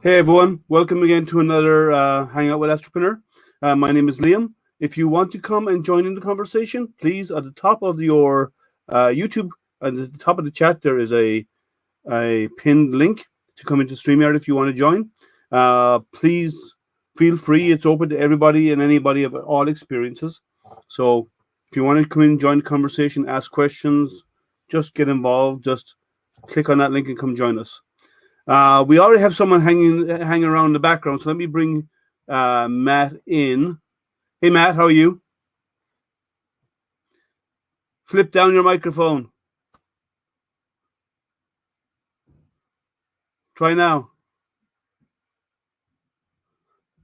Hey everyone, welcome again to another Hangout with Entrepreneur. My name is Liam. If you want to come and join in the conversation, please at the top of your YouTube, at the top of the chat, there is a pinned link to come into StreamYard if you want to join. Please feel free. It's open to everybody and anybody of all experiences. So if you want to come in, join the conversation, ask questions, just get involved. Just click on that link and come join us. We already have someone hanging around in the background, so let me bring Matt in. Hey, Matt, how are you? Flip down your microphone. Try now.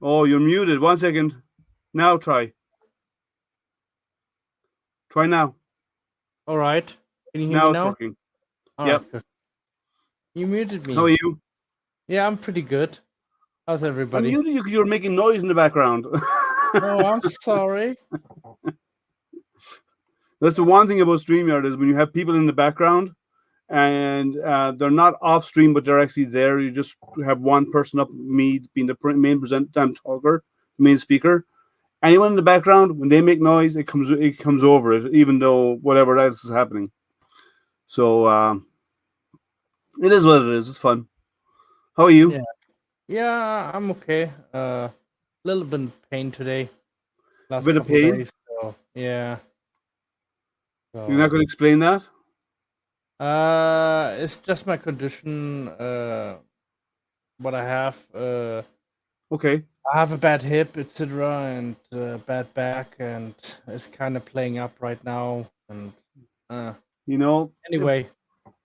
Oh, you're muted. 1 second. Now try. Try now. All right. Can you hear Now me it's now? working. All Yep. right, good. You muted me. How are you? Yeah, I'm pretty good. How's I everybody? muted you because you were making noise in the background. Oh, I'm sorry. That's the one thing about StreamYard is when you have people in the background and they're not off stream, but they're actually there. You just have one person up, me being the main talker, main speaker. Anyone in the background, when they make noise, it comes over it, even though whatever else is happening. So it is what it is. It's fun. How are you? Yeah, I'm okay. Little bit in pain today. Last Bit of couple pain. days. So yeah. You're not going to explain that? It's just my condition. What I have. Okay. I have a bad hip, etc., and bad back, and it's kind of playing up right now. And anyway.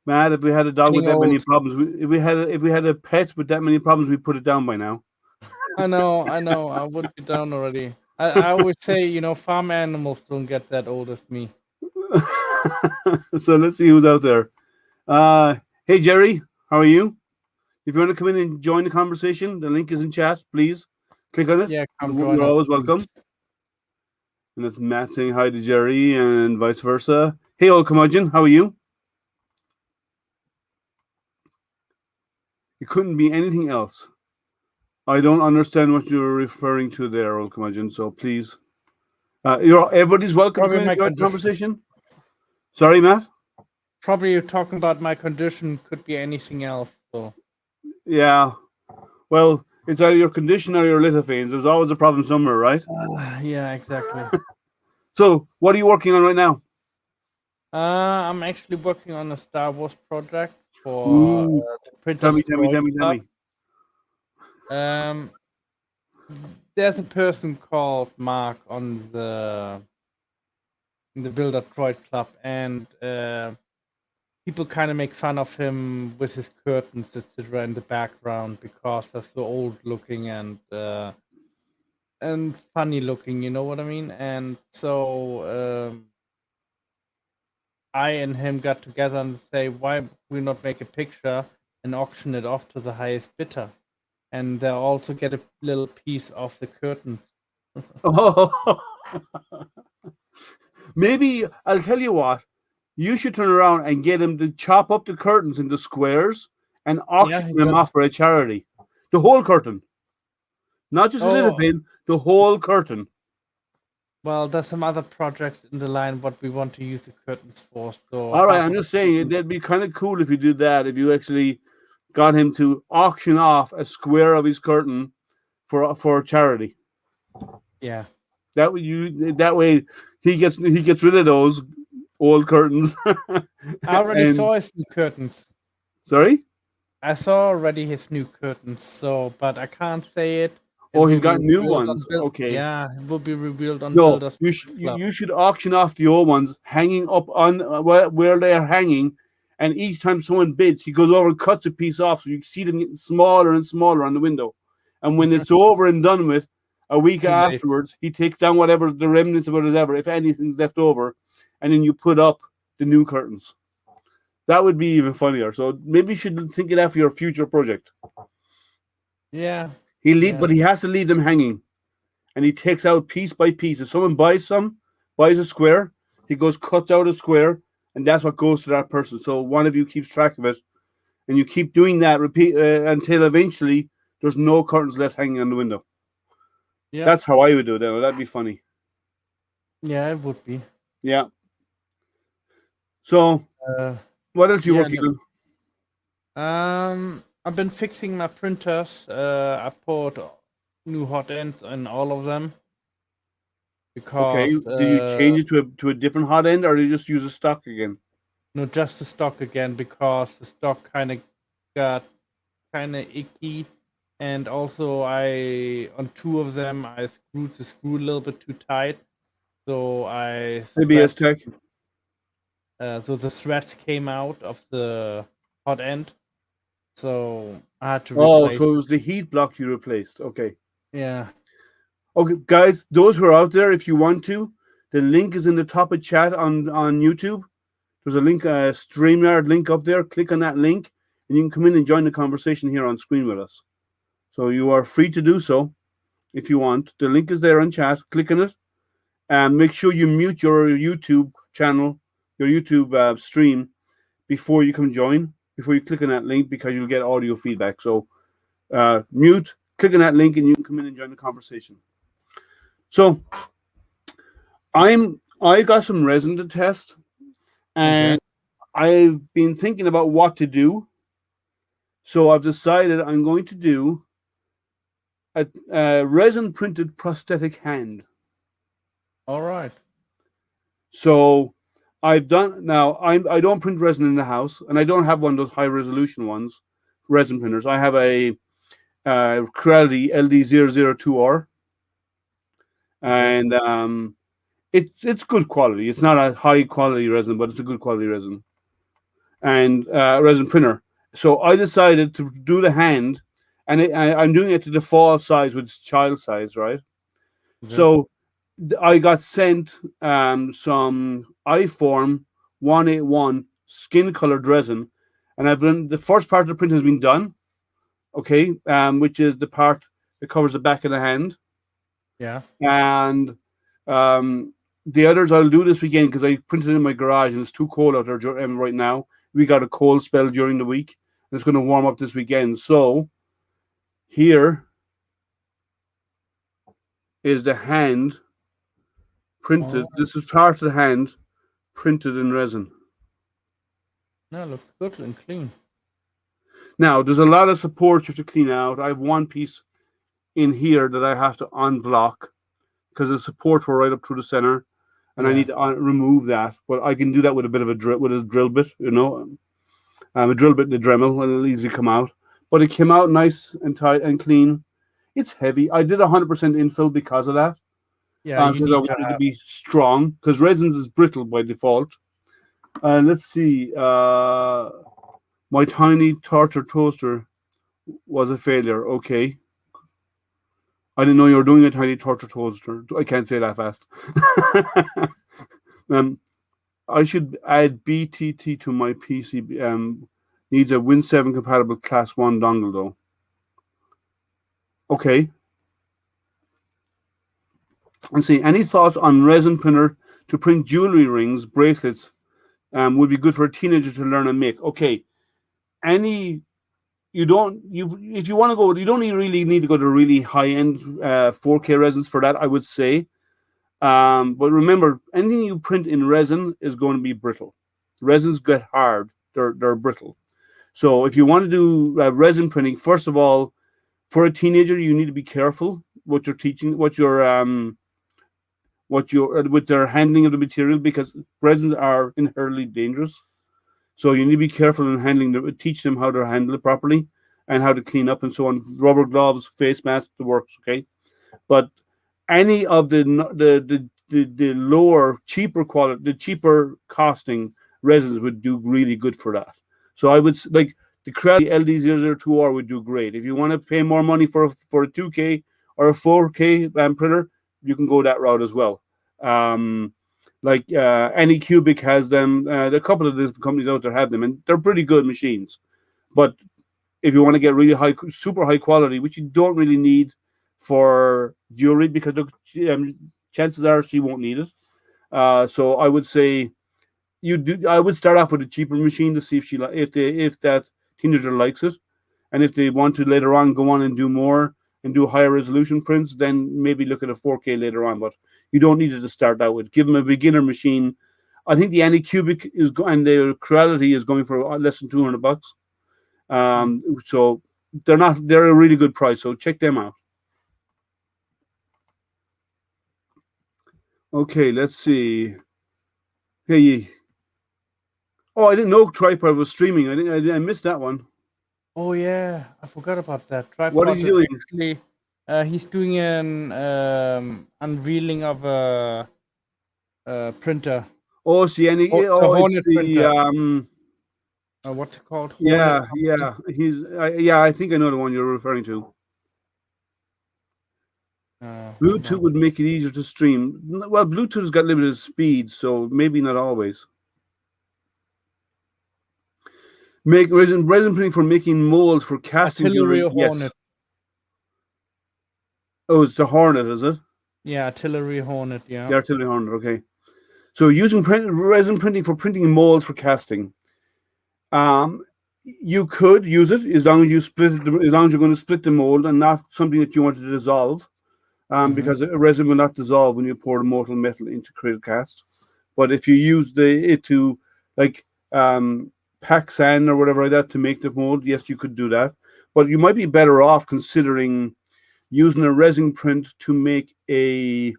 Matt, if we had a dog with that many problems, if we had a pet with that many problems, we'd put it down by now. I know. I would be down already. I always say, farm animals don't get that old as me. So let's see who's out there. Hey Jerry, how are you? If you want to come in and join the conversation, the link is in chat. Please click on it. Yeah, come join. You're always welcome. And it's Matt saying hi to Jerry and vice versa. Hey, old curmudgeon, how are you? It couldn't be anything else. I don't understand what you're referring to there, old curmudgeon. So please, everybody's welcome to come in and join the conversation. Sorry, Matt. Probably you're talking about my condition. Could be anything else. So. Yeah. Well, it's either your condition or your lithophane. There's always a problem somewhere, right? Yeah, exactly. So, what are you working on right now? I'm actually working on a Star Wars project for the printer. Tell me. There's a person called Mark in the Builder Droid Club, and people kind of make fun of him with his curtains, etc., in the background because they're so old looking and funny looking. You know what I mean? And so I and him got together and say, why we not make a picture and auction it off to the highest bidder, and they'll also get a little piece of the curtains. Oh. Maybe I'll tell you what. You should turn around and get him to chop up the curtains into squares and auction them off for a charity. The whole curtain. Not just a little bit, the whole curtain. Well, there's some other projects in the line what we want to use the curtains for. So all right, I'm just saying that'd be kind of cool if you did that. If you actually got him to auction off a square of his curtain for charity. Yeah. That way he gets rid of those old curtains. I already saw his new curtains. Sorry? I saw already his new curtains, but I can't say it. Oh, he's got new ones. Okay. Yeah, it will be revealed on No, Builders. You should auction off the old ones hanging up on where they are hanging, and each time someone bids, he goes over and cuts a piece off, so you see them getting smaller and smaller on the window. And when it's over and done with, a week afterwards, he takes down whatever the remnants of it is ever, if anything's left over, and then you put up the new curtains. That would be even funnier. So maybe you should think of that for your future project. Yeah. But he has to leave them hanging, and he takes out piece by piece. If someone buys a square, he cuts out a square, and that's what goes to that person. So one of you keeps track of it, and you keep doing that until eventually there's no curtains left hanging on the window. Yeah. That's how I would do it. That'd be funny. Yeah, it would be. Yeah. So, Uh, what else you yeah. working on? I've been fixing my printers. I put new hot ends in all of them Okay. because Did you change it to a different hot end, or did you just use a stock again? no, just the stock again because the stock kind of got kind of icky, and also I on two of them I screwed the screw a little bit too tight, so I ABS thread tech. so the threads came out of the hot end, so I had to Oh, replace. so it was the heat block you replaced. Okay. Yeah, Okay, guys, those who are out there, if you want to, the link is in the top of chat on YouTube. There's a link, a StreamYard link up there. Click on that link, and you can come in and join the conversation here on screen with us. So you are free to do so if you want. The link is there on chat. Click on it, and make sure you mute your YouTube channel, your YouTube stream before you come join. Before you click on that link, because you'll get audio feedback. So mute, click on that link, and you can come in and join the conversation. So I got some resin to test, okay, and I've been thinking about what to do. So I've decided I'm going to do a resin printed prosthetic hand. all right, So I've done now. I don't print resin in the house, and I don't have one of those high resolution ones, resin printers. I have a Creality LD002R, okay, and it's good quality. It's not a high quality resin, but it's a good quality resin and resin printer. So I decided to do the hand, and I'm doing it to the fall size with child size, right? okay. So I got sent some iForm 181 skin colored resin, and I've done the first part of the print has been done, okay, which is the part that covers the back of the hand, Yeah, and the others I'll do this weekend because I printed it in my garage and it's too cold out there right now. We got a cold spell during the week, and it's going to warm up this weekend. So here is the hand printed. oh, This is part of the hand printed in resin. no, looks good and clean. Now there's a lot of support you have to clean out. I have one piece in here that I have to unblock because the supports were right up through the center, and I Yeah, need to remove that. But I can do that with a bit of a drill bit, you know. A drill bit in the Dremel, and it'll easily come out. But it came out nice and tight and clean. It's heavy. I did 100% infill because of that, yeah, you because I need to wanted to have. be strong. Because resins is brittle by default. Let's see. My tiny torture toaster was a failure. Okay. I didn't know you were doing a tiny torture toaster. I can't say that fast. I should add BTT to my PC. Needs a Win 7 compatible Class 1 dongle though. Okay. And see, any thoughts on resin printer to print jewelry rings, bracelets, would be good for a teenager to learn and make. Okay. Any if you want to go, you don't really need to go to really high end 4K resins for that, I would say. But remember, anything you print in resin is going to be brittle. Resins get hard; they're brittle. So if you want to do resin printing, first of all, for a teenager, you need to be careful what you're teaching, what you're with their handling of the material because resins are inherently dangerous. So you need to be careful in handling them. Teach them how to handle it properly and how to clean up and so on. Rubber gloves, face masks, the works. Okay, but any of the lower, cheaper quality, the cheaper costing resins would do really good for that. So I would like the Creality LD002R would do great. If you want to pay more money for a 2K or a 4K printer, you can go that route as well. Like any Cubic has them. A couple of different companies out there have them, and they're pretty good machines. But if you want to get really high, super high quality, which you don't really need for jewelry, because chances are she won't need it. So I would say you do. I would start off with a cheaper machine to see if if that teenager likes it, And if they want to later on go on and do more and do higher resolution prints, then maybe look at a 4K later on. But you don't need it to start out with. Give them a beginner machine. I think the Anycubic and the Creality is going for less than $200. So they're a really good price. So check them out. Okay, let's see. Hey, oh, I didn't know Tripod was streaming. I missed that one. Oh yeah, I forgot about that. Tripod What are you doing? Actually, he's doing an unveiling of a printer. Oh, it's the The it's Hornet the printer. What's it called? yeah, Hornet yeah. I think I know the one you're referring to. Bluetooth would make it easier to stream. Well, Bluetooth's got limited speed, so maybe not always. Make resin printing for making molds for casting Artillery jewelry. Hornet. Yes. Oh, it's the Hornet, is it? Yeah, Artillery Hornet. Yeah. The Artillery Hornet. Okay. So using resin printing for printing molds for casting. You could use it as long as you split it, as long as you're going to split the mold and not something that you want to dissolve. Because resin will not dissolve when you pour the molten metal into create a cast. But if you use it to like pack sand or whatever like that to make the mold, yes, you could do that. But you might be better off considering using a resin print to make a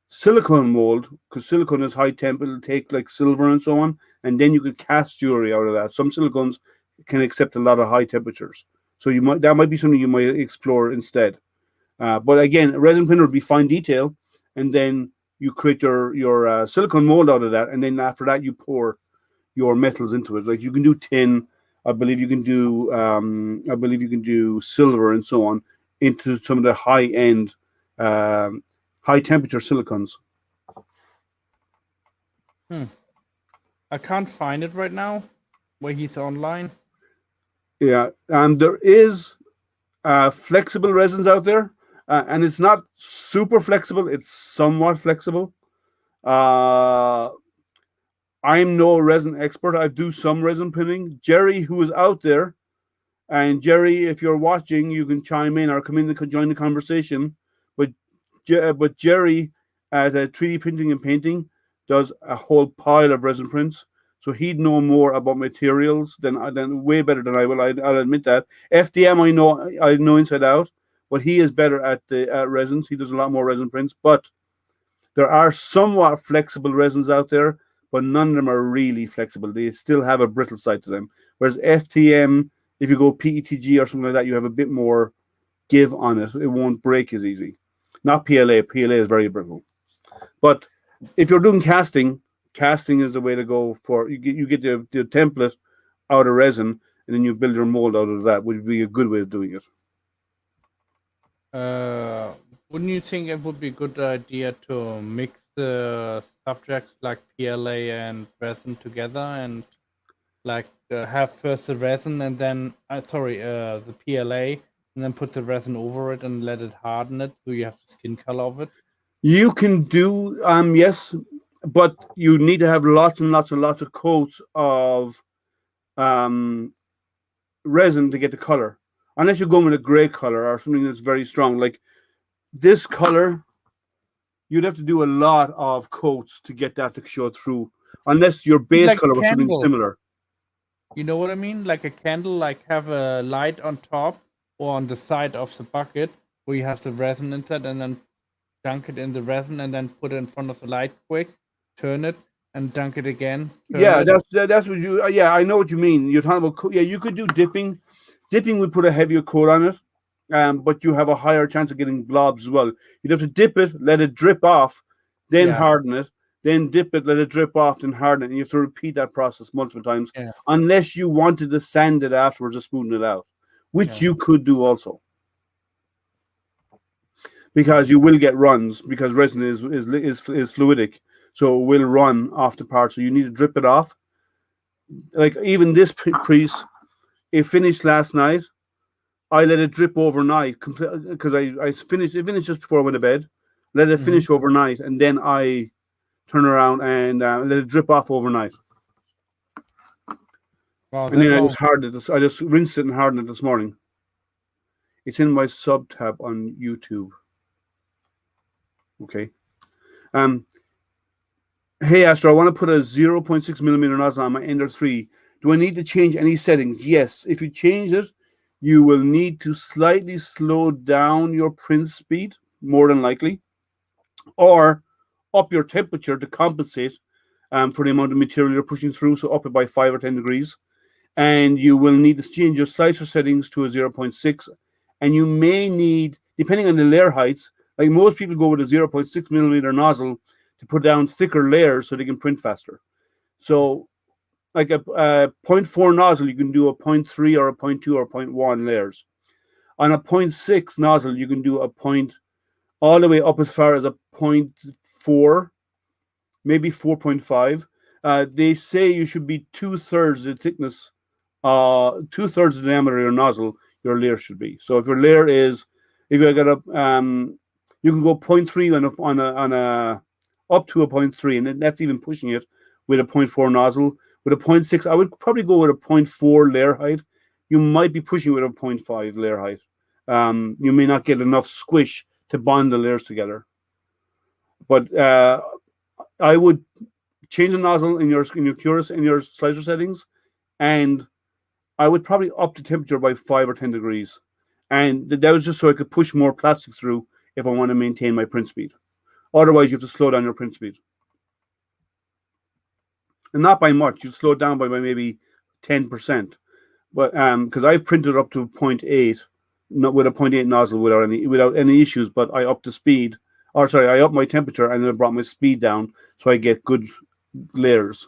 silicone mold, because silicone is high temp. It'll take like silver and so on, and then you could cast jewelry out of that. Some silicones can accept a lot of high temperatures, so that might be something you might explore instead. But again, a resin printer would be fine detail, and then you create your silicone mold out of that, and then after that you pour your metals into it. Like you can do tin, I believe you can do silver and so on into some of the high end, high temperature silicons. I can't find it right now where he's online. Yeah, there is flexible resins out there. And it's not super flexible. It's somewhat flexible. I'm no resin expert. I do some resin printing. Jerry, who is out there, and Jerry, if you're watching, you can chime in or come in and join the conversation. But Jerry at 3D printing and painting does a whole pile of resin prints. So he'd know more about materials than way better than I will. I'll admit that. FDM, I know inside out. But he is better at resins. He does a lot more resin prints. But there are somewhat flexible resins out there, but none of them are really flexible. They still have a brittle side to them. Whereas FTM, if you go PETG or something like that, you have a bit more give on it. It won't break as easy. Not PLA. PLA is very brittle. But if you're doing casting is the way to go for you get the template out of resin, and then you build your mold out of that, which would be a good way of doing it. Wouldn't you think it would be a good idea to mix the subjects like PLA and resin together and like have first the resin and then the PLA and then put the resin over it and let it harden it so you have the skin color of it? You can do yes, but you need to have lots and lots and lots of coats of resin to get the color. Unless you're going with a gray color or something that's very strong, like this color, you'd have to do a lot of coats to get that to show through. Unless your base like color was something similar. You know what I mean? Like a candle, like have a light on top or on the side of the bucket where you have the resin inside, and then dunk it in the resin, and then put it in front of the light quick, turn it, and dunk it again. Yeah, that's what you. Yeah, I know what you mean. You're talking about. Yeah, you could do dipping. Dipping would put a heavier coat on it, but you have a higher chance of getting blobs as well. You'd have to dip it, let it drip off, then harden it, then dip it, let it drip off, then harden it. And you have to repeat that process multiple times, unless you wanted to sand it afterwards or smoothen it out, which you could do also. Because you will get runs, because resin is fluidic, so it will run off the part. So you need to drip it off. Like even this piece, it finished last night. I let it drip overnight because I finished just before I went to bed. Let it finish overnight, and then I turn around and let it drip off overnight. Wow, And that then I long. just hardened it. I just rinsed it and hardened it this morning. It's in my sub tab on YouTube. Okay. Um. Hey Astro, I want to put a 0.6 millimeter nozzle on my Ender 3. Do I need to change any settings? Yes. If you change it, you will need to slightly slow down your print speed, more than likely, or up your temperature to compensate for the amount of material you're pushing through, so up it by 5 or 10 degrees. And you will need to change your slicer settings to a 0.6. And you may need, depending on the layer heights, like most people go with a 0.6 millimeter nozzle to put down thicker layers so they can print faster. So, like a 0.4 nozzle, you can do a 0.3 or a 0.2 or a 0.1 layers. On a 0.6 nozzle, you can do a point all the way up as far as a 0.4, maybe 4.5. They say you should be 2/3 the thickness, 2/3 of the diameter of your nozzle, your layer should be. So if your layer is, if you got you can go 0.3 on a up to a 0.3, and that's even pushing it with a 0.4 nozzle. With a 0.6, I would probably go with a 0.4 layer height. You might be pushing with a 0.5 layer height. You may not get enough squish to bond the layers together. But I would change the nozzle in your curious in your slicer settings, and I would probably up the temperature by 5 or 10 degrees. And that was just so I could push more plastic through if I want to maintain my print speed. Otherwise, you have to slow down your print speed. And not by much. You slow it down by maybe 10%. But because I've printed up to 0.8, not with a 0.8 nozzle without any issues, but I upped the speed. Or sorry, I upped my temperature and then I brought my speed down so I get good layers.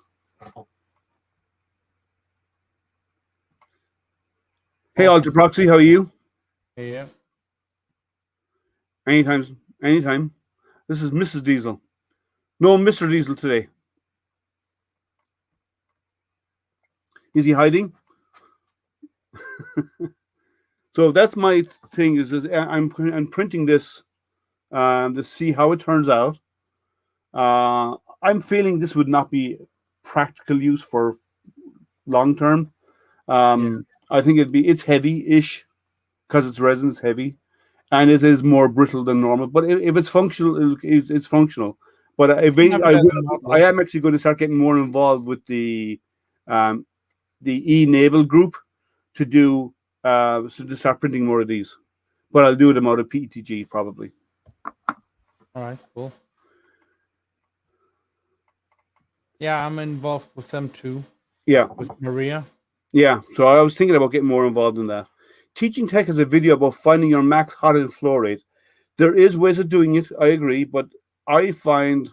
Hey, Alter Proxy, how are you? Yeah. Anytime. This is Mrs. Diesel. No, Mr. Diesel today. Is he hiding? So that's my thing. Is I'm printing this to see how it turns out. I'm feeling this would not be practical use for long term. I think it's heavy-ish because it's resin, it's heavy, and it is more brittle than normal. But if it's functional, it's functional. But I am actually going to start getting more involved with the e-Naval group to do so to start printing more of these. But I'll do them out of PETG probably. All right, cool. Yeah, I'm involved with them too. Yeah. With Maria. Yeah, so I was thinking about getting more involved in that. Teaching Tech has a video about finding your max hot end flow rate. There is ways of doing it, I agree, but I find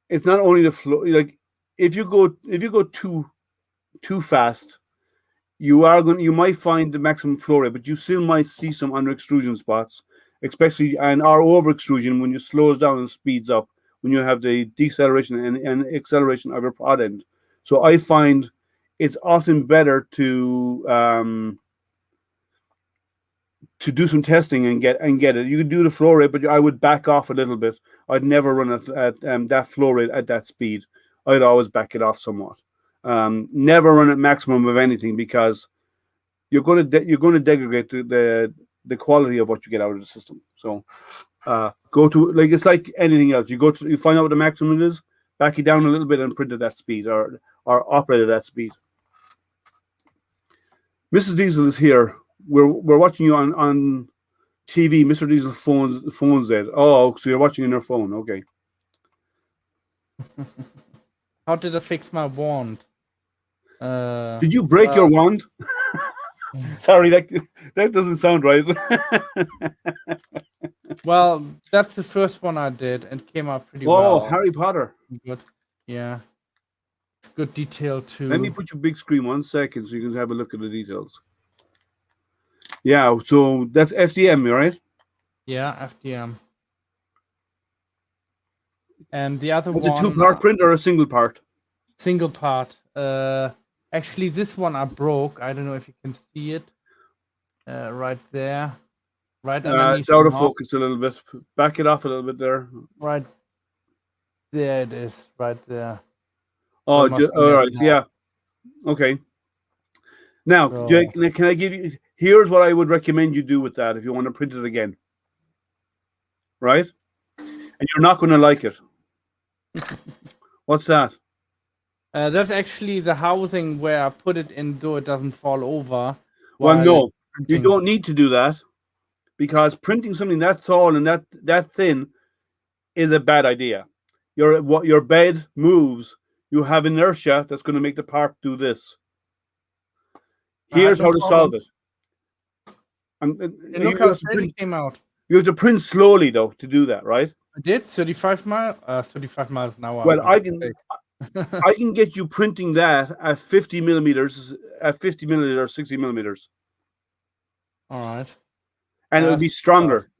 it's not only the flow. Like if you go too fast, you might find the maximum flow rate, but you still might see some under extrusion spots, especially or over extrusion when you slows down and speeds up when you have the deceleration and acceleration of your pod end. So I find it's often better to do some testing and get it. You could do the flow rate, but I would back off a little bit. I'd never run it at that flow rate at that speed. I'd always back it off somewhat. Never run at maximum of anything because you're going to degrade the quality of what you get out of the system. So go to it's like anything else. You find out what the maximum is, back it down a little bit and print at that speed or operate at that speed. Mrs. Diesel is here. We're watching you on TV. Mr. Diesel phones it. Oh, so you're watching on your phone. Okay. How did I fix my wand? Did you break your wand? Sorry, that doesn't sound right. Well, that's the first one I did and came out pretty well. well. Harry Potter. Good. Yeah. It's good detail too. Let me put your big screen 1 second so you can have a look at the details. Yeah, so that's FDM, right? Yeah, FDM. And the other one. It's a 2-part print or a single part? Single part. Actually, this one I broke. I don't know if you can see it. Right there. Right underneath. It's out of focus a little bit. Back it off a little bit there. Right there it is. Right there. Oh, all right. Yeah. Okay. Now, So can I give you? Here's what I would recommend you do with that if you want to print it again, right? And you're not going to like it. What's that? that's actually the housing where I put it in, so it doesn't fall over Well, while no, you printing. don't need to do that because printing something that tall and that thin is a bad idea. Your bed moves. You have inertia that's going to make the part do this. I had Here's no how to problem. solve it. And look You how have to straight print. it came out. You have to print slowly though to do that, right? I did 35 miles an hour. Well, My mistake. I can get you printing that at 50 millimeters, 60 millimeters, All right. and it'll That's be stronger, fast.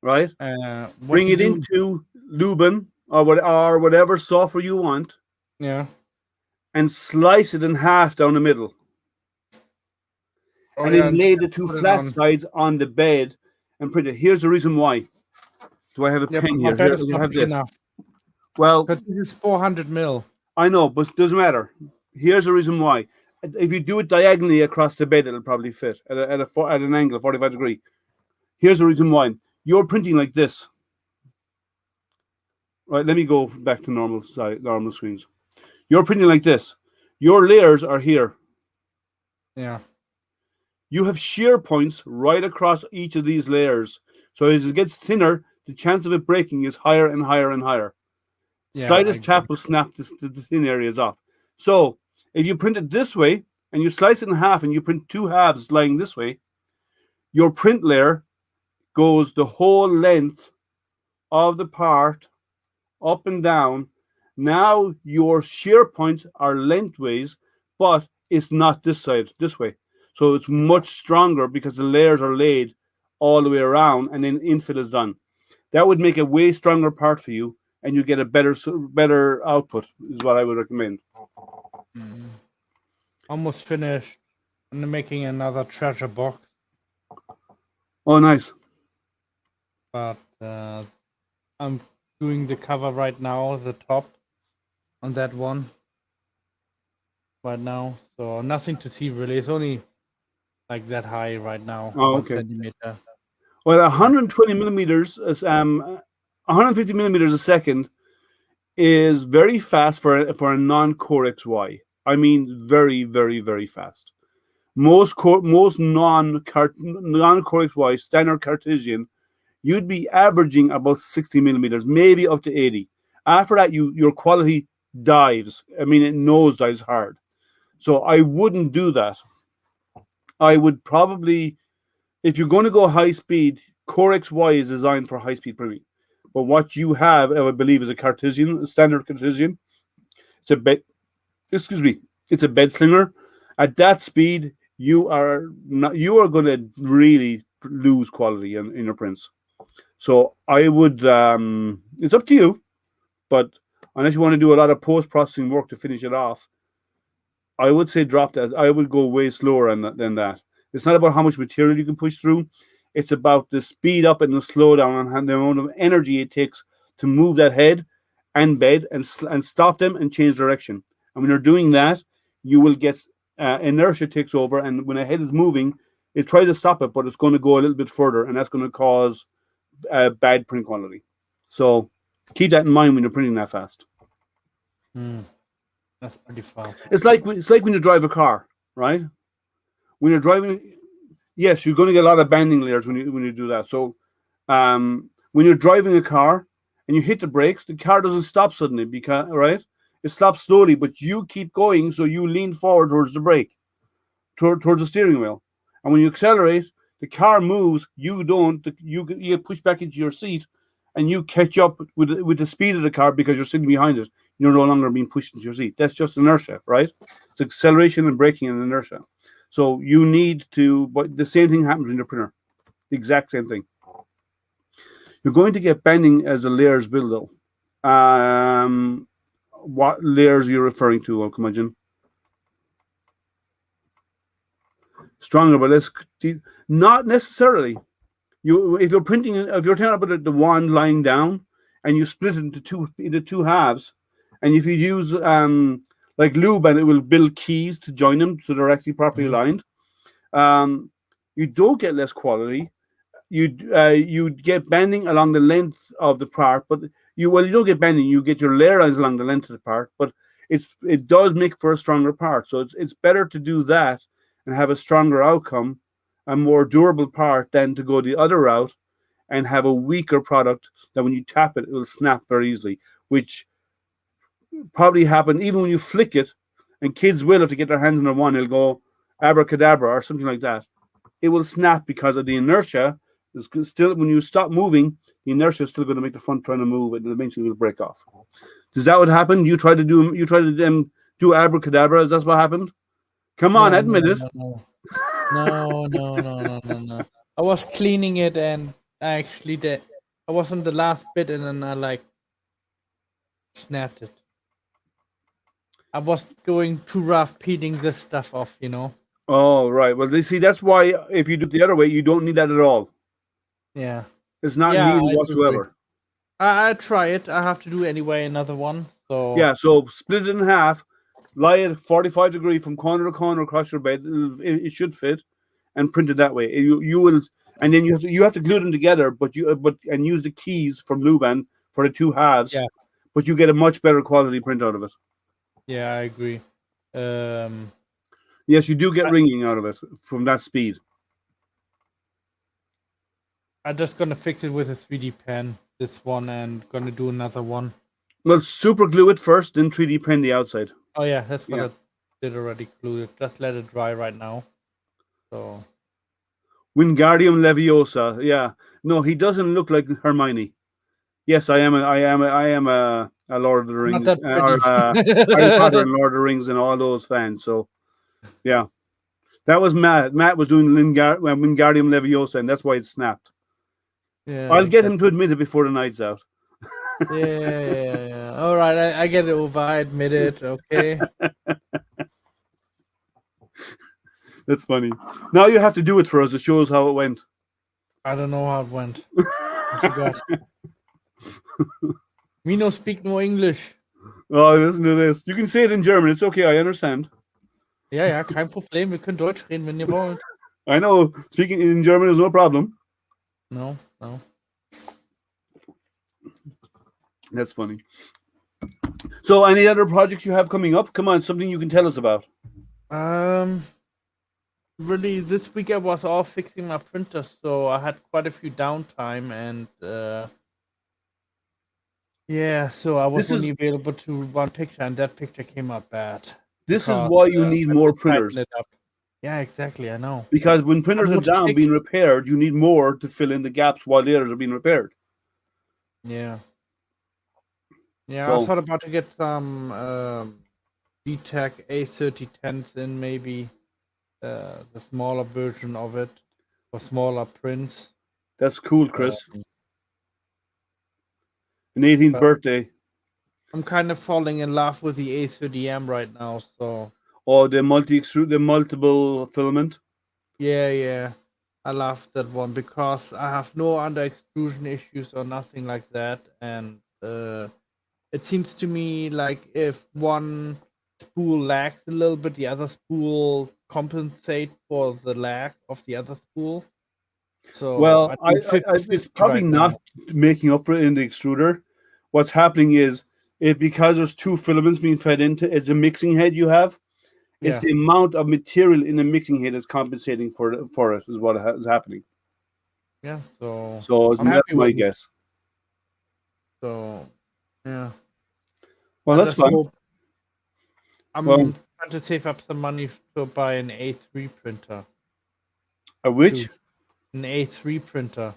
right? What Bring you it do? into Luben or whatever software you want, Yeah. and slice it in half down the middle, Oh and yeah, then and lay the two put it flat on. sides on the bed and print it. Here's the reason why. Do I have a Yeah, but pen my here? bed Here, is you not have big this. enough Well, because this is 400 mil. I know, but it doesn't matter. Here's the reason why. If you do it diagonally across the bed, it'll probably fit at an angle, 45 degree. Here's the reason why. You're printing like this. Right, let me go back to normal screens. You're printing like this. Your layers are here. Yeah. You have shear points right across each of these layers. So as it gets thinner, the chance of it breaking is higher and higher and higher. Yeah, I Slightest agree. tap will snap the thin areas off. So if you print it this way and you slice it in half and you print two halves lying this way, your print layer goes the whole length of the part up and down. Now your shear points are lengthways, but it's not this side, this way. So it's much stronger because the layers are laid all the way around and then infill is done. That would make a way stronger part for you and you get a better output is what I would recommend. Mm. Almost finished. I'm making another treasure box, Oh, nice. but I'm doing the cover right now, the top on that one right now. So nothing to see really. It's only like that high right now, Oh, 1 centimeter. well, 120 millimeters is 150 millimeters a second is very fast for a non-core XY. I mean, very, very, very fast. Most non-core XY standard Cartesian, you'd be averaging about 60 millimeters, maybe up to 80. After that, your quality dives. I mean, it nosedives hard. So I wouldn't do that. I would probably, if you're going to go high speed, Core XY is designed for high speed printing. But what you have, I believe, is a standard Cartesian. It's a bed. Excuse me. It's a bed slinger. At that speed, you are not. You are going to really lose quality in your prints. So I would. It's up to you, but unless you want to do a lot of post processing work to finish it off, I would say drop that. I would go way slower than that. It's not about how much material you can push through. It's about the speed up and the slow down and the amount of energy it takes to move that head and bed and stop them and change direction. And when you're doing that, you will get inertia takes over. And when a head is moving, it tries to stop it, but it's going to go a little bit further, and that's going to cause bad print quality. So keep that in mind when you're printing that fast. Mm, that's pretty fast. It's like when you drive a car, right? When you're driving, yes, you're going to get a lot of banding layers when you do that. So when you're driving a car and you hit the brakes, the car doesn't stop suddenly because right, it stops slowly, but you keep going, so you lean forward towards the brake, towards the steering wheel, and when you accelerate, the car moves. You don't. You get pushed back into your seat, and you catch up with the speed of the car because you're sitting behind it. You're no longer being pushed into your seat. That's just inertia, right? It's acceleration and braking and inertia. So you need to, but the same thing happens in your printer. The exact same thing. You're going to get bending as the layers build though. What layers are you referring to, Okamajan? Stronger, but less. Not necessarily. If you're printing, if you're talking about the wand lying down, and you split it into two halves, and if you use like lube, and it will build keys to join them so they're actually properly Mhm. aligned. You don't get less quality. You get bending along the length of the part, but you don't get bending. You get your layer lines along the length of the part, but it does make for a stronger part. So it's better to do that and have a stronger outcome, a more durable part, than to go the other route and have a weaker product that when you tap it, it will snap very easily, which probably happen even when you flick it. And kids will, if they get their hands on one, they'll go abracadabra or something like that. It will snap because of the inertia. It's still, when you stop moving, the inertia is still going to make the front trying to move. It eventually will break off. Does that what happened? You tried to do abracadabra. Is that what happened? Come on, No, admit no, it. no, no. No, no, no, no, no, no. I was cleaning it and I actually did. I was on the last bit and then I like snapped it. I was going too rough peeling this stuff off, you know? Oh, right. Well, they see that's why if you do it the other way, you don't need that at all. Yeah. It's not Yeah, needed I do agree. whatsoever. I try it. I have to do anyway another one. So Yeah. So split it in half, lie it 45 degree from corner to corner across your bed. It should fit, and print it that way. You will, and then you have to glue them together, but use the keys from Luban for the two halves. yeah, But you get a much better quality print out of it. yeah, I agree. Um, Yes, you do get I, ringing out of it from that speed. I'm just gonna fix it with a 3D pen. This one and gonna do another one. Well, super glue it first, then 3D print the outside. Oh yeah, that's what Yeah. I did already. Glue it. Just let it dry right now. So Wingardium Leviosa. Yeah. No, he doesn't look like Hermione. Yes, I am a Lord of the I'm not Rings that or pretty. Harry Potter and Lord of the Rings and all those fans. So yeah, that was Matt. Matt was doing Wingardium Leviosa, and that's why it snapped. Yeah, I'll get him to exactly. admit it before the night's out. Yeah, yeah, yeah. All right, I get it over. I admit it. Okay. That's funny. Now you have to do it for us. It shows how it went. I don't know how it went. I forgot. Me no speak no English. Oh, listen to this. You can say it in German. It's okay. I understand. Ja, ja, kein Problem. Wir können Deutsch reden, wenn ihr wollt. I know speaking in German is no problem. No, no. That's funny. So, any other projects you have coming up? Come on, something you can tell us about. Um, really, this week I was all fixing my printer, so I had quite a few downtime, and yeah, so I was This is only available to one picture, and that picture came out bad this is because why you need I more didn't printers. tighten it up. Yeah, exactly. I know. Because when I printers are want to down fix. being repaired, you need more to fill in the gaps while the others are being repaired. Yeah, yeah. I So thought about to get some VTech A3010s in maybe the smaller version of it for smaller prints. that's cool, Chris. Um, An 18th but birthday. I'm kind of falling in love with the A30M right now. So Or the the multiple filament. yeah, yeah, I love that one because I have no under extrusion issues or nothing like that, and it seems to me like if one spool lags a little bit, the other spool compensate for the lag of the other spool. So I Well, do it's 50-50 probably right not now. making up for it in the extruder. What's happening is it because there's two filaments being fed into it's a mixing head you have. It's Yeah, the amount of material in the mixing head is compensating for it is what is happening. yeah. So So I'm that's happy my with it. guess. So yeah, Well, I that's just fun. hope I'm Well, trying to save up some money to buy an A3 printer which too. An A3 printer.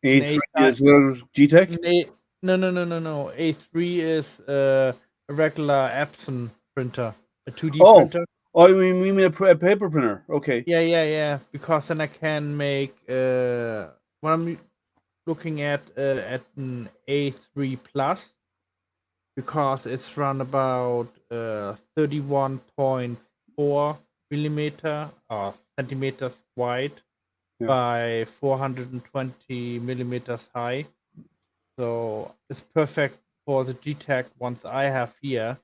An A A3 is little G-Tech? an A no no no no no. A3 is a regular Epson printer, a 2D Oh, printer. oh, you mean a paper printer? Okay. Yeah, yeah, yeah. Because then I can make what I'm looking at an A3 plus because it's run about 31.4 millimeter or centimeters wide Yeah. by 420 millimeters high. So it's perfect for the GTEC ones I have here.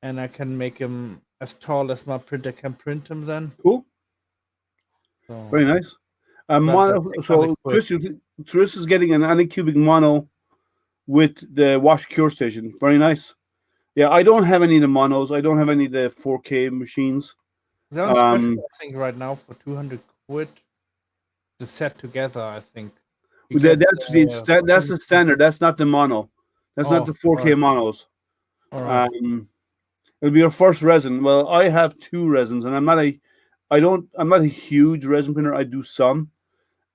and I can make him as tall as my printer can print him. Then, Cool. so Very nice. that's Mono, 600 so quid. Tris is getting an anycubic mono with the wash cure station. Very nice. Yeah, I don't have any of the monos. I don't have any of the 4K machines. They're on special, Um, I think, right now for 200 quid. The set together, I think. You get that's the standard. That's not the mono. That's not Oh, the 4K monos. all right. It'll be your first resin. Well, I have two resins, and I'm not a huge resin printer. I do some.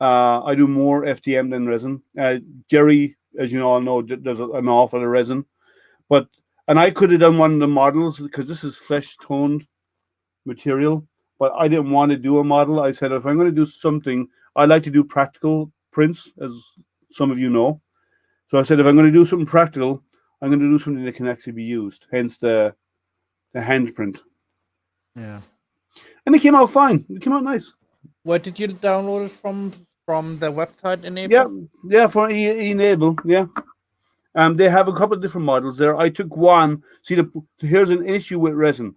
I do more FDM than resin. Jerry, as you all know, does an awful lot of resin. And I could have done one of the models because this is flesh toned material, but I didn't want to do a model. I said if I'm going to do something, I like to do practical prints, as some of you know. So I said if I'm going to do something practical, I'm going to do something that can actually be used. Hence the handprint. Yeah. And it came out fine. It came out nice. Where did you download it from the website Enable? Yeah, for Enable. Yeah. They have a couple of different models there. I took one. See, here's an issue with resin.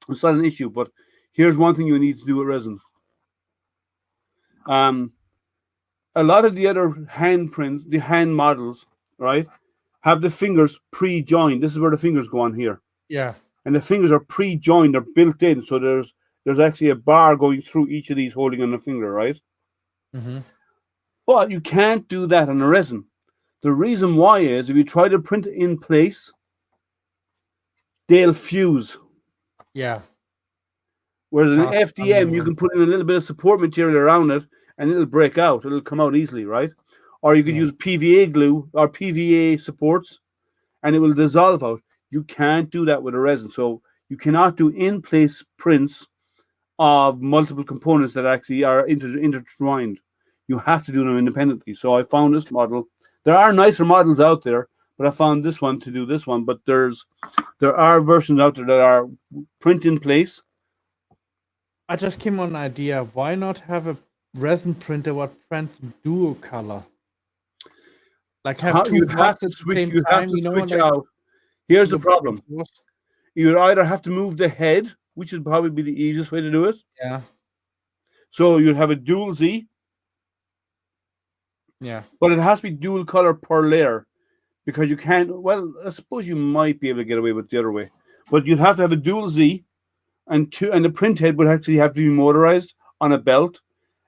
It's not an issue, but here's one thing you need to do with resin. A lot of the other hand prints, the hand models, right, have the fingers pre-joined. This is where the fingers go on here. Yeah. And the fingers are pre-joined, they're built in. So there's actually a bar going through each of these holding on the finger, right? Mm-hmm. But you can't do that on a resin. The reason why is if you try to print it in place, they'll fuse. Yeah. Whereas in FDM, you can put in a little bit of support material around it and it'll break out. It'll come out easily, right? Or you could use PVA glue or PVA supports and it will dissolve out. You can't do that with a resin. So you cannot do in-place prints of multiple components that actually are intertwined. You have to do them independently. So I found this model. There are nicer models out there, but I found this one to do this one. But there are versions out there that are print in place. I just came on an idea. Why not have a resin printer what prints dual color? Like have two parts at the same time, you know? Switch out. Here's the problem. You would either have to move the head, which would probably be the easiest way to do it. Yeah. So you'd have a dual Z. Yeah. But it has to be dual color per layer because you can't. Well, I suppose you might be able to get away with the other way, but you'd have to have a dual Z, and the print head would actually have to be motorized on a belt,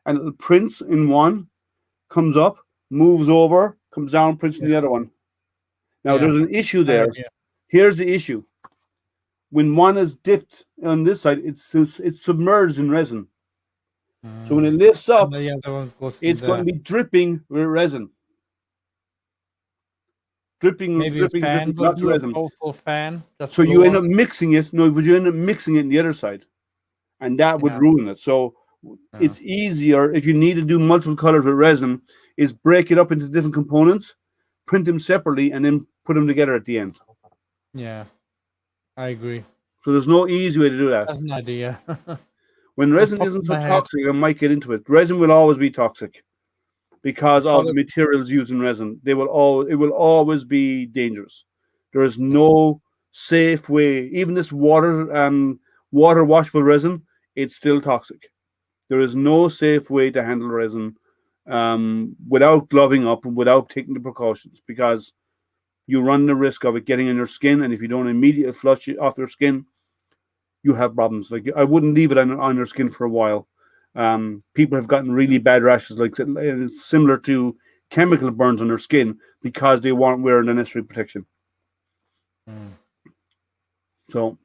and it prints in one, comes up, moves over, comes down, prints in the other one. Now there's an issue there. Here's the issue: when one is dipped on this side, it's submerged in resin. So when it lifts up, it's going to be dripping with resin. Dripping, not resin. Fan. So you end up mixing it. No, but you end up mixing it in the other side, and that would ruin it. So it's easier if you need to do multiple colors with resin. Is break it up into different components, print them separately, and then put them together at the end. Yeah, I agree. So there's no easy way to do that. That's an idea. When resin isn't so toxic, I might get into it. Resin will always be toxic because of the materials used in resin. It will always be dangerous. There is no safe way. Even this water washable resin, it's still toxic. There is no safe way to handle resin without gloving up and without taking the precautions, because you run the risk of it getting in your skin, and if you don't immediately flush it off your skin, you have problems. Like, I wouldn't leave it on your skin for a while. People have gotten really bad rashes, like it's similar to chemical burns on their skin because they weren't wearing the necessary protection. So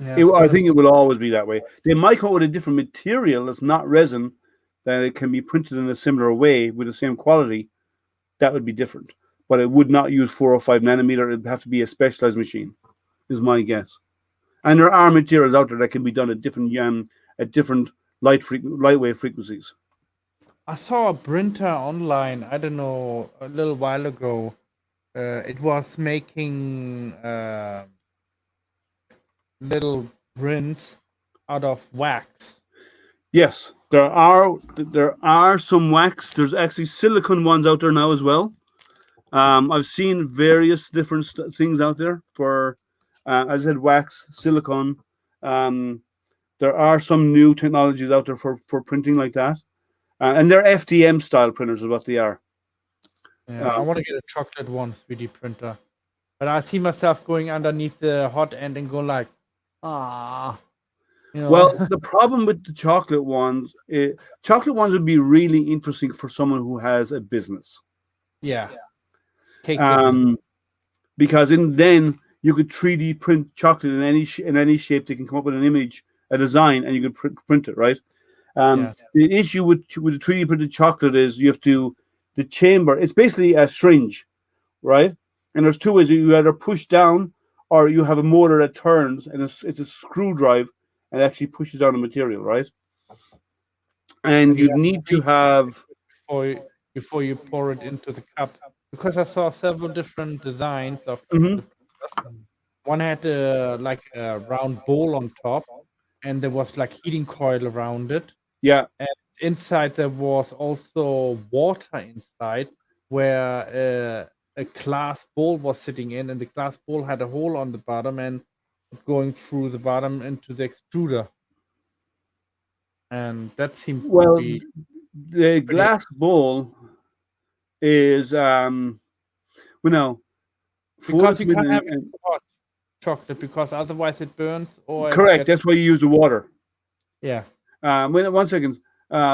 I think it will always be that way. They might come up with a different material that's not resin, that it can be printed in a similar way with the same quality. That would be different, but it would not use 4 or 5 nanometer. It'd have to be a specialized machine, is my guess. And there are materials out there that can be done at different lightwave frequencies. I saw a printer online, I don't know, a little while ago. It was making little prints out of wax. Yes, there are some wax. There's actually silicone ones out there now as well. I've seen various different things out there for As I said, wax, silicone. Um, there are some new technologies out there for printing like that, and they're FDM style printers is what they are. Yeah, I Um, want to get a chocolate one 3D printer, but I see myself going underneath the hot end and go like, ah, you know, well, the problem with the chocolate ones would be really interesting for someone who has a business, yeah, cake business. um, because then you could 3D print chocolate in any shape. They can come up with an image, a design, and you can print it, right? Yeah, The issue with the 3D printed chocolate is you have to the chamber. It's basically a syringe, right? And there's two ways: you either push down, or you have a motor that turns, and it's a screw drive, and actually pushes down the material, right? And and you you'd have to need to read have. before you pour it into the cup, because I saw several different designs of Mhm. chocolate printers. One had like a round bowl on top, and there was like heating coil around it. Yeah. And inside there was also water inside, where a glass bowl was sitting in, and the glass bowl had a hole on the bottom and going through the bottom into the extruder. And that seemed to Well, be the pretty glass bowl is well, no, because you Fortismith can't have it and too hot chocolate because otherwise it burns or it correct. gets That's why you use the water. yeah. Wait 1 second.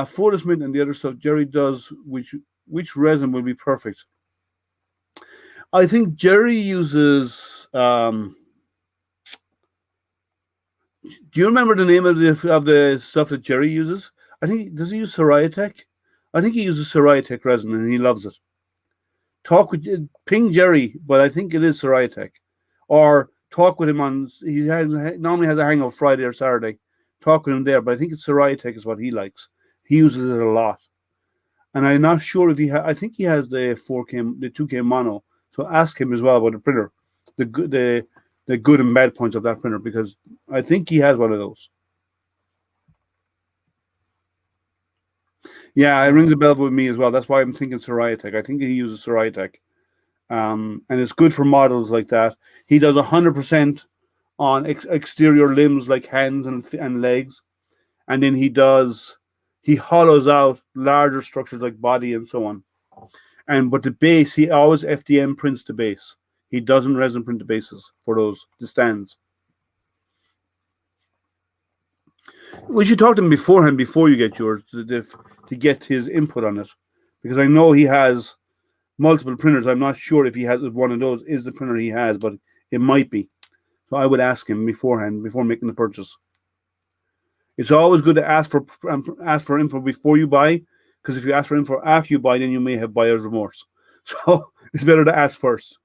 Fortismith and the other stuff Jerry does, which resin will be perfect. I think Jerry uses. Do you remember the name of the stuff that Jerry uses? I think does he use Soriatec? I think he uses Soriatec resin and he loves it. Talk with ping Jerry, but I think it is Soriatec, or talk with him on. Normally has a hangout Friday or Saturday. Talk with him there, but I think it's Soriatec is what he likes. He uses it a lot, and I'm not sure if I think he has the 4K, the 2K mono. So ask him as well about the printer, the good and bad points of that printer because I think he has one of those. Yeah, it rings a bell with me as well. That's why I'm thinking Soriatec. I think he uses Soriatec. And it's good for models like that. He does 100% on exterior limbs like hands and legs, and then he hollows out larger structures like body and so on. And but the base, he always FDM prints the base. He doesn't resin print the bases for the stands. We should talk to him beforehand before you get yours to get his input on it, because I know he has multiple printers. I'm not sure if he has one of those is the printer he has, but it might be. So I would ask him beforehand before making the purchase. It's always good to ask for info before you buy, because if you ask for info after you buy, then you may have buyer's remorse. So it's better to ask first.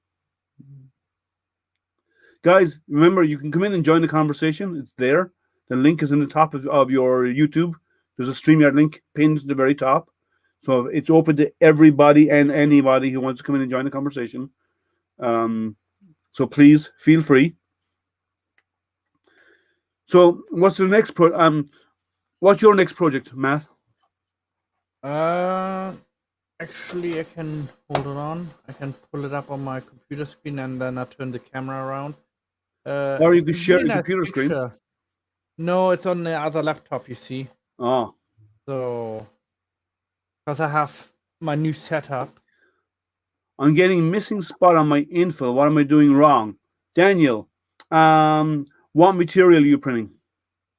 Guys, remember you can come in and join the conversation. It's there. The link is in the top of your YouTube. There's a StreamYard link pinned to the very top. So it's open to everybody and anybody who wants to come in and join the conversation. So please feel free. So what's the next what's your next project, Matt? Uh, Actually, I can hold it on. I can pull it up on my computer screen and then I turn the camera around. Or you It's can a share really the nice computer screen. picture. No, it's on the other laptop, you see. Oh, So, because I have my new setup. I'm getting missing spot on my infill. What am I doing wrong? Daniel, what material are you printing?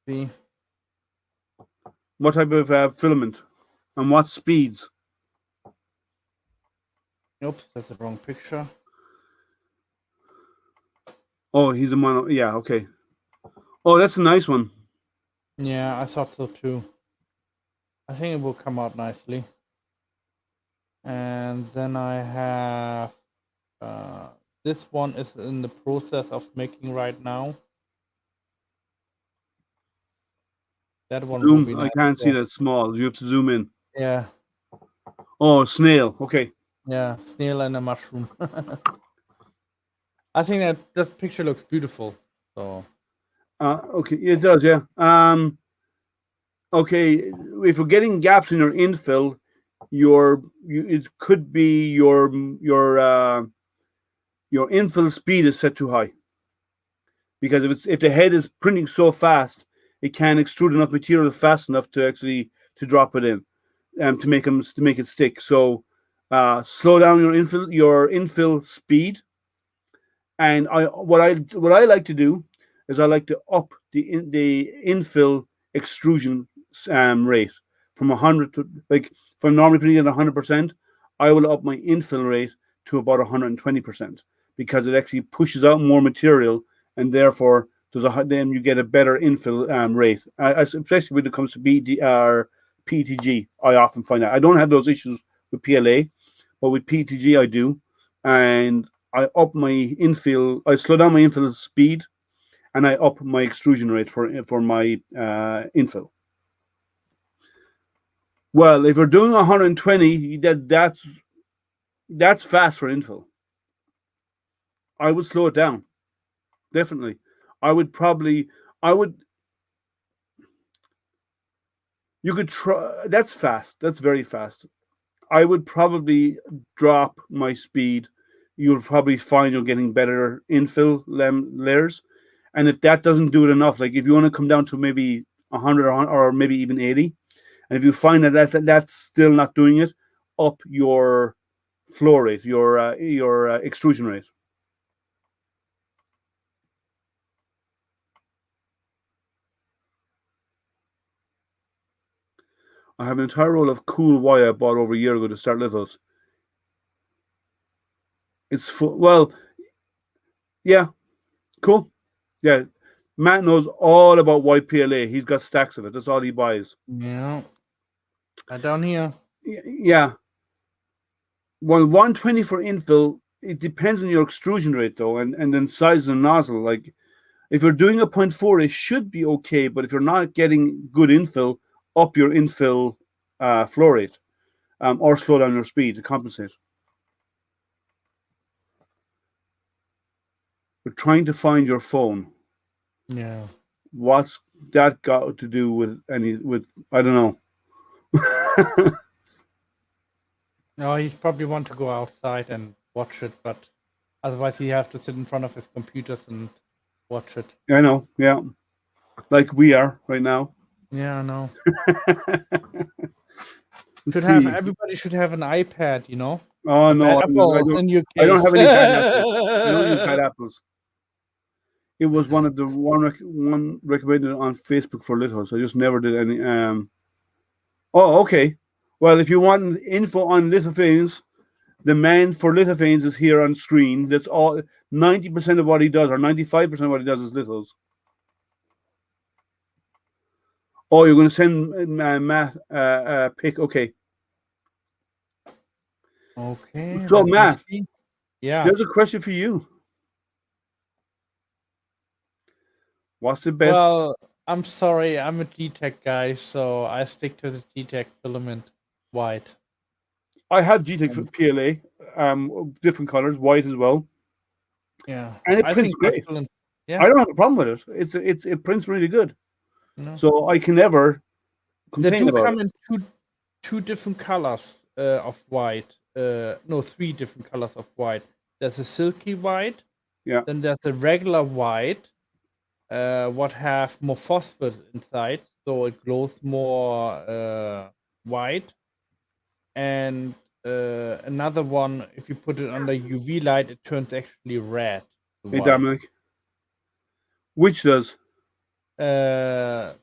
See, What type of filament? And what speeds? oops, that's the wrong picture. Oh, he's a mono. Yeah, okay. Oh, that's a nice one. Yeah, I thought so too. I think it will come out nicely. And then I have this one is in the process of making right now. That one will be Zoom. I nice. can't see Yes. that small. You have to zoom in. Yeah, Oh, snail. Okay. yeah, snail and a mushroom. I think that this picture looks beautiful. So Okay, it does. Yeah. Okay. If you're getting gaps in your infill, it could be your infill speed is set too high. because if the head is printing so fast, it can't extrude enough material fast enough to actually to drop it in, to make it stick. So slow down your infill speed. And what I like to do is I like to up the infill extrusion rate from 100 to, like, if I'm normally putting it at 100%, I will up my infill rate to about 120%, because it actually pushes out more material, and therefore then you get a better infill rate, especially when it comes to PETG. I often find that I don't have those issues with PLA, but with PETG I do, and I up my infill. I slow down my infill speed, and I up my extrusion rate for my infill. Well, if you're doing 120, that's fast for infill. I would slow it down, definitely. I would probably I would you could try. That's fast. That's very fast. I would probably drop my speed. You'll probably find you're getting better infill layers. And if that doesn't do it enough, like if you want to come down to maybe 100 or maybe even 80, and if you find that's still not doing it, up your flow rate, your extrusion rate. I have an entire roll of cool wire I bought over a year ago to start lithos. It's full. Well, yeah, cool. Yeah, Matt knows all about white PLA. He's got stacks of it. That's all he buys. Yeah. Down here. Yeah. Well, 120 for infill, it depends on your extrusion rate, though, and then size of the nozzle. Like, if you're doing a 0.4, it should be okay, but if you're not getting good infill, up your infill flow rate, or slow down your speed to compensate. We're trying to find your phone. Yeah. What's that got to do with I don't know. No, he's probably want to go outside and watch it, but otherwise he has to sit in front of his computers and watch it. I know, yeah. Like we are right now. Yeah, I know. Everybody should have an iPad, you know? Oh no, in your case. I don't have any bad apples. I don't use bad apples. It was one of the one recommended on Facebook for lithos. I just never did any. Oh, okay. Well, if you want info on lithophane, the man for lithophane is here on screen. That's all. 90% of what he does, or 95% of what he does, is lithos. Oh, you're going to send Matt a pic? Okay. Okay. So, Matt, yeah, there's a question for you. What's the best? Well, I'm sorry, I'm a G-Tech guy, so I stick to the G-Tech filament white. I have G-Tech for PLA, different colors, white as well. Yeah, and it prints great. Yeah, I don't have a problem with it. It prints really good. No. So I can never complain They do about come it. in two different colors of white. No, 3 different colors of white. There's a silky white. Yeah. Then there's the regular white. What have more phosphorus inside, so it glows more white. And another one, if you put it under UV light, it turns actually red. Hey, Dominic. Which does? The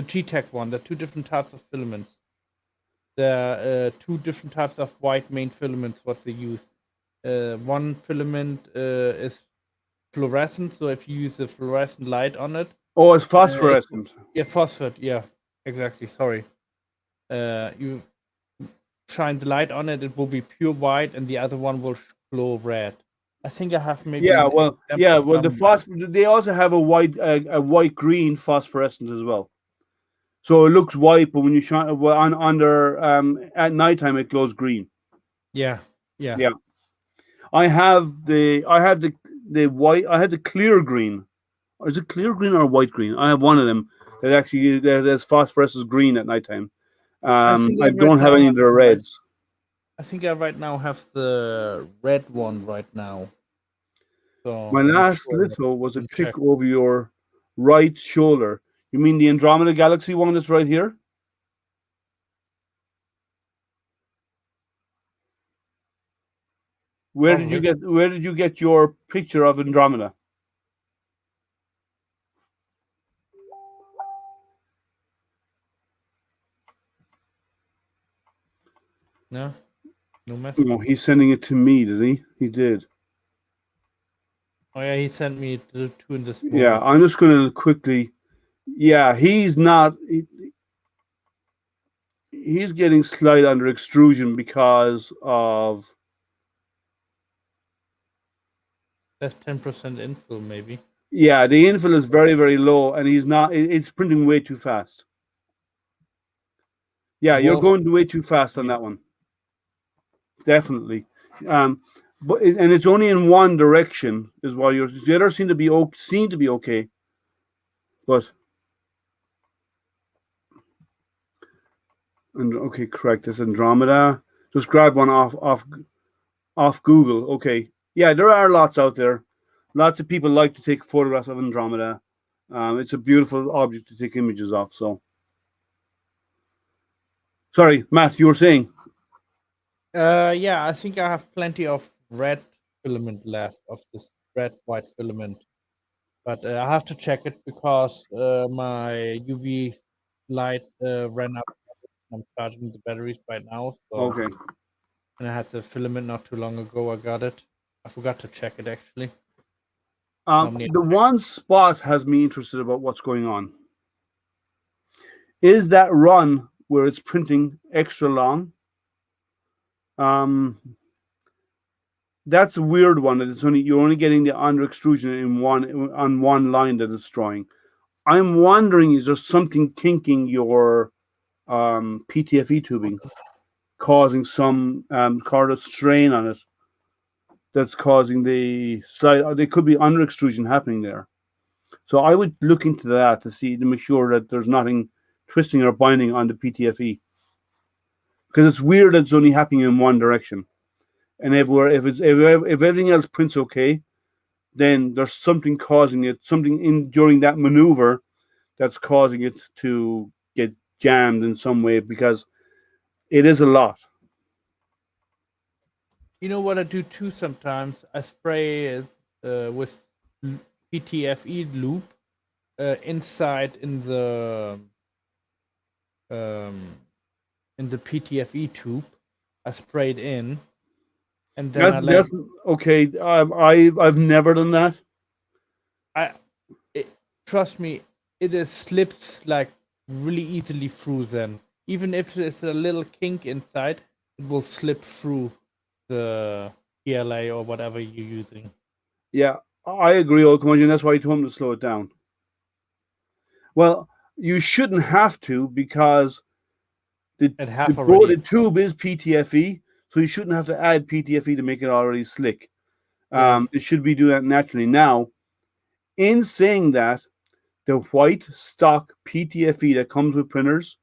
G-Tech one. There are 2 different types of filaments. There are 2 different types of white main filaments, what they use. One filament is fluorescent, so if you use a fluorescent light on it. Oh, it's phosphorescent. Yeah, phosphate. Yeah, exactly. Sorry. You shine the light on it, it will be pure white, and the other one will glow red. I think I have maybe. Well, the phosphor. They also have a white green phosphorescent as well. So it looks white, but when you shine under at nighttime, it glows green. Yeah. I have the white. I had the clear green. Is it clear green or white green? I have one of them that actually there's phosphorescent green at nighttime. I don't have any of the reds. I think I right now have the red one right now. So My I'm not last sure. litho was a Can check. pick over your right shoulder. You mean the Andromeda Galaxy one that's right here? Probably. Where did you get your picture of Andromeda? No, no message. Oh, he's sending it to me, did he? He did. Oh yeah, he sent me the two in this Yeah, moment. I'm just going to quickly. Yeah, he's not. He's getting slight under extrusion because of. That's 10% infill, maybe. Yeah, the infill is very, very low, and he's not. It's printing way too fast. Yeah, you're Wolf. going way too fast on that one. Definitely. And it's only in one direction is why yours. The others seem to be okay, but and okay, correct. It's Andromeda. Just grab one off Google. Okay, yeah, there are lots out there. Lots of people like to take photographs of Andromeda. It's a beautiful object to take images of. So, sorry, Matt, you were saying. Yeah, I think I have plenty of red filament left of this red white filament, but I have to check it because my UV light ran up. I'm charging the batteries right now, so Okay. and I had the filament not too long ago. I got it. I forgot to check it actually. The one spot has me interested about what's going on. Is that run where it's printing extra long? That's a weird one. That you're only getting the under extrusion on one line that it's drawing. I'm wondering, is there something kinking your PTFE tubing, causing some kind of strain on it? That's causing the slight. There could be under extrusion happening there. So I would look into that to make sure that there's nothing twisting or binding on the PTFE, because it's weird that it's only happening in one direction. And if everything else prints okay, then there's something causing it, something in during that maneuver that's causing it to get jammed in some way, because it is a lot. You know what I do too sometimes? I spray it with PTFE loop inside um, in the PTFE tube. I spray it in, and then I let That's okay. I've never done that. I it, trust me, it slips like really easily through. Then even if there's a little kink inside, it will slip through the PLA or whatever you're using. Yeah, I agree, Old That's why you told him to slow it down. Well, you shouldn't have to, because the tube is PTFE, so you shouldn't have to add PTFE to make it already slick. It should be doing that naturally. Now, in saying that, the white stock PTFE that comes with printers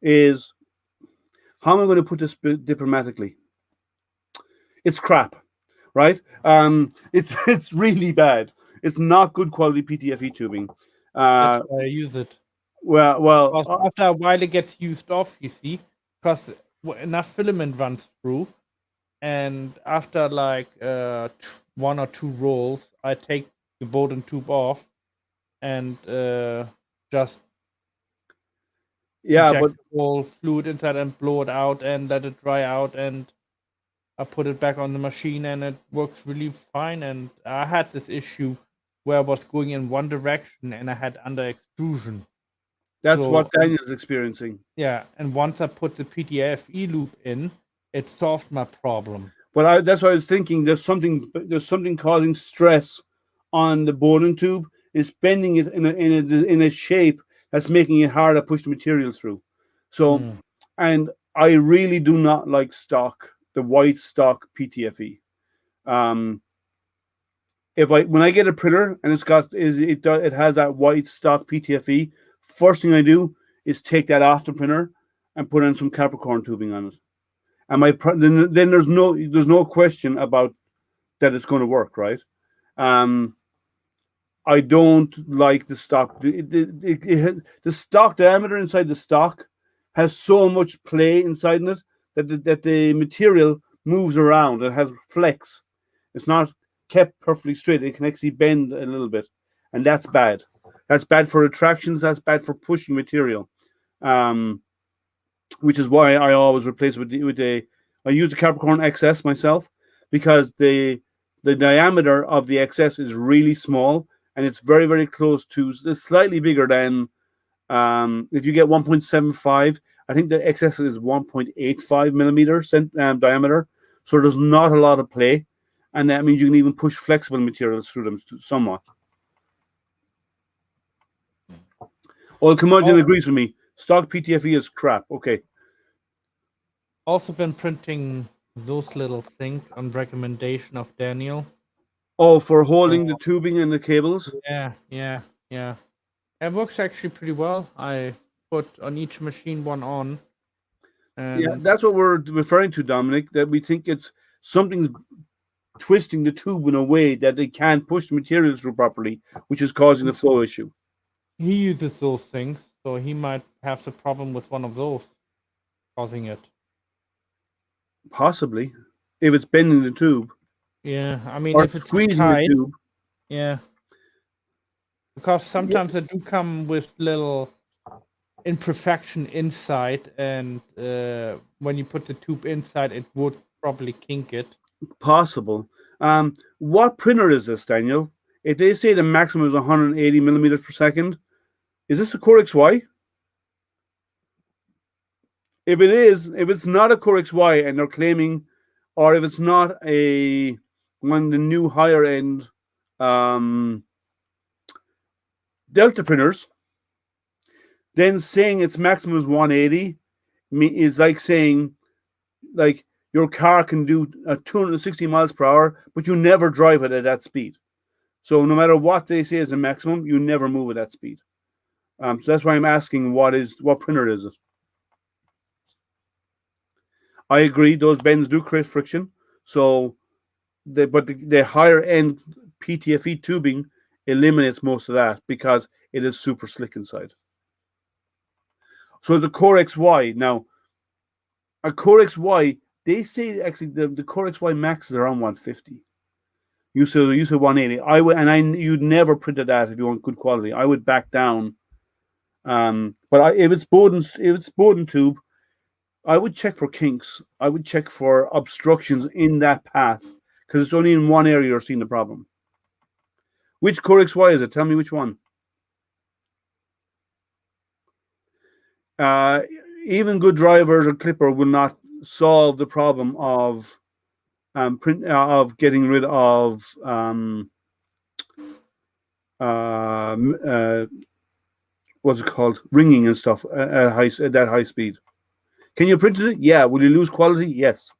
is, how am I going to put this diplomatically? It's crap, right? It's really bad. It's not good quality PTFE tubing. That's why I use it. Well, After a while, it gets used off. You see, because enough filament runs through, and after like one or two rolls, I take the Bowden tube off and just inject all fluid inside and blow it out and let it dry out, and I put it back on the machine and it works really fine. And I had this issue where I was going in one direction and I had under extrusion. That's what Daniel's experiencing. Yeah, and once I put the PTFE loop in, it solved my problem. But that's what I was thinking. There's something causing stress on the Bowden tube. It's bending it in a shape that's making it hard to push the material through. So, and I really do not like the white stock PTFE. When I get a printer and it has that white stock PTFE, first thing I do is take that off the printer and put in some Capricorn tubing on it. And then there's no question about that it's going to work, right? Um, I don't like the stock. The stock diameter inside the stock has so much play inside it that the material moves around. It has flex. It's not kept perfectly straight. It can actually bend a little bit, and that's bad. That's bad for attractions. That's bad for pushing material. Um, which is why I always replace with a. I use the Capricorn XS myself because the diameter of the XS is really small and it's very very close to. It's slightly bigger than if you get 1.75. I think the XS is 1.85 millimeters diameter, so there's not a lot of play, and that means you can even push flexible materials through them somewhat. Well, Curmudgeon agrees with me. Stock PTFE is crap. Okay. Also been printing those little things on recommendation of Daniel. Oh, for holding the tubing and the cables? Yeah. It works actually pretty well. I put on each machine one on. And Yeah, that's what we're referring to, Dominic, that we think it's something's twisting the tube in a way that they can't push the material through properly, which is causing the flow issue. he uses those things, so he might have the problem with one of those causing it. Possibly. If it's bending the tube. Yeah, I mean, Or if it's squeezing tight, the tube. yeah. Because sometimes they do come with little imperfection inside, and when you put the tube inside, it would probably kink it. Possible. What printer is this, Daniel? If they say the maximum is 180 millimeters per second, is this a Core XY? If it is, if it's not a Core XY and they're claiming, or if it's not a one of the new higher end Delta printers, then saying its maximum is 180 is like saying, like, your car can do 260 miles per hour, but you never drive it at that speed. So no matter what they say is a maximum, you never move at that speed. So that's why I'm asking what printer is it? I agree, those bends do create friction. So, the higher end PTFE tubing eliminates most of that because it is super slick inside. So the Core XY now, a Core XY, they say actually the Core XY Max is around 150. You said 180. You'd never printed that if you want good quality. I would back down. But if it's Bowden tube, I would check for kinks. I would check for obstructions in that path because it's only in one area you're seeing the problem. Which Core XY is it? Tell me which one. Even good drivers or clipper will not solve the problem of getting rid of what's it called, ringing and stuff at that high speed. Can you print it? Yeah. Will you lose quality? Yes.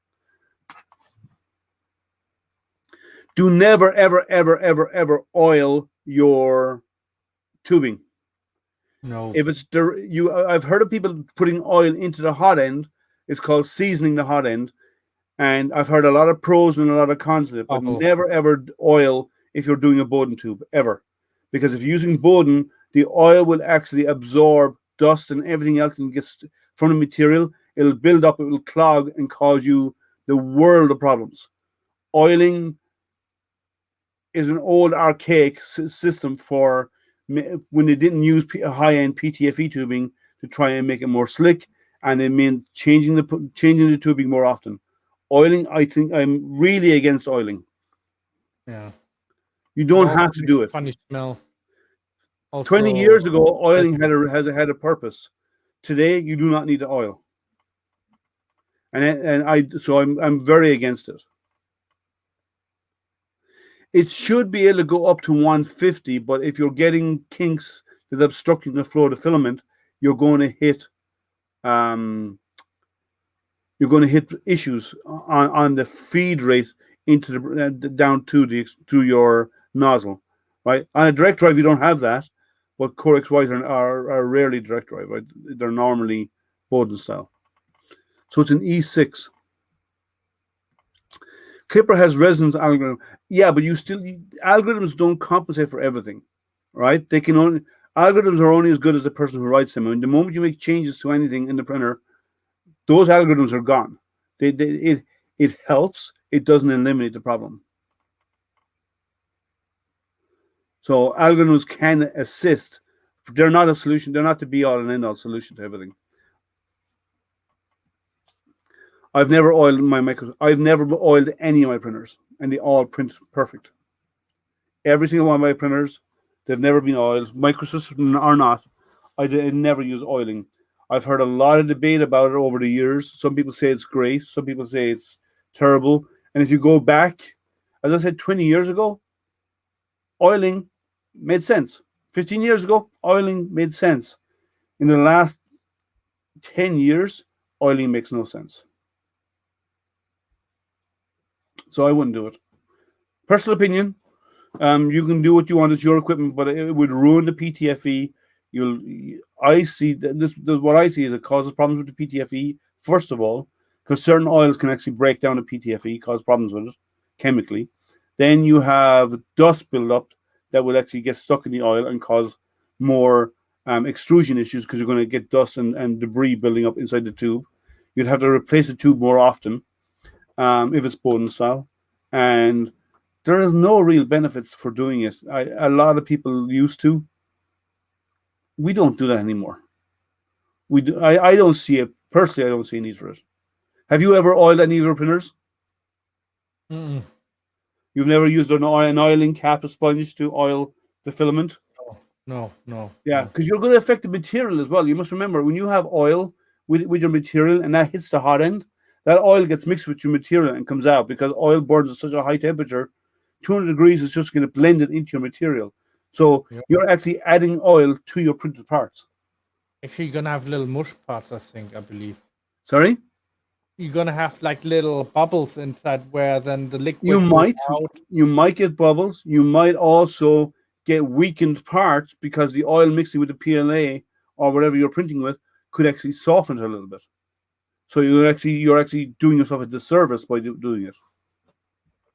Do never, ever, ever, ever, ever oil your tubing. No. If it's I've heard of people putting oil into the hot end. It's called seasoning the hot end, and I've heard a lot of pros and a lot of cons of it. But never ever oil if you're doing a Bowden tube ever, because if you're using Bowden, the oil will actually absorb dust and everything else and gets from the material. It'll build up, it will clog and cause you the world of problems. Oiling is an old archaic system for when they didn't use high-end PTFE tubing to try and make it more slick, and it meant changing the tubing more often. Oiling, I think I'm really against oiling. Yeah. You don't have to do it. Funny smell. Also, 20 years ago, oiling had a purpose. Today, you do not need to oil, so I'm very against it. It should be able to go up to 150, but if you're getting kinks that's obstructing the flow of the filament, you're going to hit issues on the feed rate into the down to your nozzle, right? On a direct drive, you don't have that, but Core XYs are rarely direct drive, right? They're normally Bowden style. So it's an E6. Clipper has resonance algorithm. Yeah, but algorithms don't compensate for everything, right? They can only Algorithms are only as good as the person who writes them. And the moment you make changes to anything in the printer, those algorithms are gone. It helps. It doesn't eliminate the problem. So algorithms can assist. They're not a solution. They're not the be all and end all solution to everything. I've never oiled my micros. I've never oiled any of my printers, and they all print perfect. Every single one of my printers, they've never been oiled. Microsystems are not. I never use oiling. I've heard a lot of debate about it over the years. Some people say it's great. Some people say it's terrible. And if you go back, as I said, 20 years ago, oiling made sense. 15 years ago, oiling made sense. In the last 10 years, oiling makes no sense. So I wouldn't do it. Personal opinion. You can do what you want. It's your equipment, but it would ruin the PTFE. I see this. What I see is it causes problems with the PTFE. First of all, because certain oils can actually break down the PTFE, cause problems with it chemically. Then you have dust buildup that will actually get stuck in the oil and cause more extrusion issues because you're going to get dust and debris building up inside the tube. You'd have to replace the tube more often if it's Bowden style, and there is no real benefits for doing it. A lot of people used to. We don't do that anymore. We do. I don't see it personally. I don't see a need for it. Have you ever oiled any of your printers? Mm-mm. You've never used an oiling cap, a sponge to oil the filament? No. Yeah, because you're going to affect the material as well. You must remember when you have oil with your material and that hits the hot end, that oil gets mixed with your material and comes out because oil burns at such a high temperature. 200 degrees is just going to blend it into your material. So you're actually adding oil to your printed parts. Actually, you're gonna have little mush parts, I believe. Sorry? You're gonna have like little bubbles inside where then the liquid You goes might. out. You might get bubbles. You might also get weakened parts because the oil mixing with the PLA or whatever you're printing with could actually soften it a little bit. So you're actually doing yourself a disservice by doing it.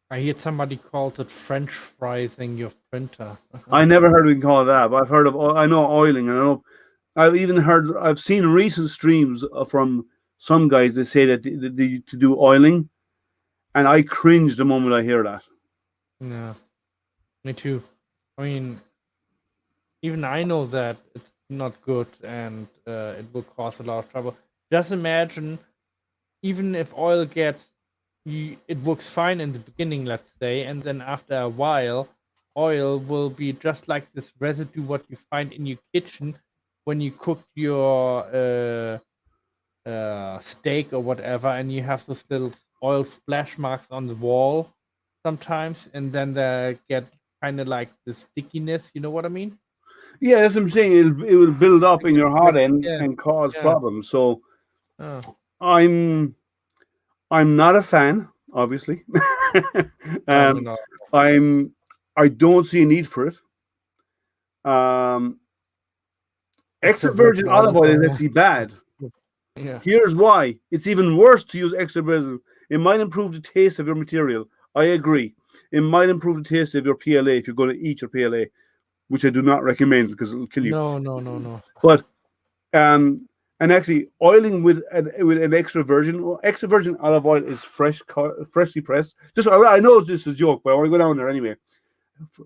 I heard somebody called it French frying your printer. I never heard we can call it that, but I've heard of. I know oiling, and I know. I've seen recent streams from some guys. They say that to do oiling, and I cringe the moment I hear that. Yeah, me too. I mean, even I know that it's not good and it will cause a lot of trouble. Just imagine, even if oil gets, it works fine in the beginning, let's say, and then after a while, oil will be just like this residue what you find in your kitchen when you cook your steak or whatever, and you have those little oil splash marks on the wall sometimes, and then they get kind of like the stickiness. You know what I mean? Yeah, that's what I'm saying. It will build up in your hot end Yeah. and cause Yeah. problems. So Oh. I'm not a fan, obviously. No. I don't see a need for it. Extra virgin olive oil is actually bad. Yeah. Here's why. It's even worse to use extra virgin. It might improve the taste of your material. I agree. It might improve the taste of your PLA if you're going to eat your PLA, which I do not recommend because it'll kill you. No. But and actually oiling with an extra virgin olive oil is freshly pressed. Just I know this is a joke, but I want to go down there anyway.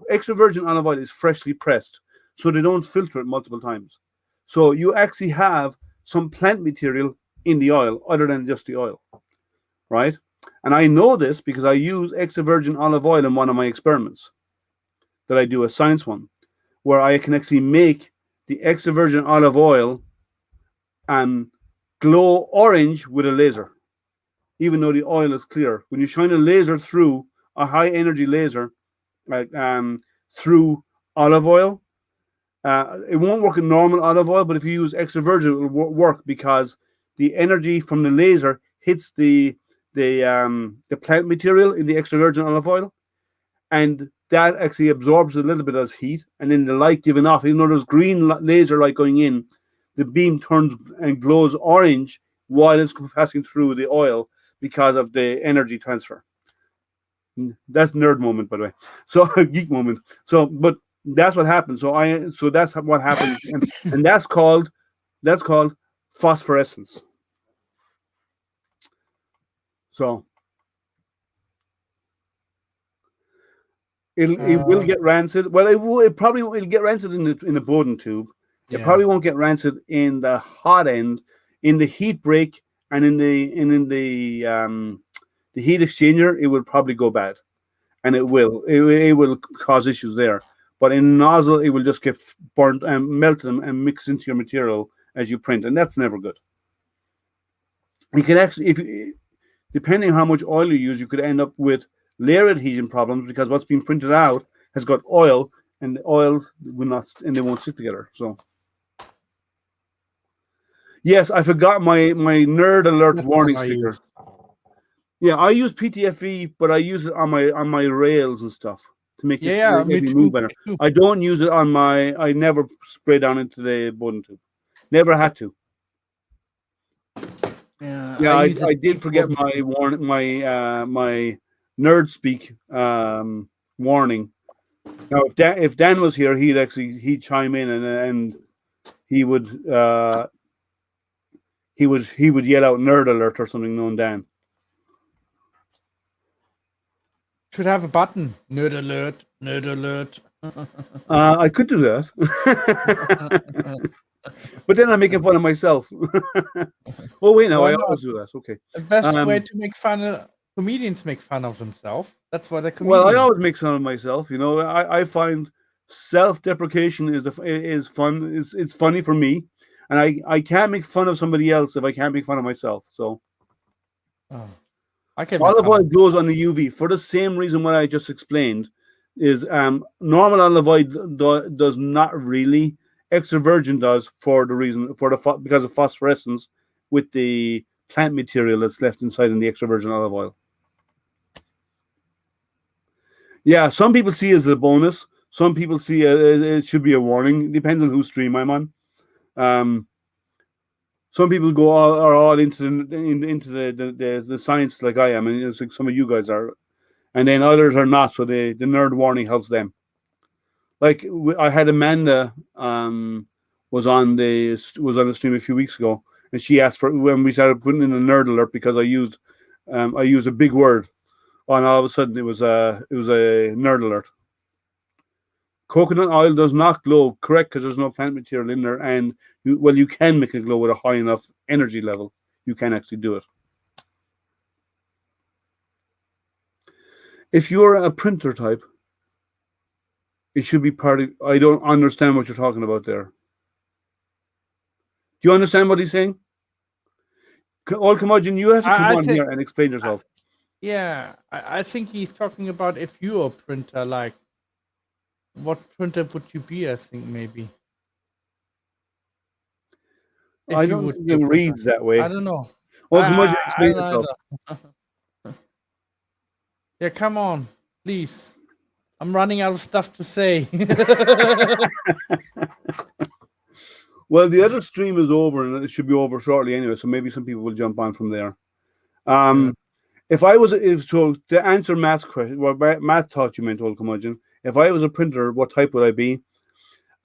Extra virgin olive oil is freshly pressed, so they don't filter it multiple times. So you actually have some plant material in the oil other than just the oil, right? And I know this because I use extra virgin olive oil in one of my experiments that I do, a science one, where I can actually make the extra virgin olive oil glow orange with a laser, even though the oil is clear. When you shine a laser through a high energy laser, like through olive oil, it won't work in normal olive oil, but if you use extra virgin, it will work because the energy from the laser hits the plant material in the extra virgin olive oil, and that actually absorbs a little bit as heat, and then the light giving off, even though there's green laser light going in, the beam turns and glows orange while it's passing through the oil because of the energy transfer. That's nerd moment, by the way. So geek moment. So, but that's what happened. So that's what happened, and that's called phosphorescence. So it will get rancid. Well, it probably will get rancid in the Bowden tube. It Yeah. probably won't get rancid in the hot end, in the heat break, and in the heat exchanger. It will probably go bad, and it will cause issues there. But in nozzle, it will just get burnt and melted and mixed into your material as you print, and that's never good. You can actually, depending on how much oil you use, you could end up with layer adhesion problems because what's being printed out has got oil, and the oil will not, and they won't stick together. So, yes, I forgot my nerd alert That's warning what I sticker. use. Yeah, I use PTFE, but I use it on my rails and stuff to make it Yeah, me move too. better. I don't use it on my. I never spray down into the Bowden tube. Never had to. Yeah, I did forget my my nerd speak warning. Now, if Dan was here, he'd chime in and he would he would yell out nerd alert or something, knowing Dan. Should have a button. Nerd alert. Nerd alert. I could do that, but then I'm making fun of myself. Oh wait, no, Why I not? always do that. Okay. The best way to make fun of comedians make fun of themselves. That's why they're Well, comedians. I always make fun of myself. You know, I find self-deprecation is fun. It's funny for me, and I can't make fun of somebody else if I can't make fun of myself. So I can make olive fun oil of glows on the UV for the same reason what I just explained. Is normal olive oil does not really. Extra virgin does for the reason because of phosphorescence with the plant material that's left inside in the extra virgin olive oil. Yeah, some people see it as a bonus. Some people see it should be a warning. It depends on whose stream I'm on. Some people are all into the science like I am, and it's like some of you guys are, and then others are not. So the nerd warning helps them. Like I had Amanda was on the stream a few weeks ago, and she asked for when we started putting in a nerd alert because I used a big word, and all of a sudden it was a nerd alert. Coconut oil does not glow, correct, because there's no plant material in there, and you can make it glow with a high enough energy level. You can actually do it. If you're a printer type, it should be part of. I don't understand what you're talking about there. Do you understand what he's saying? All Curmudgeon, you have to come on here and explain yourself. I think he's talking about if you're a printer, like what printer would you be? I think maybe. I don't think it reads that way. I don't know. All Curmudgeon, explain yourself. Yeah, come on, please. I'm running out of stuff to say. Well, the other stream is over, and it should be over shortly anyway. So maybe some people will jump on from there. If I was, to answer Matt's question, what Matt thought you meant, Old Curmudgeon. If I was a printer, what type would I be?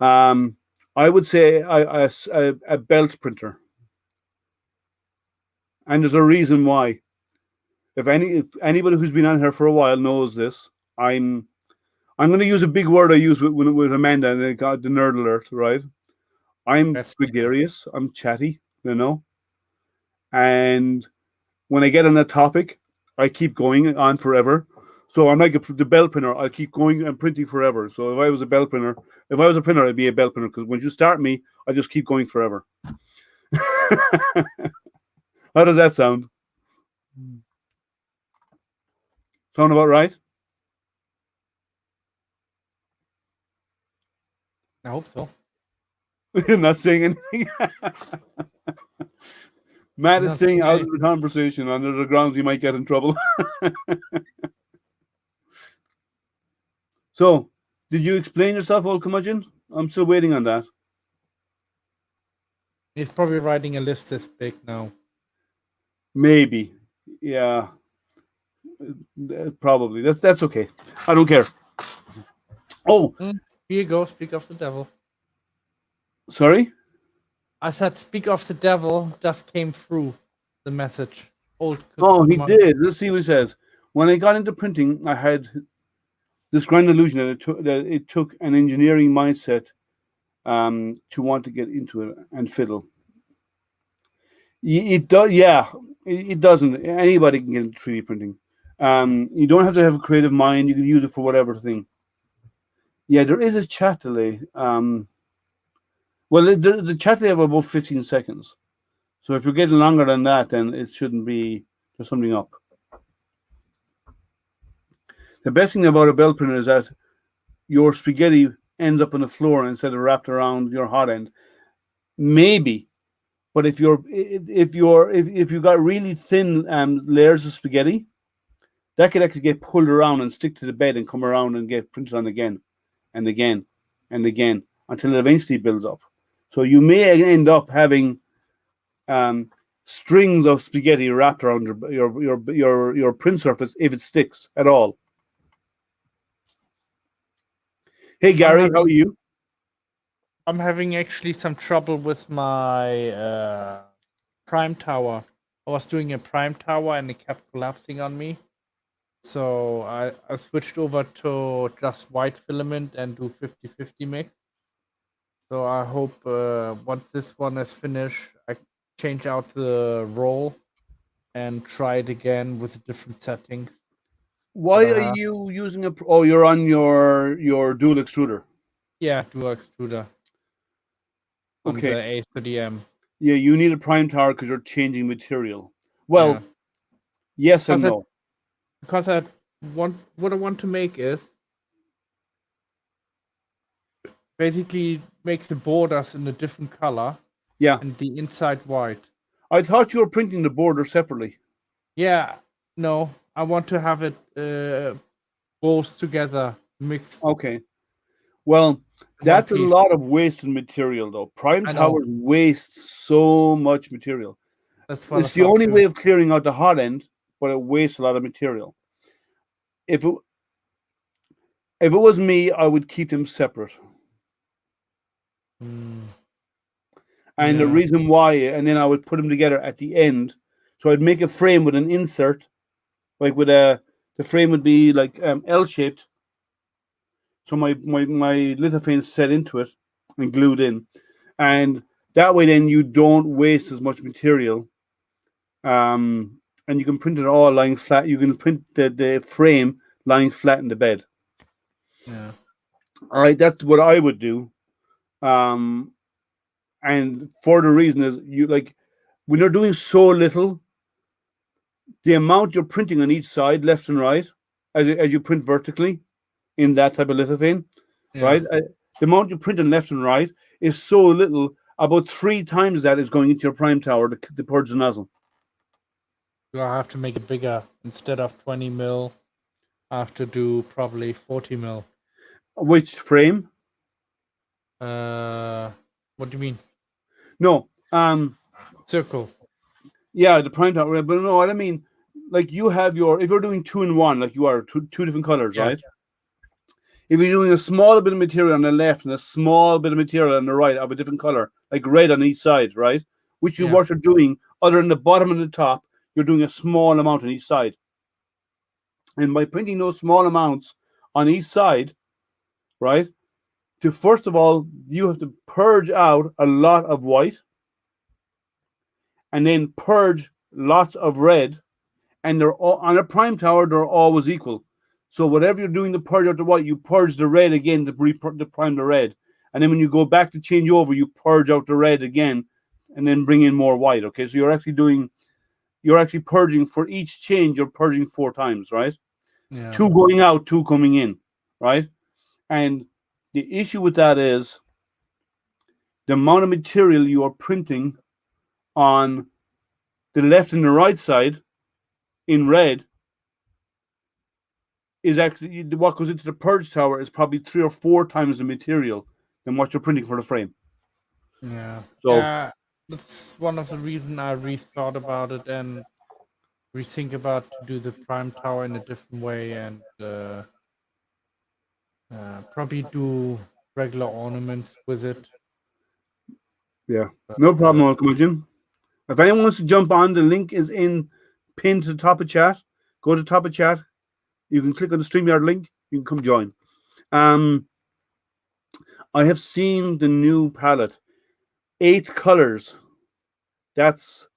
I would say a belt printer, and there's a reason why. If anybody who's been on here for a while knows this, I'm going to use a big word I use with Amanda, and it got the nerd alert, right? I'm gregarious. I'm chatty, you know. And when I get on a topic, I keep going on forever. So I'm like the bell printer. I'll keep going and printing forever. So if I was a bell printer, if I was a printer, I'd be a bell printer because when you start me, I just keep going forever. How does that sound? Sound about right? I hope so. You're not saying anything. Matt is staying out of the conversation under the grounds he might get in trouble. So, did you explain yourself, Old Curmudgeon? I'm still waiting on that. He's probably writing a list this big now. Maybe. Yeah. Probably that's okay. I don't care. Oh, Here you go. Speak of the devil. sorry. I said, speak of the devil. Just came through the message. Old Oh, he customer. did. Let's see what he says. When I got into printing, I had this grand illusion that it took an engineering mindset to want to get into it and fiddle. It does, yeah. It doesn't. Anybody can get into 3D printing. You don't have to have a creative mind. You can use it for whatever thing. Yeah, there is a chat delay. Well, the chat delay of about 15 seconds. So if you're getting longer than that, then it shouldn't be. There's something up. The best thing about a belt printer is that your spaghetti ends up on the floor instead of wrapped around your hot end. Maybe, but if you got really thin layers of spaghetti, that could actually get pulled around and stick to the bed and come around and get printed on again and again and again until it eventually builds up. So you may end up having strings of spaghetti wrapped around your print surface if it sticks at all. Hey Gary, how are you? I'm having actually some trouble with my prime tower. I was doing a prime tower and it kept collapsing on me. So I switched over to just white filament and do 50-50 mix. So I hope once this one is finished, I change out the roll and try it again with different settings. Why are you using a? Oh, you're on your dual extruder. Yeah, dual extruder. On Okay. the A to the M. Yeah, you need a prime tower because you're changing material. Well, yes and no. Because what I want to make is basically make the borders in a different color. Yeah. And the inside white. I thought you were printing the border separately. Yeah. No, I want to have it both together mixed. Okay. Well, that's a lot of wasted material, though. Prime towers waste so much material. That's what it's the only way of clearing out the hot end, but it wastes a lot of material. If it was me, I would keep them separate. And the reason why, and then I would put them together at the end. So I'd make a frame with an insert, like the frame would be like L-shaped. So my lithophane set into it and glued in, and that way then you don't waste as much material. And you can print it all lying flat. You can print the frame lying flat in the bed. Yeah. All right, that's what I would do. And for the reason is you like when you're doing so little, the amount you're printing on each side, left and right, as you print vertically in that type of lithophane, right? The amount you print on left and right is so little. About 3 times that is going into your prime tower to purge the nozzle. So I have to make it bigger. Instead of 20 mil, I have to do probably 40 mil. Which frame? What do you mean? No. Circle. Yeah, the prime tower. But no, what I mean, like you have if you're doing 2 in 1, like you are two different colors, right? If you're doing a small bit of material on the left and a small bit of material on the right of a different color, like red on each side, right? Which is what you're doing, other than the bottom and the top, you're doing a small amount on each side. And by printing those small amounts on each side, right, first of all, you have to purge out a lot of white and then purge lots of red. And they're all, on a prime tower, they're always equal. So whatever you're doing to purge out the white, you purge the red again to prime the red. And then when you go back to change over, you purge out the red again and then bring in more white. Okay, so you're actually purging for each change, you're purging 4 times, right? 2 going out, 2 coming in, right? And the issue with that is the amount of material you are printing on the left and the right side in red is actually what goes into the purge tower is probably 3 or 4 times the material than what you're printing for the frame. Yeah. So that's one of the reasons I rethought about it and we think about to do the prime tower in a different way and probably do regular ornaments with it. Yeah, no But, problem, Curmudgeon. If anyone wants to jump on, the link is pinned to the top of chat. Go to the top of chat. You can click on the StreamYard link. You can come join. I have seen the new palette. 8 colors. That's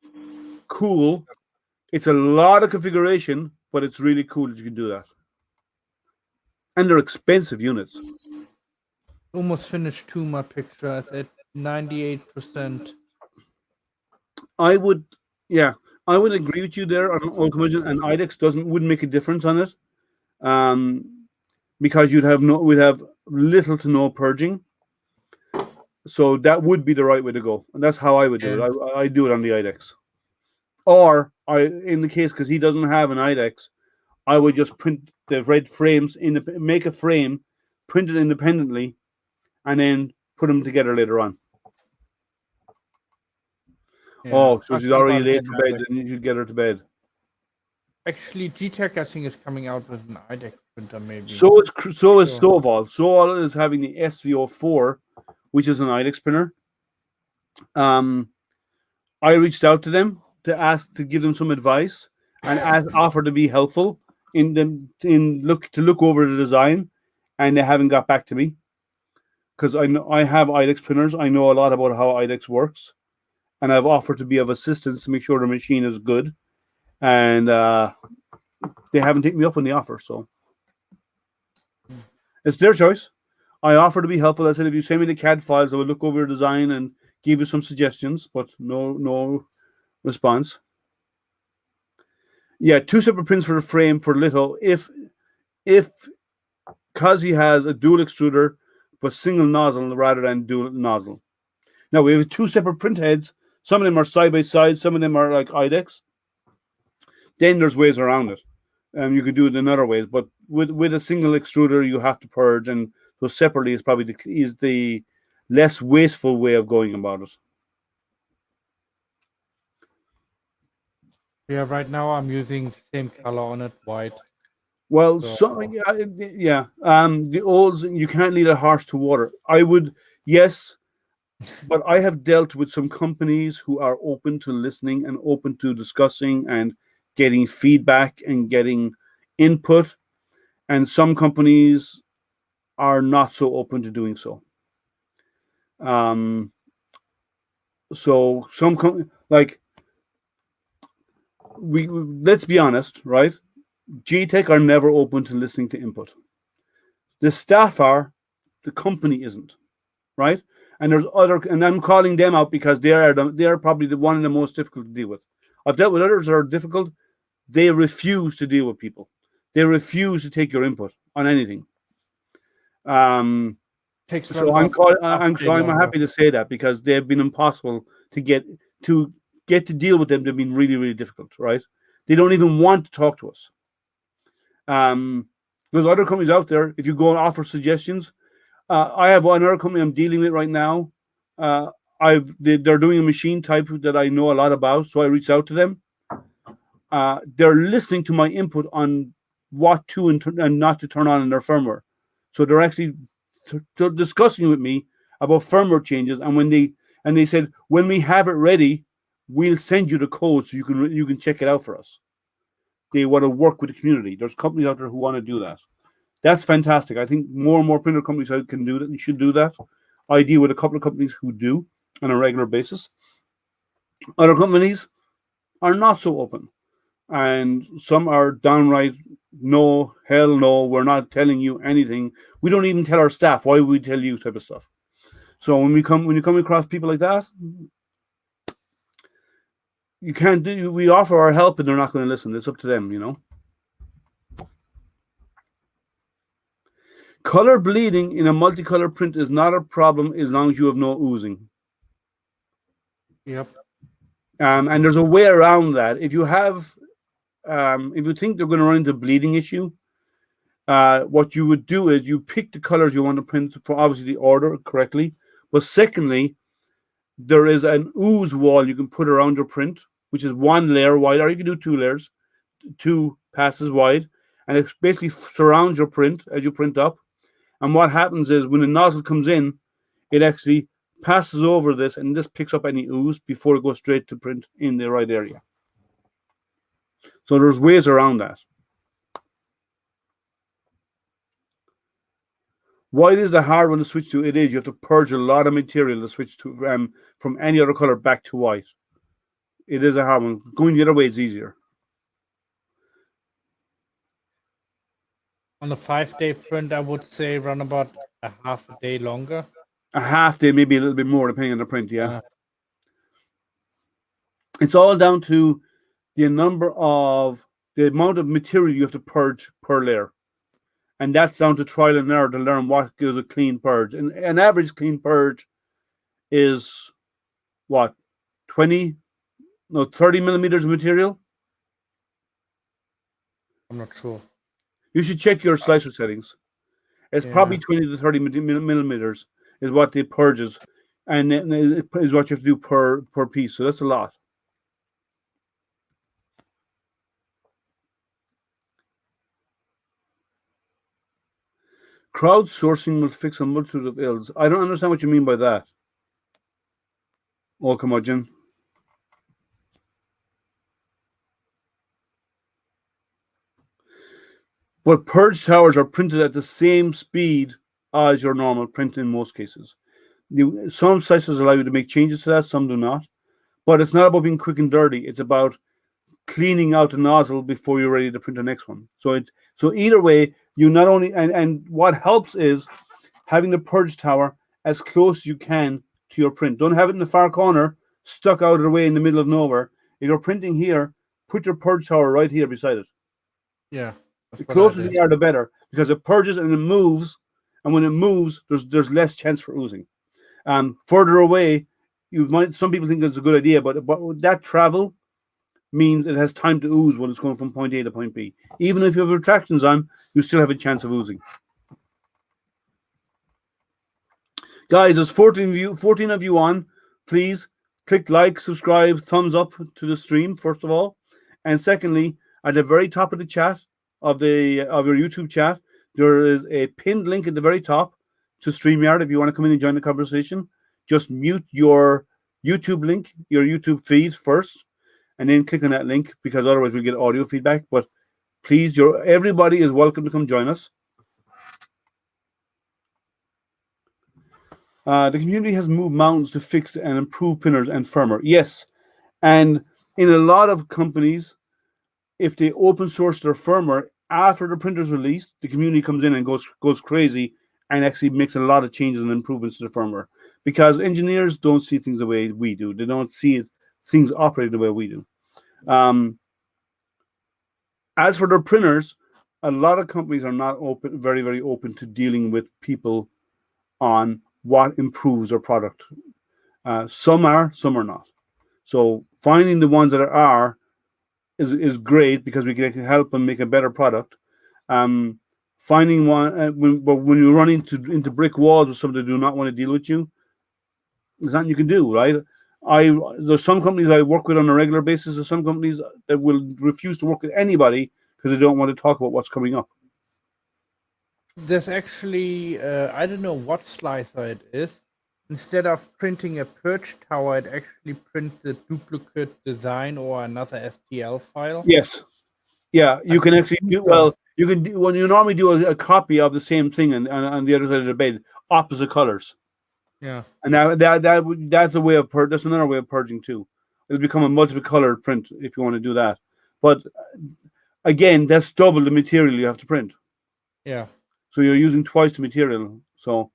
cool. It's a lot of configuration, but it's really cool that you can do that. And they're expensive units. almost finished too my picture. I said 98%. I would agree with you there on Ultimagen, and IDEX wouldn't make a difference on it. Because we'd have little to no purging. So that would be the right way to go. And that's how I would do it. I do it on the IDEX. Or in the case, because he doesn't have an IDEX, I would just print the red frames make a frame, print it independently, and then put them together later on. So she's already late for bed, then you should get her to bed. Actually, GTEC, I think, is coming out with an IDEX printer, maybe. So is Soval. Soval is having the SVO4, which is an IDEX printer. I reached out to them to give them some advice and offer to be helpful to look over the design, and they haven't got back to me because I have IDEX printers. I know a lot about how IDEX works, and I've offered to be of assistance to make sure the machine is good, and they haven't taken me up on the offer. So it's their choice. I offer to be helpful. I said, if you send me the CAD files, I will look over your design and give you some suggestions, but no response. Yeah, 2 separate prints for the frame for little. If because he has a dual extruder but single nozzle rather than dual nozzle. Now we have 2 separate print heads. Some of them are side by side. Some of them are like IDEX. Then there's ways around it. You can do it in other ways, but with a single extruder, you have to purge, and so separately is probably the less wasteful way of going about it. Yeah, right now I'm using the same color on it, white. Well, yeah. The olds, you can't lead a horse to water. I would, yes, but I have dealt with some companies who are open to listening and open to discussing and getting feedback and getting input, and some companies are not so open to doing so. So some let's be honest, right? GTEC are never open to listening to input. The staff are, the company isn't, right? And there's and I'm calling them out because they are probably one of the most difficult to deal with. I've dealt with others that are difficult. They refuse to deal with people. They refuse to take your input on anything. I'm happy to say that because they've been impossible to get to deal with them. They've been really, really difficult, right? They don't even want to talk to us. There's other companies out there. If you go and offer suggestions, I have another company I'm dealing with right now. They're doing a machine type that I know a lot about, so I reached out to them. They're listening to my input on what to and not to turn on in their firmware. So they're actually discussing with me about firmware changes, and they said, when we have it ready, we'll send you the code so you can check it out for us. They want to work with the community. There's companies out there who want to do that. That's fantastic. I think more and more printer companies can do that. You should do that. I deal with a couple of companies who do on a regular basis. Other companies are not so open, and some are downright no, hell no, we're not telling you anything. We don't even tell our staff. Why would we tell you type of stuff? So when you come across people like that, you can't do. We offer our help, and they're not going to listen. It's up to them, you know. Color bleeding in a multicolor print is not a problem as long as you have no oozing. Yep. And there's a way around that. If you have, if you think they're going to run into a bleeding issue, what you would do is you pick the colors you want to print for, obviously the order correctly. But secondly, there is an ooze wall you can put around your print, which is 1 layer wide, or you can do 2 layers. 2 passes wide, and it basically surrounds your print as you print up. And what happens is when the nozzle comes in, it actually passes over this, and this picks up any ooze before it goes straight to print in the right area. So there's ways around that. White is the hard one to switch to. It is. You have to purge a lot of material to switch to from any other color back to white. It is a hard one. Going the other way is easier. On a 5-day print, I would say run about a half a day longer. A half day, maybe a little bit more, depending on the print. Yeah. It's all down to the amount of material you have to purge per layer. And that's down to trial and error to learn what gives a clean purge. And an average clean purge is what? 30 millimeters of material? I'm not sure. You should check your slicer settings. It's probably 20 to 30 millimeters is what it purges. And it is what you have to do per piece. So that's a lot. Crowdsourcing will fix a multitude of ills. I don't understand what you mean by that. Oh, curmudgeon. But purge towers are printed at the same speed as your normal print in most cases. Some slicers allow you to make changes to that, some do not. But it's not about being quick and dirty. It's about cleaning out the nozzle before you're ready to print the next one. So either way, you not only and what helps is having the purge tower as close as you can to your print. Don't have it in the far corner, stuck out of the way in the middle of nowhere. If you're printing here, put your purge tower right here beside it. Yeah. The closer you are, the better, because it purges and it moves, and when it moves, there's less chance for oozing. Further away, some people think it's a good idea, but that travel means it has time to ooze when it's going from point A to point B. Even if you have retractions on, you still have a chance of oozing. Guys, there's 14 of you on. Please click like, subscribe, thumbs up to the stream, first of all. And secondly, at the very top of the chat, of your YouTube chat, there is a pinned link at the very top to StreamYard if you want to come in and join the conversation. Just mute your YouTube link, your YouTube feed first, and then click on that link, because otherwise we'll get audio feedback. But please, everybody is welcome to come join us. The community has moved mountains to fix and improve printers and firmware. Yes, and in a lot of companies, if they open source their firmware after the printer's released, the community comes in and goes crazy and actually makes a lot of changes and improvements to the firmware, because engineers don't see things the way we do. They don't see things operate the way we do. As for their printers, a lot of companies are not very, very open to dealing with people on what improves their product. Some are, some are not. So finding the ones that are is great, because we can actually help them make a better product. Finding one, when you run into brick walls with somebody who do not want to deal with you, there's nothing you can do, right? There's some companies I work with on a regular basis. There's some companies that will refuse to work with anybody because they don't want to talk about what's coming up. There's actually, I don't know what slicer it is. Instead of printing a purge tower, it actually prints a duplicate design or another STL file. Yes. Yeah, you can actually do, well, you can do, when you normally do a copy of the same thing on the other side of the bed, opposite colors. Yeah. And that's a way of that's another way of purging too. It'll become a multiple colored print if you want to do that. But again, that's double the material you have to print. Yeah. So you're using twice the material. So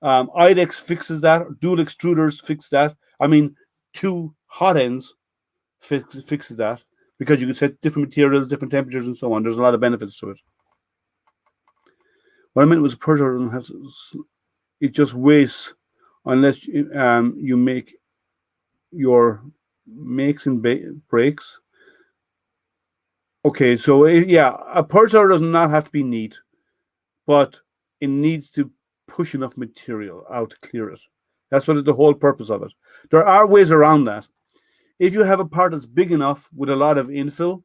IDEX fixes that. Dual extruders fix that. I mean, 2 hot ends fixes that, because you can set different materials, different temperatures, and so on. There's a lot of benefits to it. What I meant was a purger doesn't have it just wastes unless you make your makes and breaks. Okay, so yeah, a purger does not have to be neat, but it needs to push enough material out to clear it. That's what the whole purpose of it. There are ways around that. If you have a part that's big enough with a lot of infill,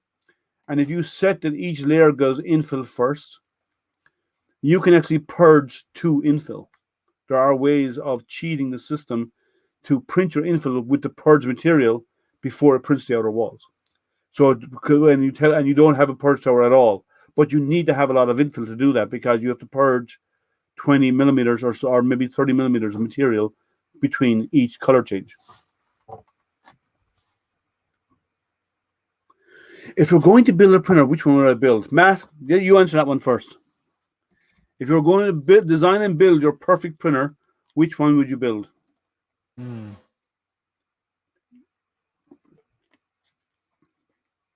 And if you set that each layer goes infill first, you can actually purge to infill. There are ways of cheating the system to print your infill with the purge material before it prints the outer walls. So when you tell, and you don't have a purge tower at all, but you need to have a lot of infill to do that because you have to purge 20 millimeters or so, or maybe 30 millimeters of material between each color change. If you're going to build a printer, which one would I build? Matt, you answer that one first. If you're going to design and build your perfect printer, which one would you build?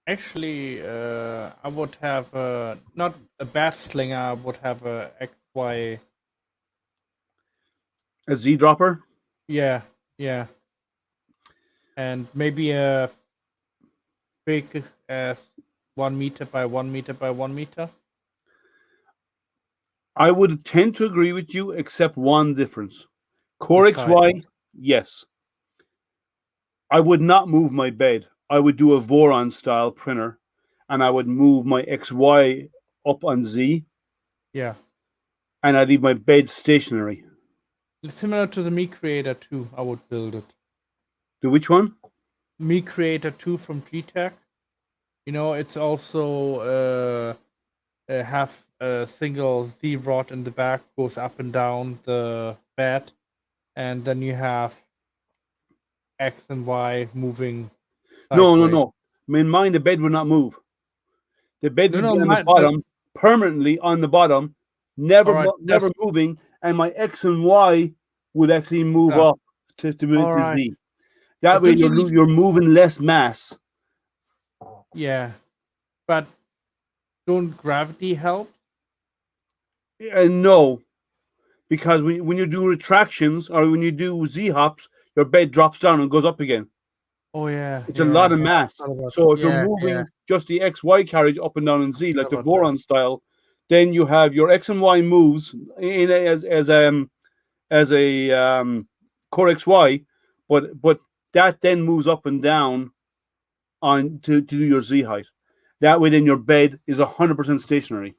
Actually, I would have not a bat slinger. I would have a XY. A Z dropper? Yeah, yeah, and maybe a big as 1 meter by 1 meter by 1 meter. I would tend to agree with you, except one difference. Core The size. XY, yes. I would not move my bed. I would do a Voron style printer, and I would move my XY up on Z, Yeah, and I'd leave my bed stationary. similar to the Me Creator 2. I would build it. The which one? Me Creator 2 from GTech. You know, it's also have a single Z rod in the back, goes up and down the bed, and then you have X and Y moving. No. sideways. In mine, the bed would not move. The bed would No, be on the mine, bottom, permanently on the bottom, never Alright, never that's moving, and my X and Y would actually move yeah. up to move to Alright. Z. That But way, don't you need? you're moving less mass. Yeah, but don't gravity help? No, because when you do retractions or when you do Z hops, your bed drops down and goes up again. Oh yeah, It's a yeah. lot of mass. Thought about So if you're yeah, moving just the XY carriage up and down in Z, like thought the about that. Voron style, then you have your X and Y moves in as a core XY, but that then moves up and down on to do your Z height. That way, then your bed is 100% stationary.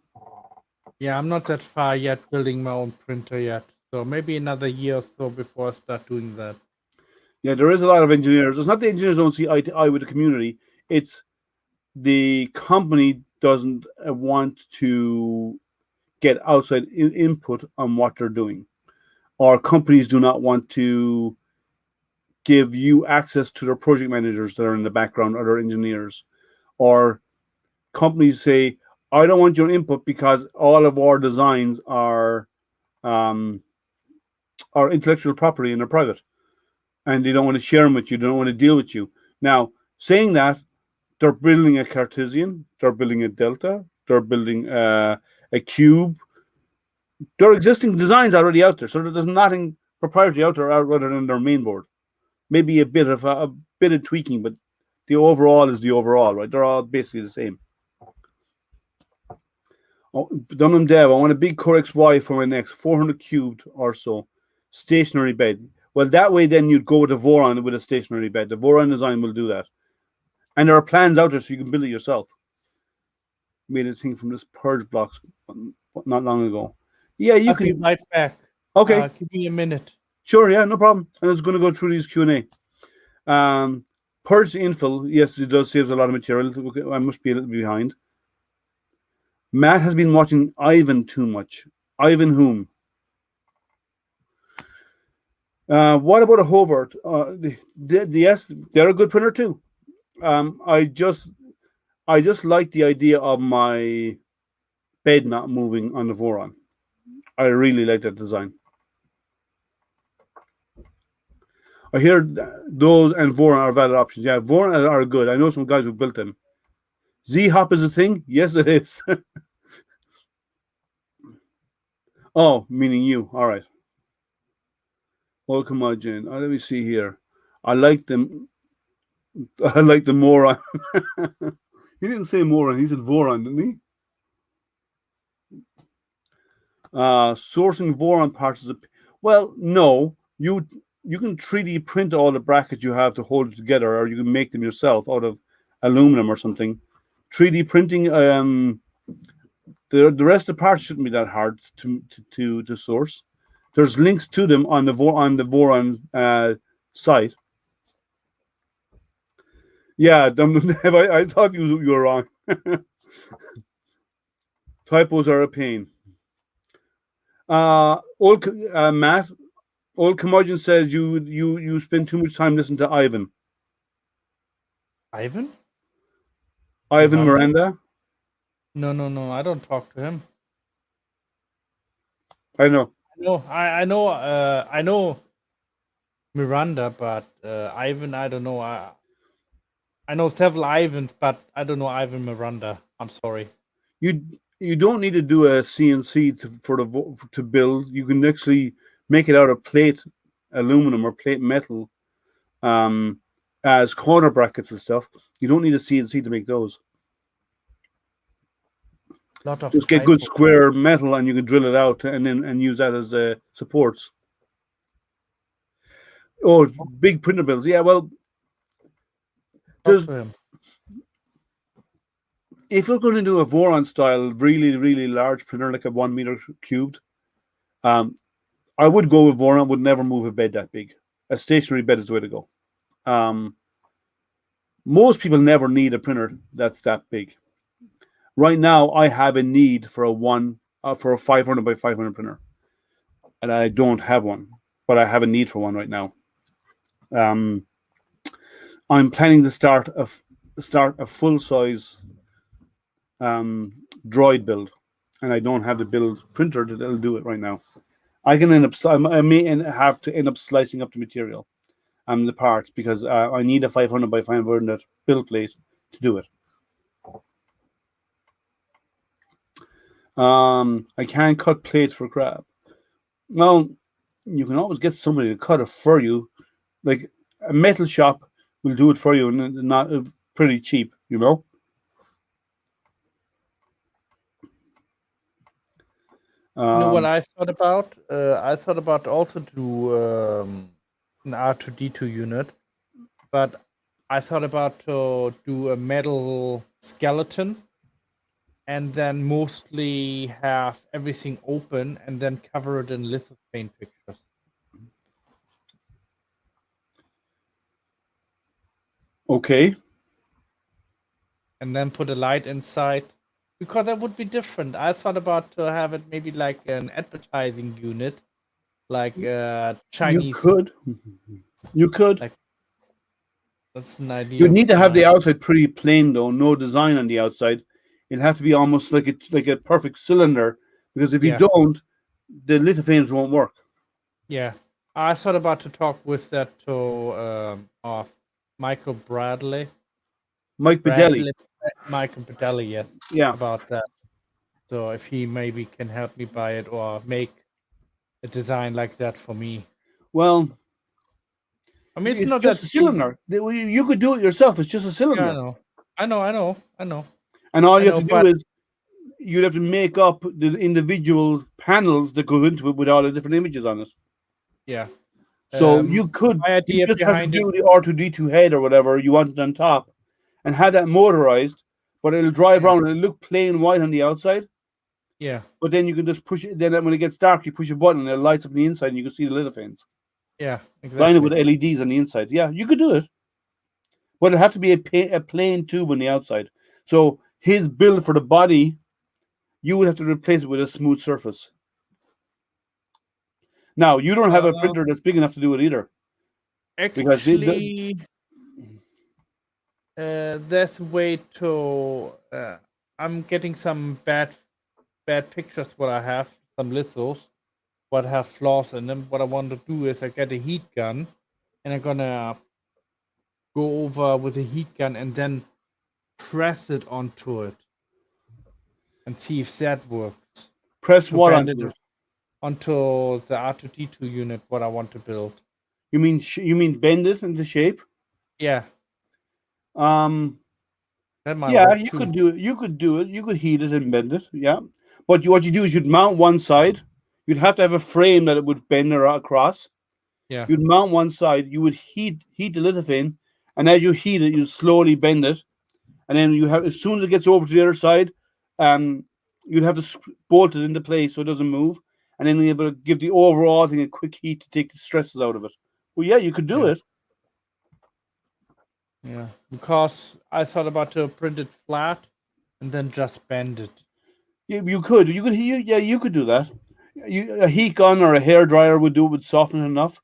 Yeah, I'm not that far yet building my own printer yet. So maybe another year or so before I start doing that. Yeah, there is a lot of engineers. It's not the engineers don't see eye to eye with the community. It's the company doesn't want to get outside input on what they're doing, or companies do not want to give you access to their project managers that are in the background or their engineers, or companies say, I don't want your input because all of our designs um, are intellectual property and they're private, and they don't want to share them with you. They don't want to deal with you. Now, saying that, they're building a Cartesian, they're building a delta, they're building a cube. There are existing designs already out there, so there's nothing proprietary out there rather than their main board. Maybe a bit of tweaking, but the overall is the overall, right? They're all basically the same. Oh, Dunham Dev, I want a big Core XY for my next 400 cubed or so stationary bed. Well, that way then you'd go with a Voron with a stationary bed. The Voron design will do that. And there are plans out there so you can build it yourself. Made a thing from this purge blocks not long ago. Yeah, you I'll be can. right back. Okay, Give me a minute. sure, yeah, no problem. And it's going to go through these Q&A. Purge infill, yes, it does save a lot of material. I must be a little bit behind. Matt has been watching Ivan too much. Ivan whom? What about a Hovert? Yes, they're a good printer too. I just like the idea of my bed not moving on the Voron. I really like that design. I hear those and Voron are valid options. Yeah, Voron are good. I know some guys who built them. Z-Hop is a thing? Yes, it is. Oh, meaning you. All right. Welcome, my Jane. Let me see here. I like them. I like the moron. He didn't say moron. He said Voron, didn't he? Sourcing Voron parts is well, no. You can 3D print all the brackets you have to hold it together, or you can make them yourself out of aluminum or something. 3D printing. The rest of the parts shouldn't be that hard to source. There's links to them on the Voron site. Yeah, I thought you were wrong. Typos are a pain. Matt, old curmudgeon says you spend too much time listening to Ivan. Ivan Miranda. No, I don't talk to him. I know. No, I know Miranda, but Ivan, I don't know. I know several Ivans, but I don't know Ivan Miranda. I'm sorry. You don't need to do a CNC to build. You can actually make it out of plate aluminum or plate metal, as corner brackets and stuff. You don't need a CNC to make those. Just get good square metal and you can drill it out and use that as the supports. Oh, big printer builds. Yeah, well, if you're going to do a Voron style, really, really large printer, like a 1 meter cubed, I would go with Voron. Would never move a bed that big. A stationary bed is the way to go. Most people never need a printer that's that big. Right now, I have a need for a 500 by 500 printer, and I don't have one, but I have a need for one right now. I'm planning to start a full size droid build, and I don't have the build printer that'll do it right now. I may have to end up slicing up the material, the parts, because I need a 500 by 500 build plate to do it. I can't cut plates for crap. Well, you can always get somebody to cut it for you. Like a metal shop will do it for you, and not pretty cheap, you know. You know what I thought about? I thought about also do an R2D2 unit, but I thought about to do a metal skeleton and then mostly have everything open and then cover it in lithophane pictures. Okay. And then put a light inside, because that would be different. I thought about to have it maybe like an advertising unit, like Chinese. You could. Like, that's an idea. You need to have the outside pretty plain, though. No design on the outside. It'd have to be almost like a perfect cylinder, because if you don't, the lithophanes won't work. Yeah, I thought about to talk with that to of Michael Bradley. Michael Padelli, yes. Yeah. About that. So if he maybe can help me buy it or make a design like that for me. Well, I mean, it's not just a cylinder. You could do it yourself. It's just a cylinder. Yeah, I know. And all you have to do is you'd have to make up the individual panels that go into it with all the different images on it. Yeah. So you could you just have to do the R2D2 head or whatever you want it on top, and have that motorized, but it'll drive around and it'll look plain white on the outside. Yeah. But then you can just push it. Then when it gets dark, you push a button and it lights up on the inside, and you can see the lithophanes. Yeah, exactly. Line it with LEDs on the inside. Yeah, you could do it, but it'll have to be a plain tube on the outside. So his build for the body, you would have to replace it with a smooth surface. Now, you don't have a printer that's big enough to do it either. Actually, there's a way to... I'm getting some bad pictures what I have, some lithos, what have flaws in them. What I want to do is I get a heat gun, and I'm gonna go over with a heat gun and then press it onto it and see if that works. Press what onto it? Onto the R2D2 unit, what I want to build. You mean bend it into shape? Yeah. That might work too. Could do it. You could do it. You could heat it and bend it. Yeah. But what you do is you'd mount one side. You'd have to have a frame that it would bend across. Yeah. You'd mount one side. You would heat the lithophane, and as you heat it, you slowly bend it, and then you have as soon as it gets over to the other side, you'd have to bolt it into place so it doesn't move, and then you have to give the overall thing a quick heat to take the stresses out of it. Well, yeah, you could do it. Yeah, because I thought about to print it flat and then just bend it. Yeah, you could. You could do that. A heat gun or a hair dryer would do it. Would soften it enough,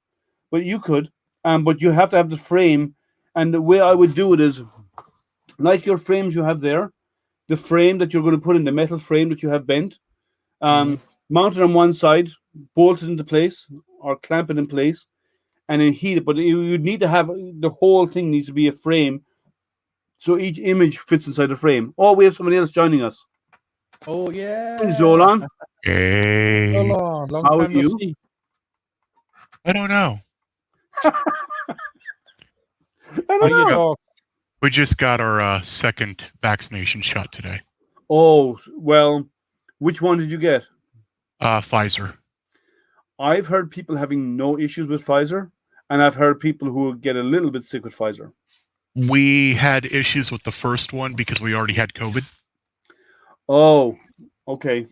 but you could. But you have to have the frame, and the way I would do it is, like your frames you have there, the frame that you're going to put in the metal frame that you have bent, mount it on one side, bolt it into place, or clamp it in place, and then heat it. But you'd need to have the whole thing needs to be a frame, so each image fits inside the frame. Oh, we have somebody else joining us. Oh yeah, Zolan. Hey. so long How are time no you? see. I don't know. I don't know. We just got our second vaccination shot today. Oh, well, which one did you get? Pfizer. I've heard people having no issues with Pfizer, and I've heard people who get a little bit sick with Pfizer. We had issues with the first one because we already had COVID. Oh, okay.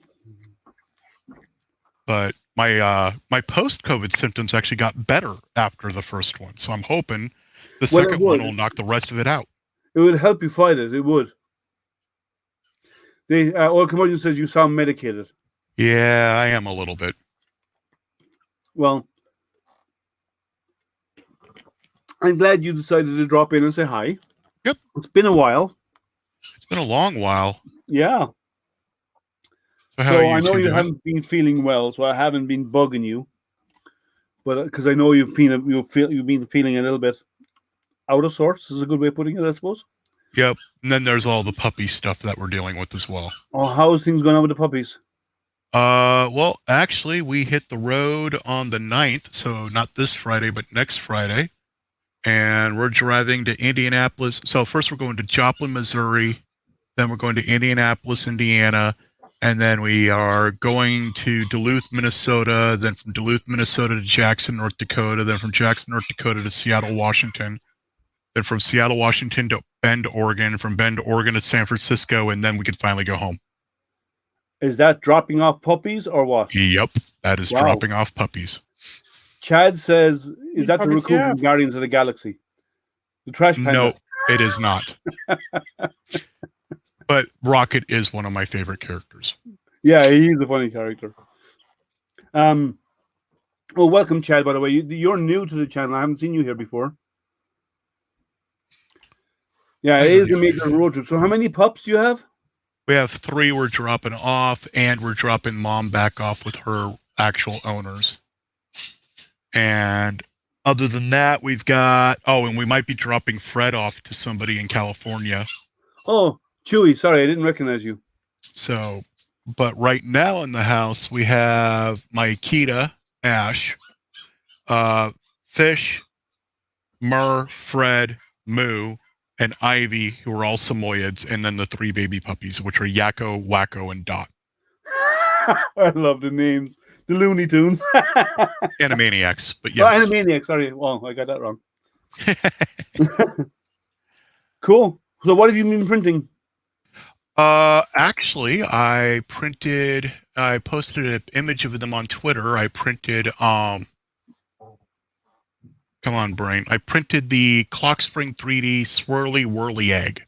But my post-COVID symptoms actually got better after the first one. So I'm hoping the second one will knock the rest of it out. It would help you fight it. It would. Oil Commodity says you sound medicated. Yeah, I am a little bit. Well, I'm glad you decided to drop in and say hi. Yep. It's been a while. It's been a long while. Yeah. So I know you haven't been feeling well, so I haven't been bugging you. But because I know you've been feeling a little bit out of sorts, is a good way of putting it, I suppose. Yep. And then there's all the puppy stuff that we're dealing with as well. Oh, how's things going on with the puppies? Well, actually, we hit the road on the 9th, so not this Friday, but next Friday. And we're driving to Indianapolis. So first we're going to Joplin, Missouri. Then we're going to Indianapolis, Indiana. And then we are going to Duluth, Minnesota. Then from Duluth, Minnesota to Jackson, North Dakota. Then from Jackson, North Dakota to Seattle, Washington. Then from Seattle, Washington to Bend, Oregon. From Bend, Oregon to San Francisco. And then we could finally go home. Is that dropping off puppies or what? Yep, that is dropping off puppies. Chad says, is that the Raccoon from Guardians of the Galaxy? The trash panda? No, it is not. But Rocket is one of my favorite characters. Yeah, he's a funny character. Oh, welcome, Chad, by the way. You're new to the channel. I haven't seen you here before. Yeah, it is a major road trip. So how many pups do you have? We have 3 we're dropping off, and we're dropping Mom back off with her actual owners. And other than that, we've got... Oh, and we might be dropping Fred off to somebody in California. Oh, Chewy. Sorry, I didn't recognize you. So, but right now in the house, we have my Akita, Ash, Fish, Murr, Fred, Moo, and Ivy, who are all Samoyeds, and then the 3 baby puppies, which are Yakko, Wacko, and Dot. I love the names. The Looney Tunes. Animaniacs, but yes. Oh, Animaniacs, sorry. Oh, I got that wrong. Cool. So what have you been printing? Actually, I posted an image of them on Twitter. I printed, come on, brain. I printed the Clock Spring 3D Swirly Whirly Egg.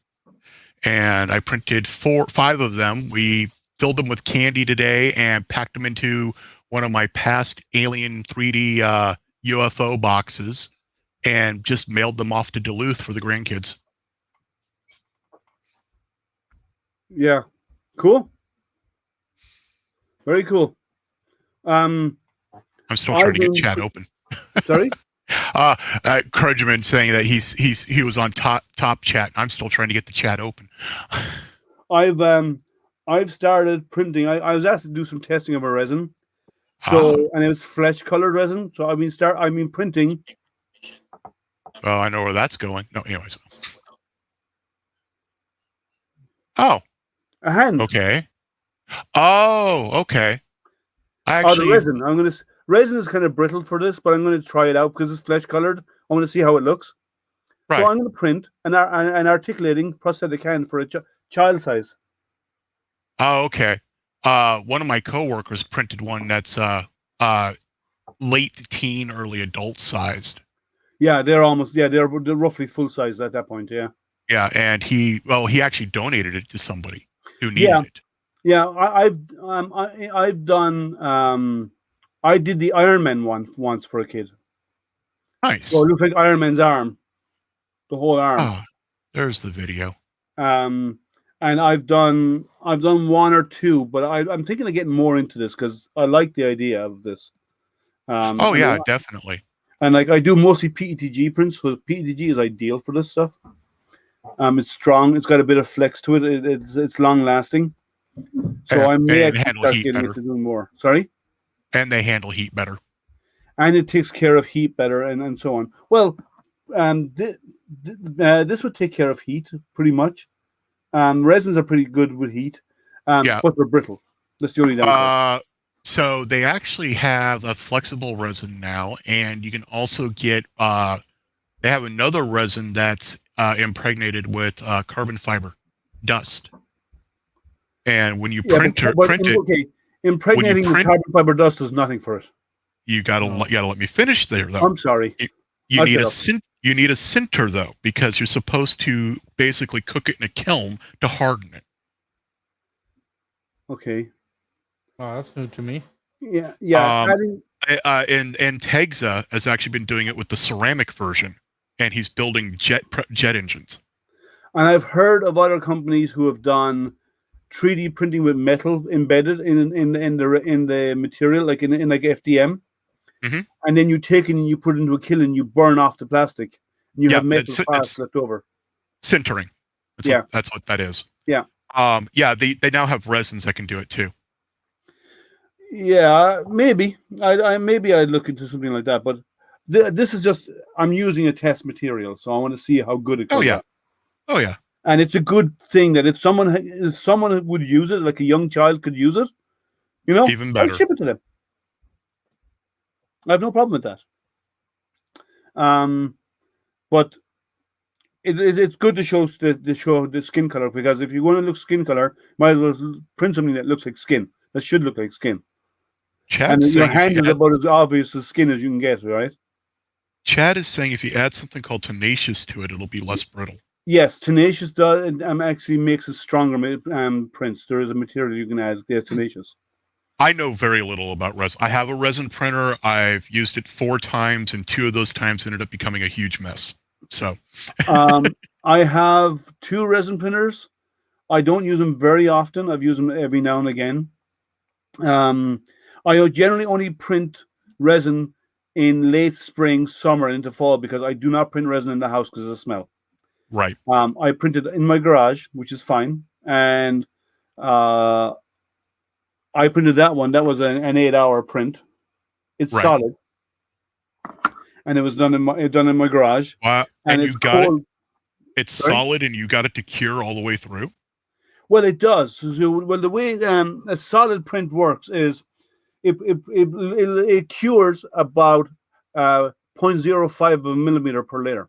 And I printed 5 of them. We filled them with candy today and packed them into one of my past Alien 3D UFO boxes and just mailed them off to Duluth for the grandkids. Yeah. Cool. Very cool. I'm still trying to get chat open. Sorry? Crudgeman saying that he was on top chat. I'm still trying to get the chat open. I've started printing. I was asked to do some testing of a resin. So and it was flesh colored resin. So I mean printing. Oh, I know where that's going. No, anyways. Oh. A hand. Okay. Oh, okay. The resin. Resin is kind of brittle for this, but I'm going to try it out because it's flesh colored. I want to see how it looks. So Right. I'm going to print an articulating prosthetic hand for a child size. Oh, okay. One of my coworkers printed one that's late teen, early adult sized. Yeah, they're roughly full size at that point. Yeah. Yeah, and he actually donated it to somebody who Yeah. needed it. Yeah, I've done I did the Iron Man one once for a kid. Nice. So it looks like Iron Man's arm, the whole arm. Ah, there's the video. And I've done one or two, but I'm thinking of getting more into this because I like the idea of this. Oh yeah, definitely. And like I do mostly PETG prints, so PETG is ideal for this stuff. It's strong. It's got a bit of flex to it. It's long lasting. So I may actually start getting into doing more. Sorry? And they handle heat better. And it takes care of heat better and so on. Well, this would take care of heat pretty much. Resins are pretty good with heat, Yeah. but they're brittle. That's the only downside. So they actually have a flexible resin now, and you can also get they have another resin that's impregnated with carbon fiber dust. And when you print it, okay, impregnating with carbon fiber dust does nothing for it. You gotta let me finish there, though. I'm sorry. You need a sinter though, because you're supposed to basically cook it in a kiln to harden it. Okay. Oh, that's new to me. Yeah. And Tegza has actually been doing it with the ceramic version, and he's building jet engines. And I've heard of other companies who have done 3D printing with metal embedded in the material, like in like FDM. Mm-hmm. And then you take it and you put it into a kiln and you burn off the plastic. And you have metal parts left over. Sintering. That's what that is. Yeah. They now have resins that can do it too. Yeah, maybe. Maybe I'd look into something like that. But this is just, I'm using a test material, so I want to see how good it goes. Oh yeah. And it's a good thing that if someone would use it, like a young child could use it, even better. I'll ship it to them. I have no problem with that. But it's good to show the skin color, because if you want to look skin color, might as well print something that looks like skin. That should look like skin. And your hand is about as obvious as skin as you can get, right? Chad is saying if you add something called tenacious to it, it'll be less brittle. Yes, tenacious does actually makes it stronger prints. There is a material you can add. Yeah, tenacious. I know very little about resin. I have a resin printer. I've used it 4 times, and 2 of those times ended up becoming a huge mess. So, I have 2 resin printers. I don't use them very often. I've used them every now and again. I generally only print resin in late spring, summer, into fall, because I do not print resin in the house because of the smell. Right. I printed in my garage, which is fine, and I printed that one. That was an 8-hour print. It's solid, and it was done in my garage. And you got it. It's solid, and you got it to cure all the way through. Well, it does. So, the way a solid print works is it cures about 0.05 of a millimeter per layer.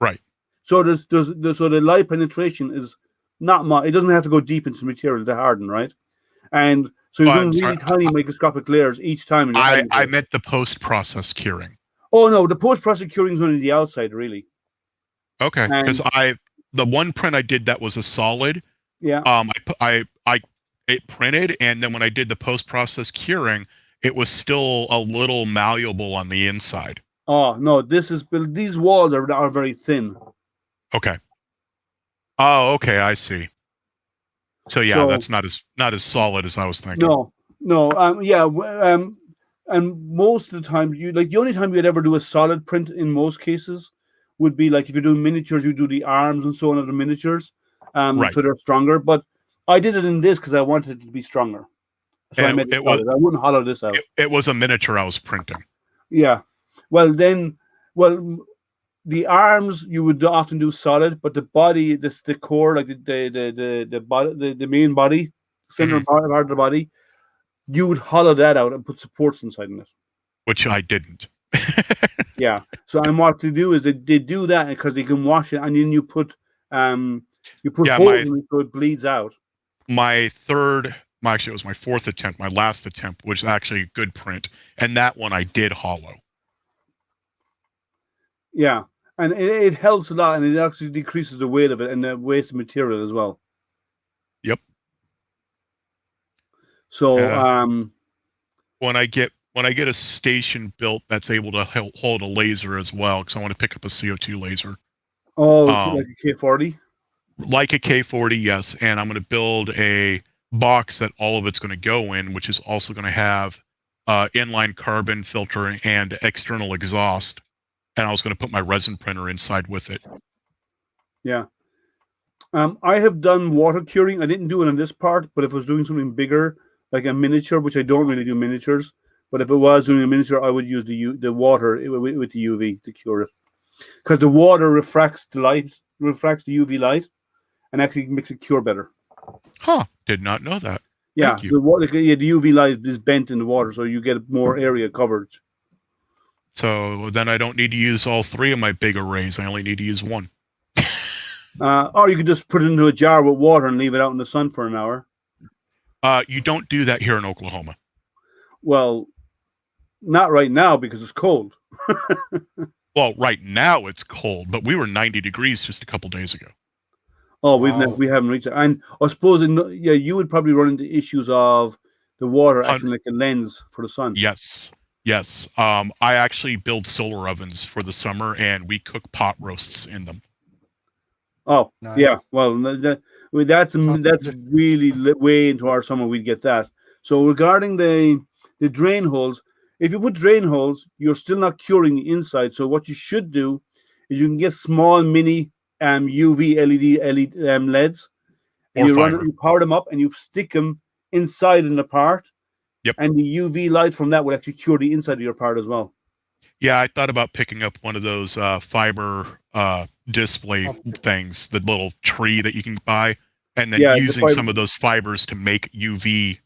Right. So the light penetration is not much. It doesn't have to go deep into the material to harden, right? And so you're doing really tiny microscopic layers each time. I meant the post-process curing. Oh no, the post-process curing is only the outside, really. Okay, because the one print I did that was a solid. Yeah. It printed, and then when I did the post-process curing, it was still a little malleable on the inside. Oh no, these walls are very thin. Okay. Oh, okay, I see. So yeah, that's not as solid as I was thinking. No, and most of the time, the only time you'd ever do a solid print in most cases would be like if you're doing miniatures, you do the arms and so on of the miniatures, so they're stronger. But I did it in this because I wanted it to be stronger, so I made it solid. I wouldn't hollow this out. It was a miniature I was printing. Yeah, the arms you would often do solid, but the body, the core, like the body, the main body, center part of the body, you would hollow that out and put supports inside in it. Which I didn't. Yeah. So and what to do is they do that because they can wash it, and then you put Yeah, holes in it so it bleeds out. actually, it was my fourth attempt, my last attempt, was actually a good print. And that one I did hollow. Yeah. And it helps a lot, and it actually decreases the weight of it and the waste of material as well. Yep. So when I get a station built that's able to hold a laser as well, because I want to pick up a CO2 laser. like a K40? Like a K40, yes. And I'm going to build a box that all of it's going to go in, which is also going to have inline carbon filter and external exhaust. And I was going to put my resin printer inside with it. Yeah. I have done water curing. I didn't do it on this part, but if I was doing something bigger, like a miniature, which I don't really do miniatures, but if it was doing a miniature, I would use the water with the UV to cure it, because the water refracts the UV light, and actually makes it cure better. Huh? Did not know that. Yeah, Thank you. the UV light is bent in the water, so you get more area coverage. So then I don't need to use all three of my big arrays. I only need to use one. Or you could just put it into a jar with water and leave it out in the sun for an hour. You don't do that here in Oklahoma. Well, not right now because it's cold. Well, right now it's cold, but we were 90 degrees just a couple days ago. Oh, Wow. we haven't reached it. And I suppose, you would probably run into issues of the water acting like a lens for the sun. Yes. I actually build solar ovens for the summer, and we cook pot roasts in them. Oh, Nice. yeah. Well, that's really way into our summer. We'd get that. So regarding the drain holes, if you put drain holes, you're still not curing the inside. So what you should do is you can get small mini UV LED LEDs, and you power them up and you stick them inside in the part. Yep. And the UV light from that will actually cure the inside of your part as well. Yeah, I thought about picking up one of those fiber display things, the little tree that you can buy, and then using some of those fibers to make UV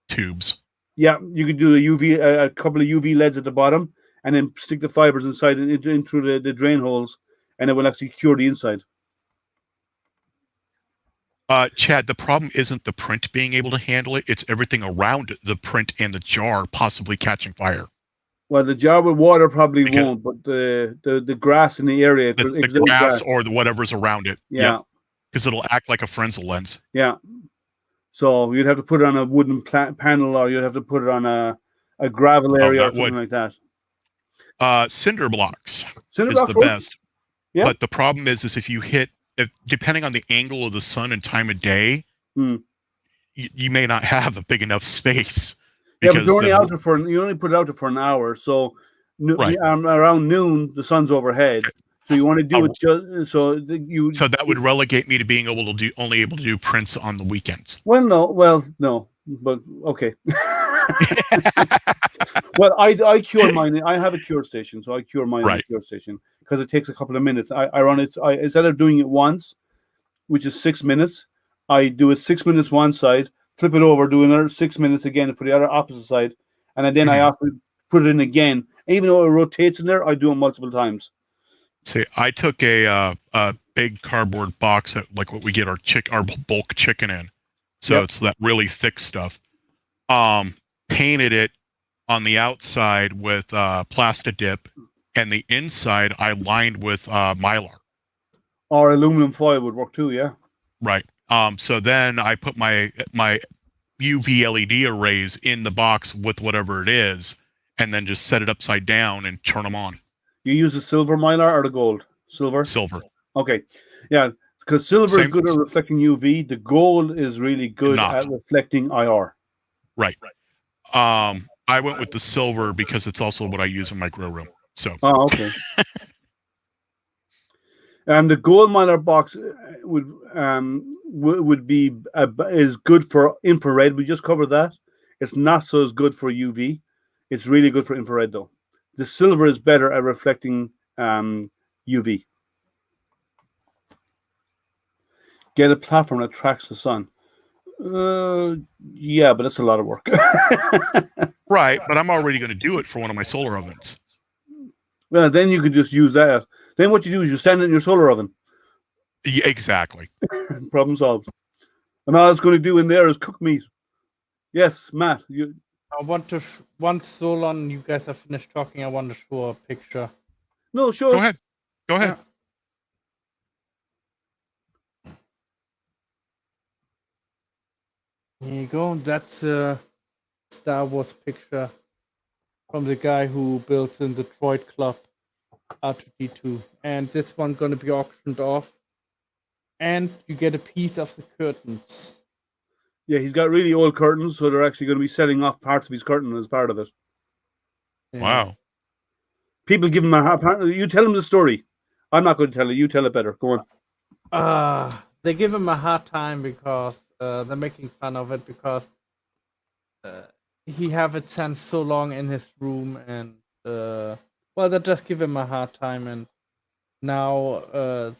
tubes. Yeah, you could do a couple of UV LEDs at the bottom, and then stick the fibers inside in through the drain holes, and it will actually cure the inside. Chad, the problem isn't the print being able to handle it; it's everything around the print and the jar possibly catching fire. Well, the jar with water probably won't, but the grass in the area, the grass or whatever's around it. Yeah, because it'll act like a Fresnel lens. Yeah. So you'd have to put it on a wooden panel, or you'd have to put it on a gravel area or something like that. Cinder blocks is the best. Yeah. But the problem is if you hit, depending on the angle of the sun and time of day, you may not have a big enough space. Yeah, but you only put it out there for an hour. So around noon, the sun's overhead. So you want to do it so that would relegate me to being only able to do prints on the weekends. Well, no, but okay. Well, I cure mine. I have a cure station, so I cure mine in a cure station because it takes a couple of minutes. I run it. Instead of doing it once, which is 6 minutes, I do it 6 minutes one side, flip it over, do another 6 minutes again for the other opposite side, and then I have to put it in again. Even though it rotates in there, I do it multiple times. See, I took a big cardboard box that like what we get our bulk chicken in, so it's that really thick stuff. Painted it on the outside with Plastidip, and the inside I lined with Mylar. Or aluminum foil would work too, yeah. Right. So then I put my UV LED arrays in the box with whatever it is, and then just set it upside down and turn them on. You use the silver Mylar or the gold? Silver. Okay. Yeah, because silver is good at reflecting UV. The gold is really good at reflecting IR. Right. I went with the silver because it's also what I use in my grow room. So. Oh, okay. The gold Mylar box would be is good for infrared. We just covered that. It's not so as good for UV. It's really good for infrared though. The silver is better at reflecting UV. Get a platform that tracks the sun. Yeah, but that's a lot of work. Right, but I'm already going to do it for one of my solar ovens. Well, then you could just use that. Then what you do is you stand it in your solar oven. Yeah, exactly. Problem solved. And all it's going to do in there is cook meat. Yes, Matt. I want to once Solon, you guys have finished talking. I want to show a picture. No, sure. Go ahead. Go ahead. Here you go. That's a Star Wars picture from the guy who builds in the Droid Club R2D2. And this one gonna be auctioned off. And you get a piece of the curtains. Yeah, he's got really old curtains, so they're actually going to be selling off parts of his curtain as part of it. Yeah. Wow. People give him you tell him the story. I'm not going to tell it. You tell it better. Go on. They give him a hard time because they're making fun of it because he have it sent so long in his room, and well, they just give him a hard time, and now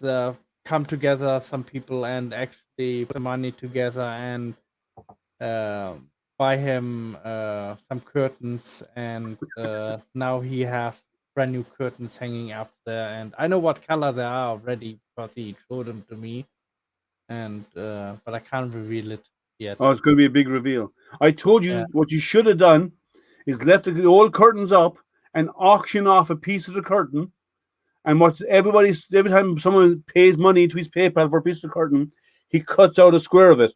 they come together, some people, and actually put money together and buy him some curtains, and now he has brand new curtains hanging up there, and I know what color they are already because he showed them to me, and but I can't reveal it yet. Oh, it's going to be a big reveal. I told you Yeah. what you should have done is left the old curtains up and auction off a piece of the curtain. And every time someone pays money to his PayPal for a piece of the curtain, he cuts out a square of it.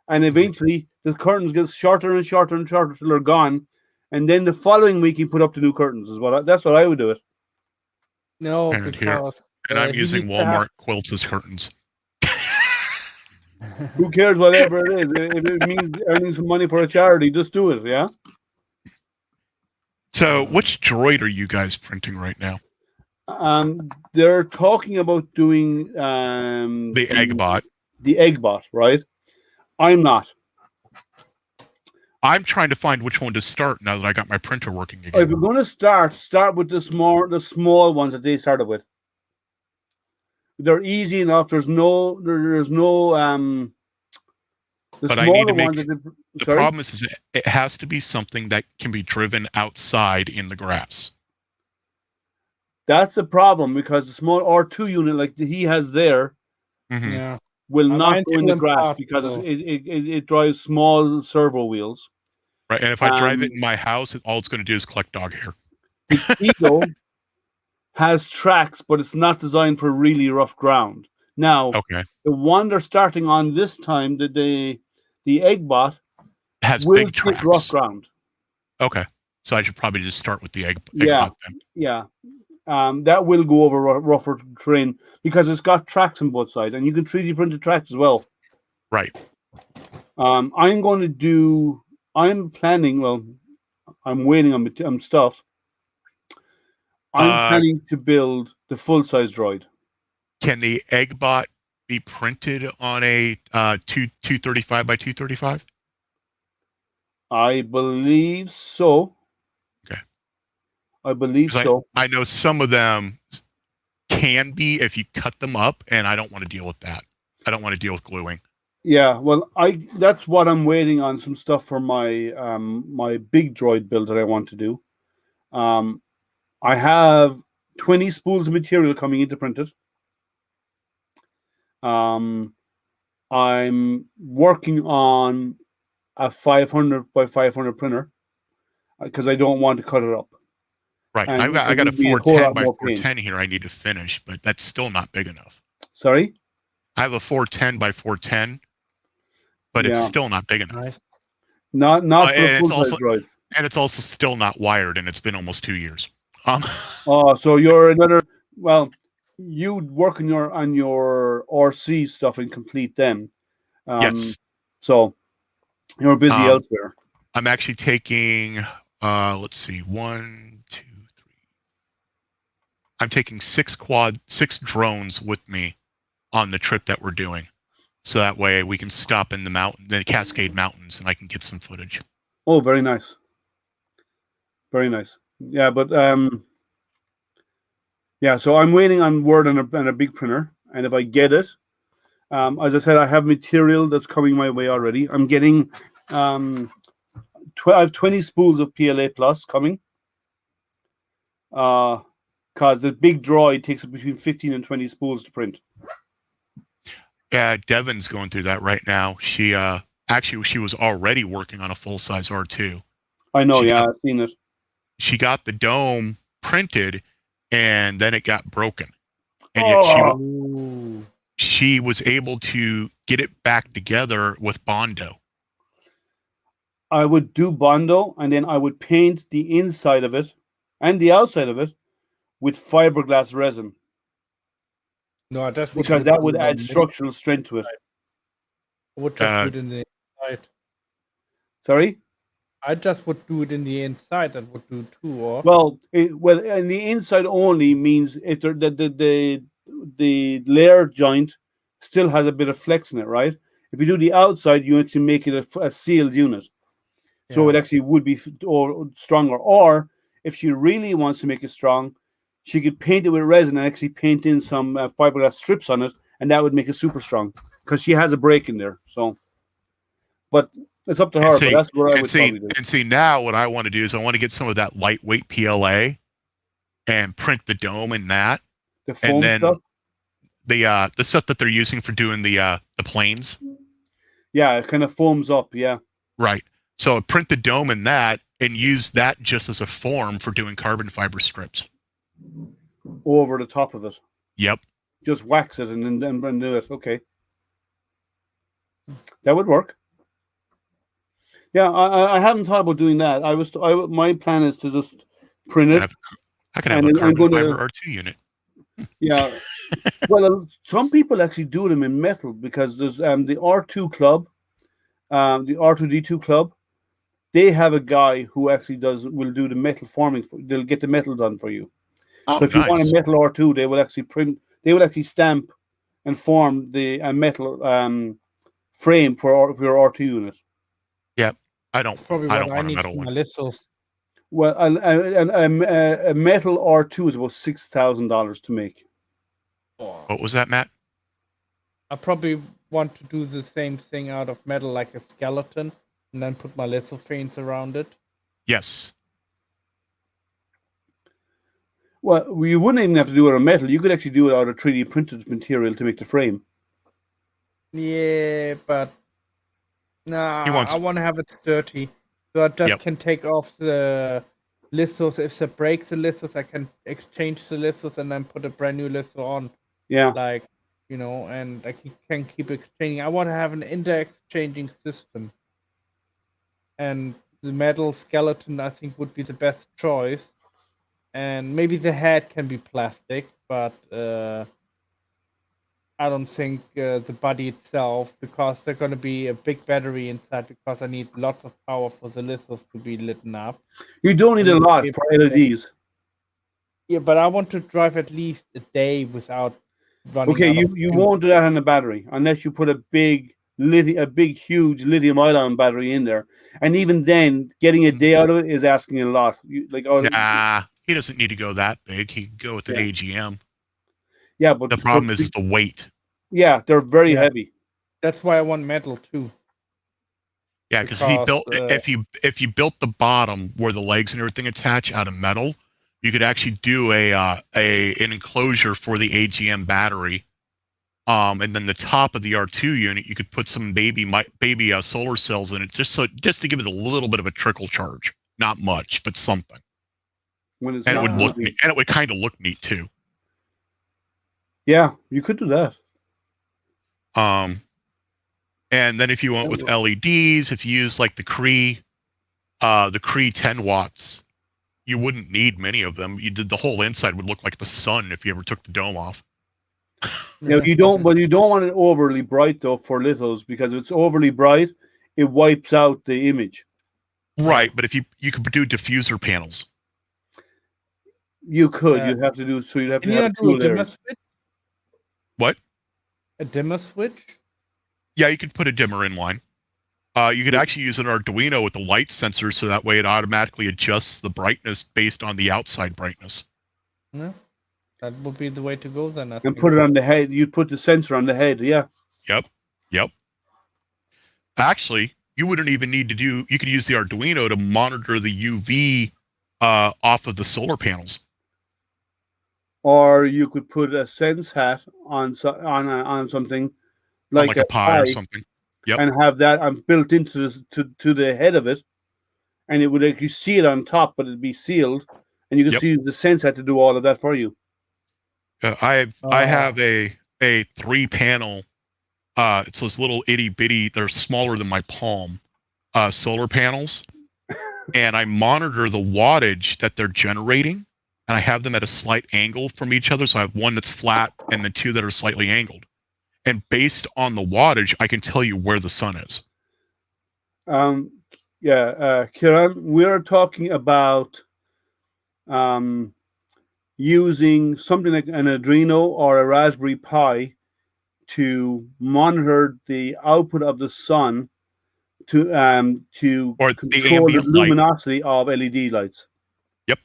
And eventually the curtains get shorter and shorter and shorter till they're gone. And then the following week he put up the new curtains that's what I would do it. No, And because And I'm he using needs to have- Walmart quilts as curtains. Who cares whatever it is? If it means earning some money for a charity, just do it, yeah? So, which droid are you guys printing right now? They're talking about doing The Eggbot. The Eggbot, right? I'm not. I'm trying to find which one to start now that I got my printer working If again. we're going to start with the small ones that they started with. They're easy enough. There's no the But I need to make one that the problem is it has to be something that can be driven outside in the grass. That's a problem because the small R2 unit like he has there Mhm. Yeah. will not Mine's go in the still grass impossible. because it drives small servo wheels. Right, and if I drive it in my house, all it's going to do is collect dog hair. The Eagle has tracks, but it's not designed for really rough ground. Now, Okay, the one they're starting on this time, the Eggbot, has will big take rough tracks. ground. Okay, so I should probably just start with the Yeah. Eggbot then. Yeah. That will go over rougher terrain because it's got tracks on both sides, and you can 3D print the tracks as well. Right. I'm planning. Well, I'm waiting on stuff. I'm planning to build the full size droid. Can the Eggbot be printed on a 235 by 235? I believe so. Okay. I believe so. I know some of them can be if you cut them up, and I don't want to deal with that. I don't want to deal with gluing. Yeah, well, that's what I'm waiting on, some stuff for my my big droid build that I want to do. I have 20 spools of material coming in to print it. I'm working on a 500 by 500 printer because I don't want to cut it up. Right. And I got a it would be a 410 whole by lot more paint. 410 here I need to finish, but that's still not big enough. Sorry? I have a 410 by 410, but it's still not big enough. Nice. Not for a and full size droid. And it's also still not wired, and it's been almost 2 years. Oh, so you're another. Well, you work on your RC stuff and complete them. Yes. So you're busy elsewhere. I'm actually taking. Let's see, 1, 2, 3. I'm taking 6 drones with me on the trip that we're doing, so that way we can stop in the Cascade Mountains, and I can get some footage. Oh, very nice. Very nice. Yeah, but yeah. So I'm waiting on word on a big printer, and if I get it, as I said, I have material that's coming my way already. I'm getting I have 20 spools of PLA Plus coming. because the big droid takes between 15 and 20 spools to print. Yeah, Devin's going through that right now. She actually she was already working on a full size R2. I know, She yeah, got, I've seen it. she got the dome printed, and then it got broken, and yet Oh, Ooh. she was able to get it back together with Bondo. I would do Bondo, and then I would paint the inside of it and the outside of it with fiberglass resin, No, that's what because I that do would on add the structural strength to it. I would just do it in the inside. Sorry? I just would do it in the inside. That would do too, or Well, and the inside only means if the layer joint still has a bit of flex in it, right? If you do the outside, you actually make it a sealed unit, so it yeah. actually would be or stronger. Or if she really wants to make it strong, she could paint it with resin and actually paint in some fiberglass strips on it, and that would make it super strong because she has a break in there. So, but it's up to And her. But see, that's what I and would see, probably do. and see. Now, what I want to do is I want to get some of that lightweight PLA and print the dome in that, The and foam then stuff. the stuff that they're using for doing the planes. Yeah, it kind of foams up. Yeah. Right. So print the dome in that and use that just as a form for doing carbon fiber strips. Over the top of it. Yep. Just wax it and then do it. Okay. That would work. Yeah, I haven't thought about doing that. My plan is to just print it. I could have And a then I'm carbon gonna- fiber R2 unit. Yeah. Well, some people actually do them in metal because there's the R2 club, the R2D2 club. They have a guy who actually will do the metal forming. They'll get the metal done for you. Oh, So if you want a nice. metal R2, they will actually print. They will actually stamp and form the metal frame for your R2 unit. Yep. I don't Probably I what don't I want a need metal for my one. lithos. Well, a metal R2 is about $6,000 to make. What was that, Matt? I probably want to do the same thing out of metal, like a skeleton, and then put my lithophane around it. Yes. Well, you wouldn't even have to do it on metal. You could actually do it out of 3D printed material to make the frame. Yeah, but nah, He wants- I want to have it sturdy, so I just Yep. can take off the lithos. If it breaks the lithos, I can exchange the lithos and then put a brand new litho on. Yeah. Like, and I can keep exchanging. I want to have an inter-exchanging system, and the metal skeleton I think would be the best choice. And maybe the head can be plastic, but I don't think the body itself, because there's going to be a big battery inside, because I need lots of power for the lithos to be lit up. You don't need a lot for LEDs. Yeah, but I want to drive at least a day without running Okay, out of you fuel. won't do that on a battery unless you put a big huge lithium-ion battery in there. And even then, getting a day out of it is asking a lot. Nah, he doesn't need to go that big. He could go with an Yeah. AGM. Yeah, but The problem is the weight. Yeah, they're very Yeah. heavy. That's why I want metal too. Yeah, because Because, if you built the bottom where the legs and everything attach out of metal, you could actually do an enclosure for the AGM battery. And then the top of the R2 unit, you could put some baby solar cells in it, just to give it a little bit of a trickle charge. Not much, but something. When it's And it not would look moving. neat, and it would kind of look neat too. Yeah, you could do that. And then if you went with LEDs, if you use like the Cree 10 watts, you wouldn't need many of them. The whole inside would look like the sun if you ever took the dome off. Now you don't want it overly bright though for lithos, because if it's overly bright, it wipes out the image. Right, but if you could do diffuser panels. You could. Yeah. You'd have to do so. You'd have Can to you have not do two a dimmer layers. switch? What? A dimmer switch? Yeah, you could put a dimmer in line. You could actually use an Arduino with the light sensor, so that way it automatically adjusts the brightness based on the outside brightness. No, that would be the way to go then. I And think. put it on the head. You put the sensor on the head. Yeah. Yep. Actually, you wouldn't even need to do. You could use the Arduino to monitor the UV off of the solar panels. or you could put a sense hat on on something On like like a a pie or pie something. Yep. and have that built into to the head of it, and it would like you see it on top, but it'd be sealed, and you can Yep. see the sense hat to do all of that for you. I have Oh, a 3-panel. It's those little itty bitty. They're smaller than my palm. Solar panels, and I monitor the wattage that they're generating, and I have them at a slight angle from each other. So I have one that's flat and then two that are slightly angled. And based on the wattage, I can tell you where the sun is. Um, yeah, Kiran, we're talking about um, using something like an Arduino or a Raspberry Pi to monitor the output of the sun to Or the control the ambient light. luminosity of LED lights. Yep.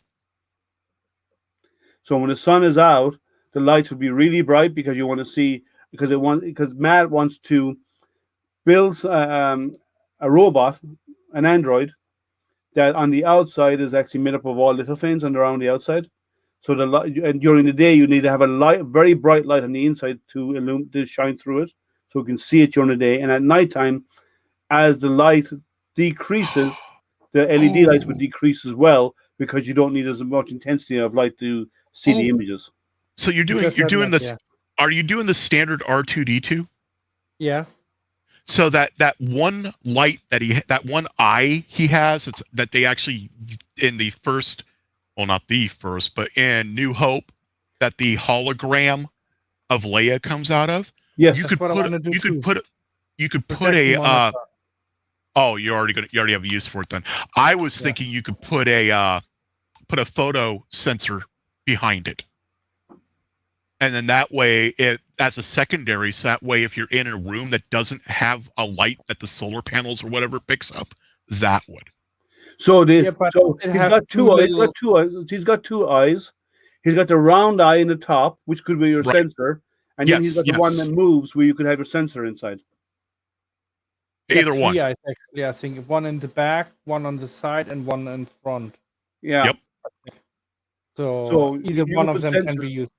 So when the sun is out, the lights would be really bright because you want to see because Matt wants to build a robot, an android that on the outside is actually made up of all little things and around the outside. So the light, and during the day you need to have a light, very bright light on the inside to shine through it, so you can see it during the day. And at nighttime, as the light decreases, the LED lights would Oh, decrease as well because you don't need as much intensity of light to see the oh. images. So you're you doing just you're had an doing this. idea. Are you doing the standard R2D2? Yeah. So that one light that one eye he has, it's that they actually in the first, well, not the first, but in New Hope, that the hologram of Leia comes out of. Yes. You That's could what I put want to do you could too. put you could put Projection monitor. oh, you already have a use for it then. I was Yeah. thinking you could put a photo sensor behind it. And then that way, it as a secondary, so that way, if you're in a room that doesn't have a light that the solar panels or whatever picks up, that would. So Yeah, but it he's has got two two eyes. He's little. got two eyes. He's got two eyes. He's got the round eye in the top, which could be your Right. sensor, and then he's Yes. got the one that Yes. moves, where you could have your sensor inside. Yeah, Either one. three eyes actually. I think one in the back, one on the side, and one in front. Yeah. Yep. So So either you one use of the them can be sensors. used.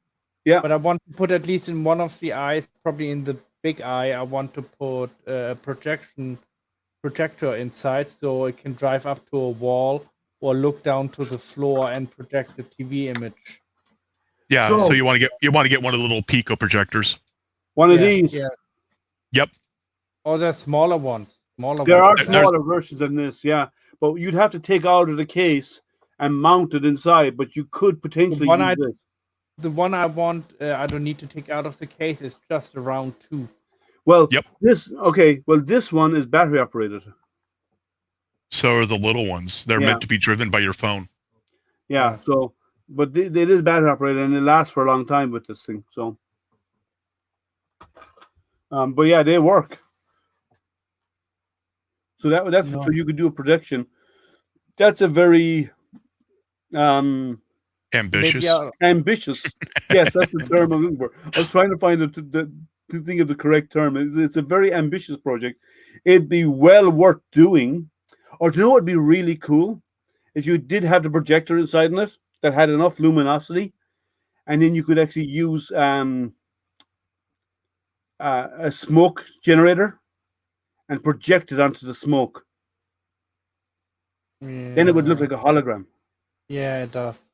Yeah. But I want to put at least in one of the eyes, probably in the big eye, I want to put a projector inside so it can drive up to a wall or look down to the floor and project the TV image. Yeah. So- So you want to get one of the little Pico projectors. One of Yeah, these. yeah. Yep. Or there's smaller ones. Smaller There ones. are There's- smaller versions than this, yeah, but you'd have to take out of the case and mount it inside. But you could potentially one use this. The one I want, I don't need to take out of the case. It's just around 2. Well, Yep. this one is battery operated. So are the little ones. They're Yeah. meant to be driven by your phone. Yeah. Yeah. So, but it is battery operated and it lasts for a long time with this thing. So, but yeah, they work. So that's No. so you could do a projection. That's a very Ambitious. Maybe I'll, ambitious. Yes, that's the term I'm looking for. I was trying to find to think of the correct term. It's a very ambitious project. It'd be well worth doing. Or do you know what would be really cool? Is you did have the projector inside in it that had enough luminosity, and then you could actually use a smoke generator and project it onto the smoke. Then it would look like a hologram. Yeah, it does.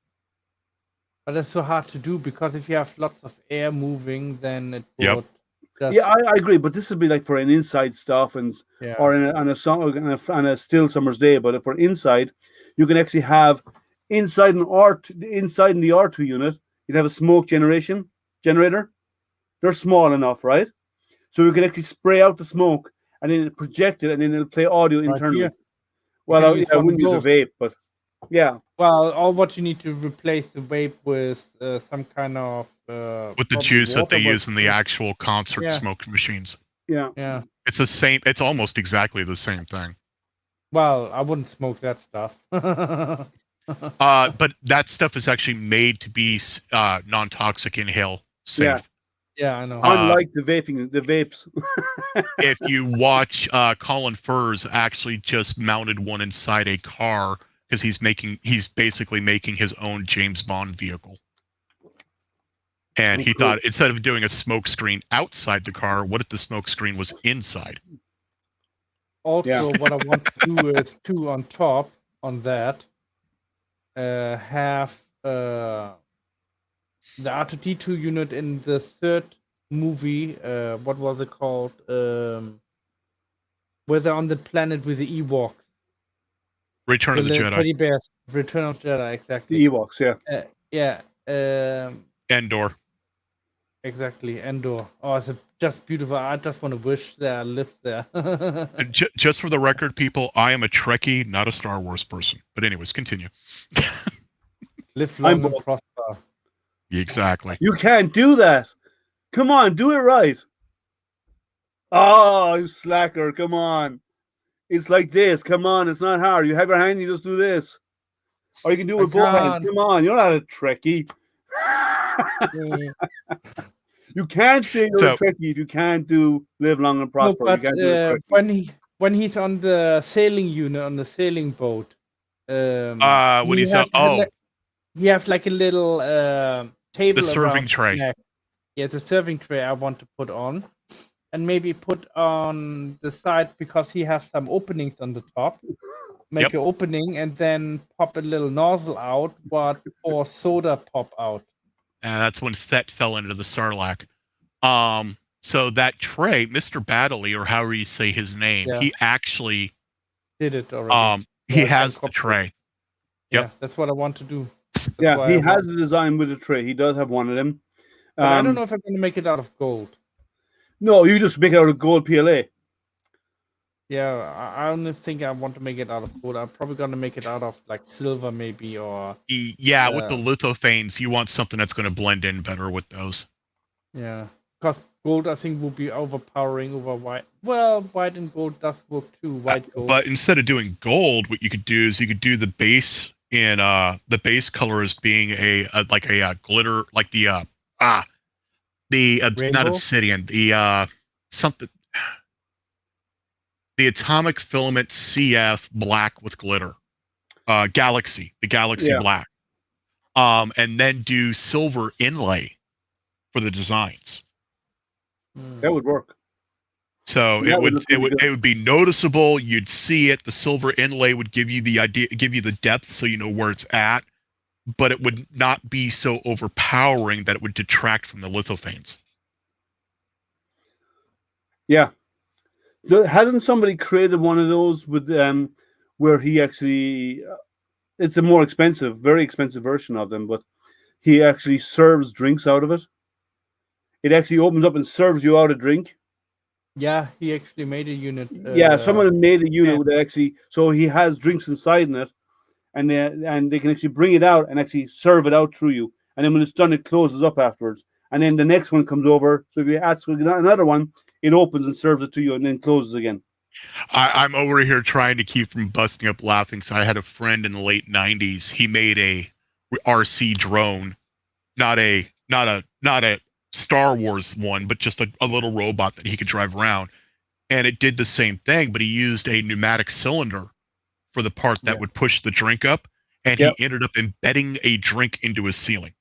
But it's so hard to do because if you have lots of air moving, then it Yep. would just, Yeah, I agree, but this would be like for an inside stuff and yeah. or on a still summer's day. But for inside, you can actually have inside in the R2 unit, you'd have a smoke generator. They're small enough, right? So you can actually spray out the smoke and then project it, and then it'll play audio Right internally. here. Well, can I use one of wouldn't use a those. vape, but yeah, Well, all what you need to replace the vape with some kind of With the probably juice that they water, use in the actual concert Yeah. smoke machines. yeah. Yeah. It's the same. It's almost exactly the same thing. Well, I wouldn't smoke that stuff. But that stuff is actually made to be non-toxic, inhale safe. Yeah. Yeah, I know. Unlike the vapes. If you watch, Colin Furze actually just mounted one inside a car because he's basically making his own James Bond vehicle. And he cool. thought instead of doing a smoke screen outside the car, what if the smoke screen was inside? Also, what I want to do is to on top on that have the R2D2 unit in the third movie. What was it called? Where they're on the planet with the Ewoks. Return of the little Jedi. teddy bears. Return of Jedi, exactly. The Ewoks, yeah. Yeah. Endor. Exactly, Endor. Oh, it's just beautiful. I just want to wish there, live there. And just for the record, people, I am a Trekkie, not a Star Wars person. But anyways, continue. Live I'm long and both. prosper. Exactly. You can't do that. Come on, do it right. Oh, you slacker. Come on. It's like this. Come on. It's not hard. You have your hand, you just do this. Or you can do it with both hands. Come on. You're not a Trekkie. You can't say you're a Trekkie if you can't do live long and prosper. No, you can't do a Trekkie. when he's on the sailing unit, on the sailing boat, when he's he has like a little table the serving around tray. Snack. Yeah, it's a serving tray I want to put on, and maybe put on the side because he has some openings on the top. Make an opening and then pop a little nozzle out, or soda pop out. And that's when Thet fell into the Sarlacc. So that tray, Mr. Baddeley, or however you say his name, he actually did it already. He has the tray. Yep. Yeah, that's what I want to do. Yeah, he has a design with a tray. He does have one of them. But I don't know if I'm going to make it out of gold. No, you just make it out of gold PLA. Yeah, I don't think I want to make it out of gold. I'm probably going to make it out of like silver maybe, or... Yeah, with the lithophanes, you want something that's going to blend in better with those. Yeah, because gold I think will be overpowering over white. Well, white and gold does work too, white gold. But instead of doing gold, what you could do is you could do the base in the base color as being a glitter, like the not obsidian, the something, the atomic filament CF black with glitter, galaxy black, and then do silver inlay for the designs. That would work. So it would be noticeable. You'd see it. The silver inlay would give you the idea, give you the depth, so you know where it's at. But it would not be so overpowering that it would detract from the lithophanes. Yeah, hasn't somebody created one of those with where he actually? It's a more expensive, very expensive version of them, but he actually serves drinks out of it. It actually opens up and serves you out a drink. Yeah, he actually made a unit. Yeah, someone made a unit with actually, so he has drinks inside in it, and they can actually bring it out and actually serve it out through you. And then when it's done, it closes up afterwards. And then the next one comes over. So if you ask for another one, it opens and serves it to you and then closes again. I'm over here trying to keep from busting up laughing. So I had a friend in the late 90s. He made a RC drone, not a Star Wars one, but just a little robot that he could drive around. And it did the same thing, but he used a pneumatic cylinder for the part that would push the drink up. And he ended up embedding a drink into his ceiling.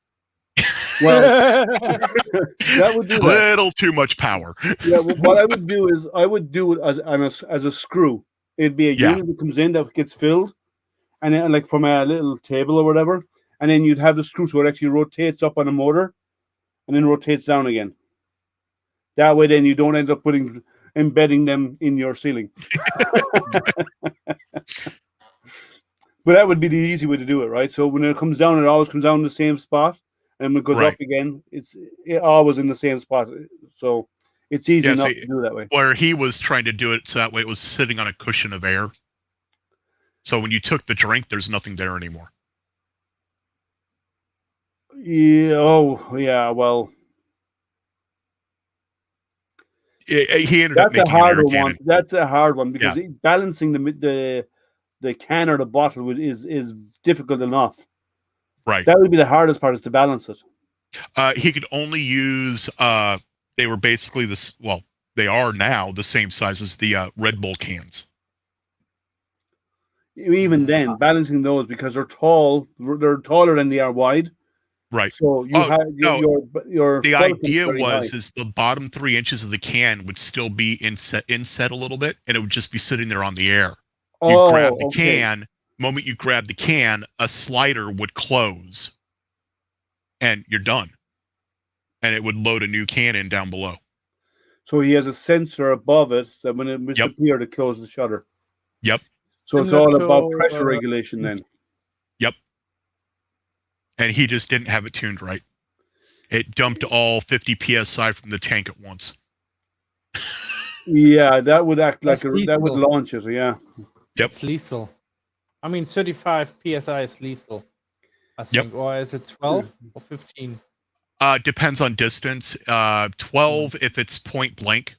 Well, that would do a little too much power. Yeah, well, what I would do is I would do it as a screw. It'd be a unit that comes in that gets filled, and then like from a little table or whatever, and then you'd have the screw so it actually rotates up on a motor, and then rotates down again. That way, then you don't end up embedding them in your ceiling. But that would be the easy way to do it, right? So when it comes down, it always comes down in the same spot. And when it goes up again, it's always in the same spot. So it's easy enough to do that way. Where he was trying to do it so that way it was sitting on a cushion of air. So when you took the drink, there's nothing there anymore. Yeah. Oh, yeah. Well, he ended up making a hard one. That's a hard one because balancing the can or the bottle is difficult enough. Right. That would be the hardest part, is to balance it. He could only use, they were basically this, well, they are now the same size as the Red Bull cans. Even then, balancing those, because they're tall, they're taller than they are wide. Right. So you Oh, have no. your The fulcrum idea very high. is the bottom 3 inches of the can would still be inset a little bit, and it would just be sitting there on the air. You grab the Okay. can. Moment you grab the can, a slider would close, and you're done. And it would load a new can in down below. So he has a sensor above it that when it Yep. disappears, it closes the shutter. Yep. So it's Similar all about to, pressure regulation then. Yep. And he just didn't have it tuned right. It dumped all 50 psi from the tank at once. Yeah, that would act like That's that would lethal. launch it. Yeah. Yep. It's lethal. I mean, 35 psi is lethal, I think. Or is it 12 or 15? Depends on distance. 12 if it's point blank,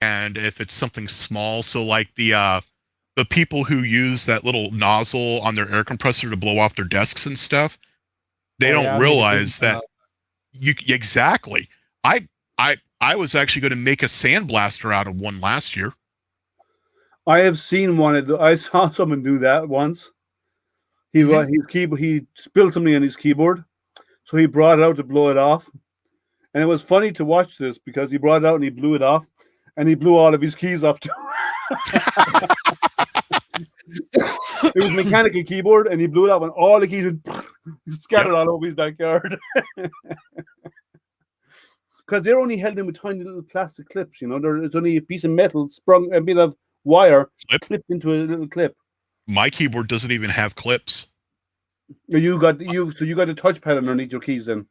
and if it's something small. So like the people who use that little nozzle on their air compressor to blow off their desks and stuff, they don't realize that. Exactly. I was actually going to make a sandblaster out of one last year. I have seen one. I saw someone do that once. He spilled something on his keyboard, so he brought it out to blow it off. And it was funny to watch this because he brought it out and he blew it off, and he blew all of his keys off too. It was a mechanical keyboard, and he blew it off, and all the keys were scattered all over his backyard. Because they're only held in with tiny little plastic clips, There's only a piece of metal sprung, a bit of wire clipped into a little clip. My keyboard doesn't even have clips. So you got a touchpad underneath your keys then?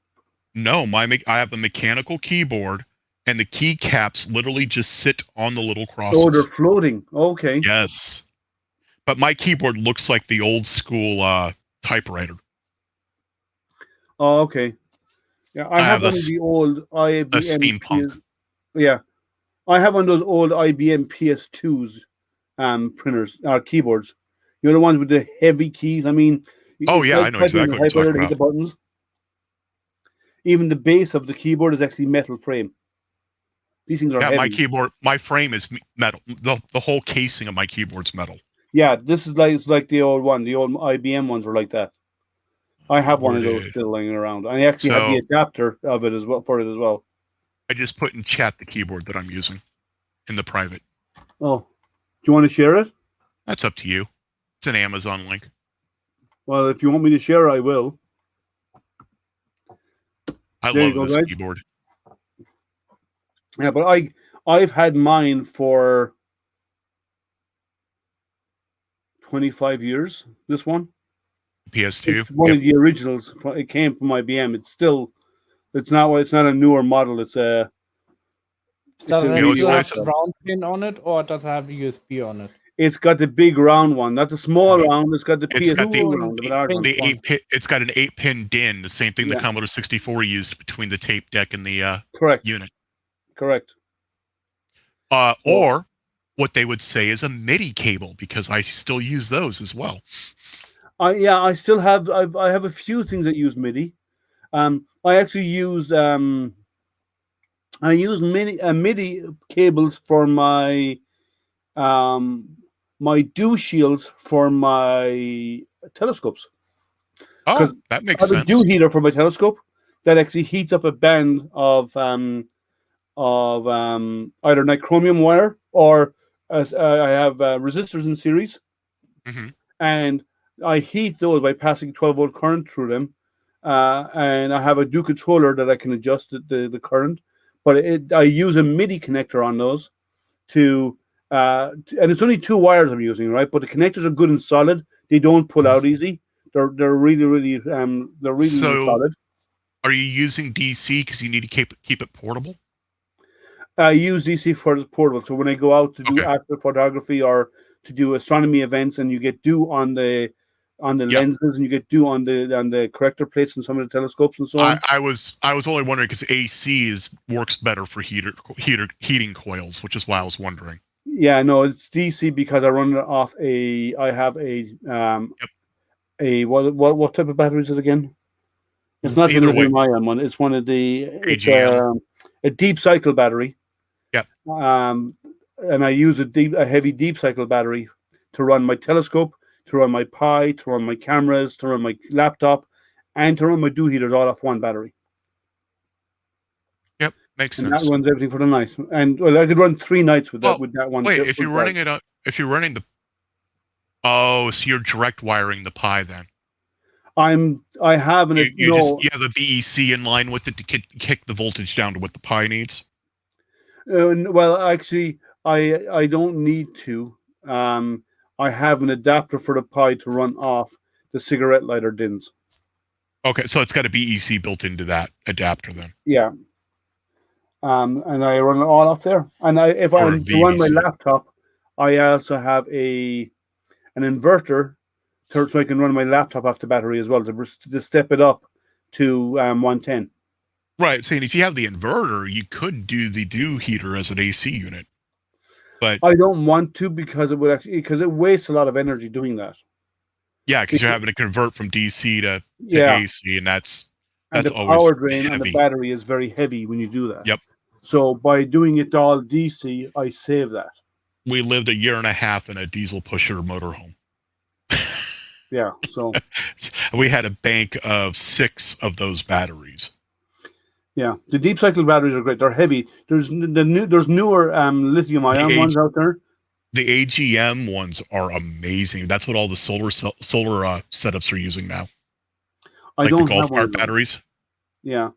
No, I have a mechanical keyboard, and the keycaps literally just sit on the little crosses. Oh, they're floating. Okay. Yes. But my keyboard looks like the old school typewriter. Oh, okay. Yeah, I have one of the old IBM. Steampunk. Yeah, I have one of those old IBM PS2s printers, keyboards. The ones with the heavy keys. I mean, oh yeah, I know exactly what you're talking about. The buttons. Even the base of the keyboard is actually metal frame. These things are heavy. My frame is metal. The whole casing of my keyboard's metal. Yeah, this is like the old one. The old IBM ones are like that. I have one of those still lying around. I actually have the adapter of it as well for it as well. I just put in chat the keyboard that I'm using in the private. Oh, do you want to share it? That's up to you. It's an Amazon link. Well, if you want me to share, I will. I love this keyboard. Yeah, but I've had mine for 25 years. This one. PS2. It's one of the originals. It came from IBM. It's not a newer model. Does it have a round pin on it, or does it have a USB on it? It's got the big round one, not the small round. It's got the PS2 round. It's got an 8-pin DIN, the same thing the Commodore 64 used between the tape deck and the unit. Correct. Or what they would say is a MIDI cable, because I still use those as well. I still have. I have a few things that use MIDI. I actually use MIDI cables for my my dew shields for my telescopes. Oh, that makes sense. I have a dew heater for my telescope that actually heats up a band of either nichromium wire or I have resistors in series, and I heat those by passing 12-volt current through them, and I have a dew controller that I can adjust the current. But I use a MIDI connector on those and it's only 2 wires I'm using, right? But the connectors are good and solid. They don't pull out easy. They're really solid. Are you using DC because you need to keep it portable? I use DC for portable. So when I go out to do astrophotography or to do astronomy events, and you get dew on the lenses, and you get dew on the corrector plates and some of the telescopes and so on. I was only wondering because AC works better for heating coils, which is why I was wondering. Yeah, no, it's DC because I run it off I have what type of battery is it again? It's not the lithium-ion one. It's one of it's a deep cycle battery. Yep. And I use a heavy deep cycle battery to run my telescope, to run my Pi, to run my cameras, to run my laptop, and to run my dew heaters all off one battery. Yep, makes And sense. that runs everything for the night. And well, I could run 3 nights with Well, that one. Wait, chip if you're with running it up, if you're running the, oh, so you're direct wiring the Pi then. I have an You have a BEC in line with it to kick the voltage down to what the Pi needs. Well, actually, I don't need to. I have an adapter for the Pi to run off the cigarette lighter DINs. Okay, so it's got a BEC built into that adapter then. Yeah. And I run it all off there. And if I run my laptop, I also have an inverter so I can run my laptop off the battery as well to step it up to 110. Right, saying if you have the inverter, you could do the dew heater as an AC unit. But I don't want to because it wastes a lot of energy doing that. Yeah, because you're having to convert from DC to AC, and that's the power drain on the battery is very heavy when you do that. Yep. So by doing it all DC, I save that. We lived a year and a half in a diesel pusher motorhome. Yeah, so we had a bank of 6 of those batteries. Yeah, the deep cycle batteries are great. They're heavy. There's newer lithium ion ones out there. The AGM ones are amazing. That's what all the solar setups are using now. I don't the golf have cart batteries. Yeah.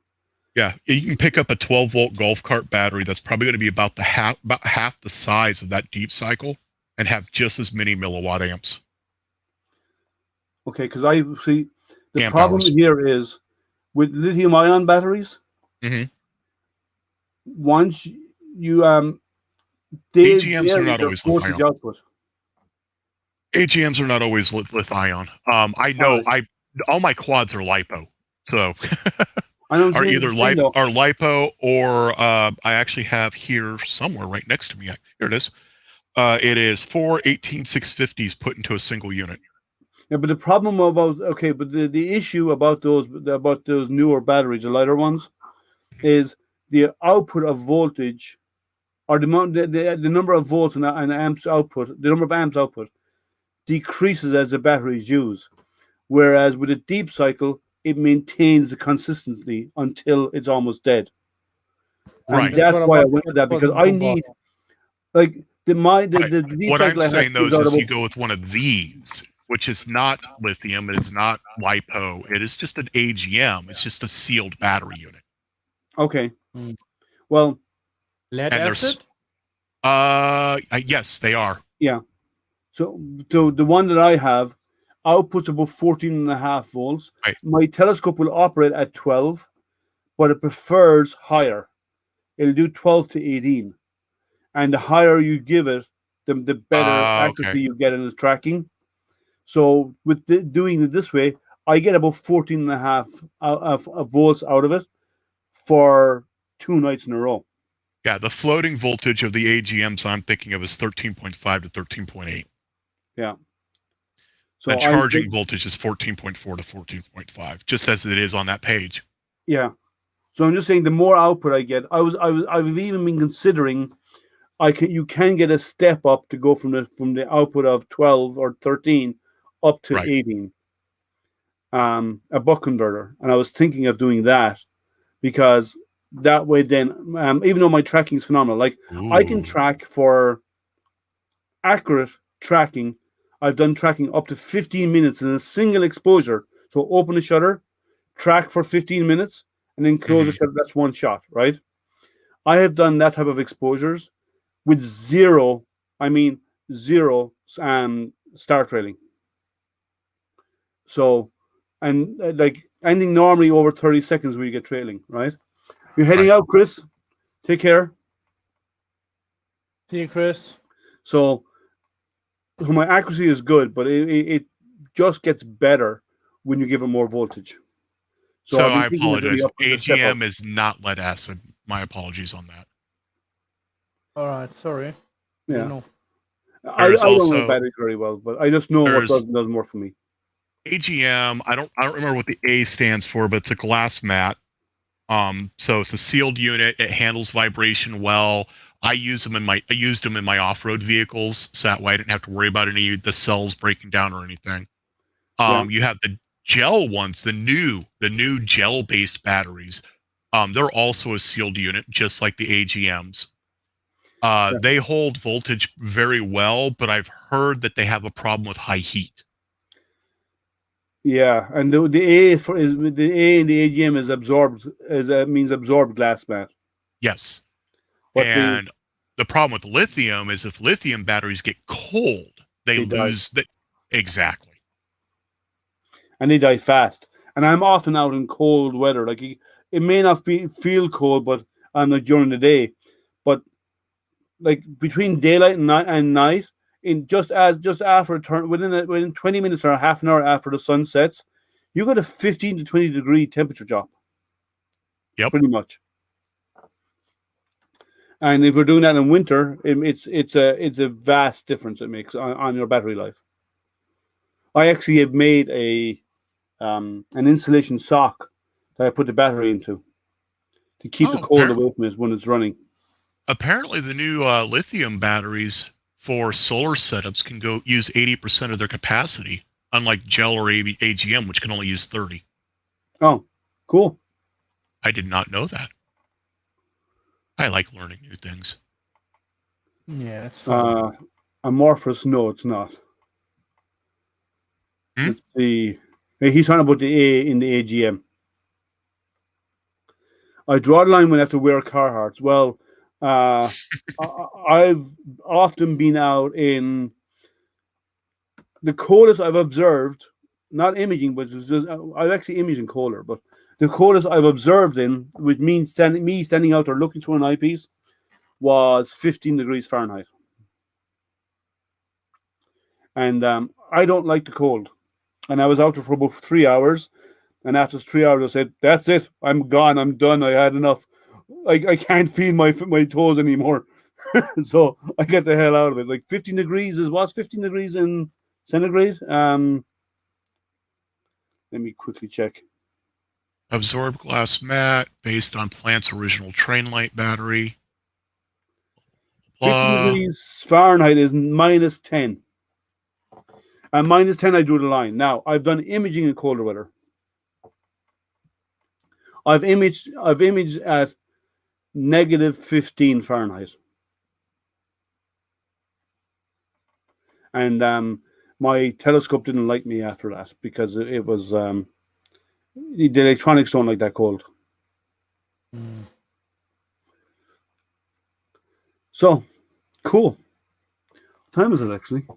Yeah, you can pick up a 12-volt golf cart battery that's probably going to be about half the size of that deep cycle and have just as many milliwatt amps. Okay, because I see the problem here is with lithium ion batteries. Mm-hmm. Once you AGMs are not always lithium output. AGMs are not always lithium. I know all my quads are lipo, so are either lipo or I actually have here somewhere right next to me. Here it is. It is 4 18650s put into a single unit. Yeah, but the problem about but the issue about those newer batteries, the lighter ones, is the output of voltage, or the number of volts and amps output, the number of amps output decreases as the batteries use. Whereas with a deep cycle, it maintains the consistency until it's almost dead. Right. And that's why I went with that, because I need the deep what cycle I'm saying though is you go with one of these, which is not lithium, it is not lipo, it is just an AGM. It's just a sealed battery unit. Okay. Well, lead acid? Yes, they are. Yeah. So the one that I have outputs about 14.5 volts. Right. My telescope will operate at 12, but it prefers higher. It'll do 12 to 18. And the higher you give it, the better accuracy you get in the tracking. So with doing it this way, I get about 14.5 volts out of it for 2 nights in a row. Yeah, the floating voltage of the AGMs I'm thinking of is 13.5 to 13.8. Yeah. So the charging voltage is 14.4 to 14.5, just as it is on that page. Yeah. So I'm just saying, the more output I get, I've even been considering you can get a step up to go from the output of 12 or 13 up to 18. A buck converter, and I was thinking of doing that, because that way then, even though my tracking is phenomenal, I can track for accurate tracking. I've done tracking up to 15 minutes in a single exposure. So open the shutter, track for 15 minutes, and then close the shutter. That's one shot, right? I have done that type of exposures with zero star trailing. So, and anything normally over 30 seconds where you get trailing, right? You're heading out, Chris. Take care. See you, Chris. So my accuracy is good, but it just gets better when you give it more voltage. So I apologize. AGM is not lead acid. My apologies on that. All right, sorry. Yeah. I don't know batteries very well, but I just know what doesn't work for me. AGM, I don't remember what the A stands for, but it's a glass mat. So it's a sealed unit. It handles vibration well. I used them in my off-road vehicles, so that way I didn't have to worry about any of the cells breaking down or anything. You have gel ones, the new gel-based batteries, they're also a sealed unit, just like the AGMs. Yeah. They hold voltage very well, but I've heard that they have a problem with high heat. Yeah, and the A is the A in the AGM is absorbed, means absorbed glass mat. Yes. But And the problem with lithium is if lithium batteries get cold, they They die. lose the exactly. and they die fast. And I'm often out in cold weather. Like it may not feel cold, but I'm like during the day. But like between daylight and night, in just after a turn within 20 minutes or a half an hour after the sun sets, you got a 15 to 20 degree temperature drop. Yep. Pretty much. And if we're doing that in winter, it's a vast difference it makes on your battery life. I actually have made an insulation sock that I put the battery into to keep the cold away from it when it's running. Apparently, the new lithium batteries for solar setups can go use 80% of their capacity, unlike gel or AGM, which can only use 30. Oh, cool. I did not know that. I like learning new things. Yeah, that's fun. Amorphous, no, it's not. Hmm? Let's see. Hey, he's talking about the A in the AGM. I draw the line when I have to wear Carhartts. Well, I've often been out in the coldest I've observed, not imaging, but it's just, I've actually imaging colder, but the coldest I've observed in, with me standing out there looking through an eyepiece, was 15 degrees Fahrenheit. And I don't like the cold. And I was out there for about 3 hours. And after 3 hours, I said, "That's it. I'm gone. I'm done. I had enough. I can't feel my toes anymore." So I get the hell out of it. Like 15 degrees is what's 15 degrees in centigrade? Let me quickly check. Absorbed glass mat based on plant's original train light battery. 15 degrees Fahrenheit is minus 10. And minus 10, I drew the line. Now, I've done imaging in colder weather. I've imaged at negative 15 Fahrenheit. And my telescope didn't like me after that because it was the electronics don't like that cold. So cool. What time is it actually?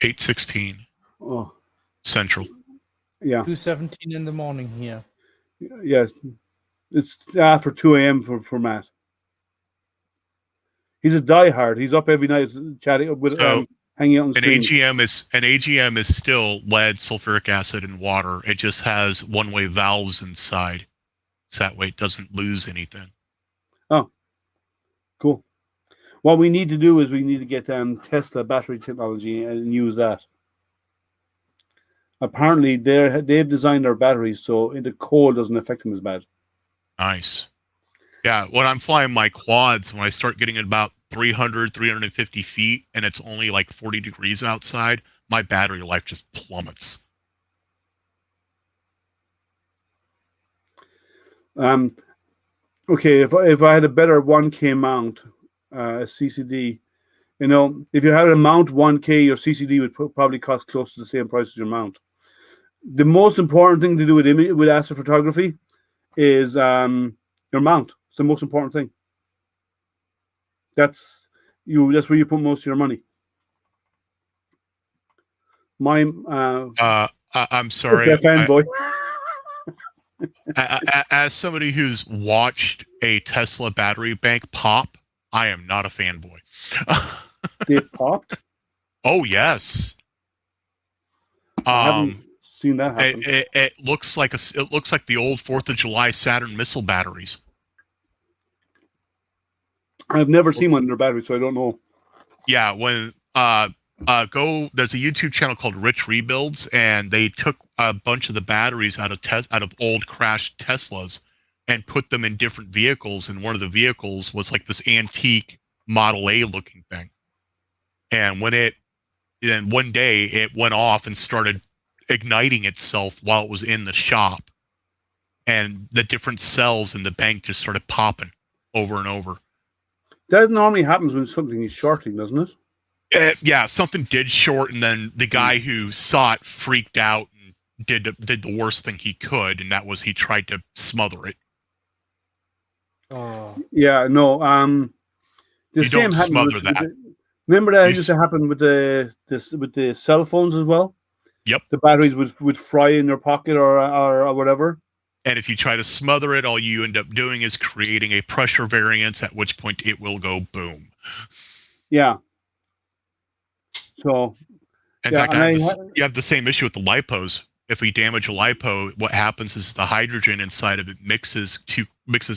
8:16. Oh, Central. yeah. 2:17 in the morning here. Yeah, it's after 2 a.m. for Matt. He's a diehard. He's up every night chatting with hanging out on An stream. AGM is still lead, sulfuric acid, and water. It just has one-way valves inside, so that way it doesn't lose anything. Oh, cool. What we need to do is we need to get Tesla battery technology and use that. Apparently, they've designed their batteries so the cold doesn't affect them as bad. Nice. Yeah, when I'm flying my quads, when I start getting at about 300, 350 feet, and it's only like 40 degrees outside, my battery life just plummets. Okay, if I had a better 1K mount, CCD, if you had a mount 1K, your CCD would probably cost close to the same price as your mount. The most important thing to do with astrophotography is your mount. It's the most important thing. That's where you put most of your money. I'm sorry. It's a fanboy. As somebody who's watched a Tesla battery bank pop, I am not a fanboy. It popped? Oh yes. I haven't seen that happen. It looks like the old 4th of July Saturn missile batteries. I've never seen one in their battery, so I don't know. Yeah, when there's a YouTube channel called Rich Rebuilds, and they took a bunch of the batteries out of old crashed Teslas and put them in different vehicles, and one of the vehicles was like this antique Model A looking thing. And one day it went off and started igniting itself while it was in the shop, and the different cells in the bank just started popping over and over. That normally happens when something is shorting, doesn't it? Yeah, something did short, and then the guy who saw it freaked out and did the worst thing he could, and that was he tried to smother it. Oh, Yeah, no. The You same don't happened smother with. that. Remember that You used to happen with the cell phones as well. Yep. The batteries would fry in your pocket or whatever. And if you try to smother it, all you end up doing is creating a pressure variance, at which point it will go boom. Yeah. So. In Yeah, fact, and you have the same issue with the lipos. If we damage a lipo, what happens is the hydrogen inside of it mixes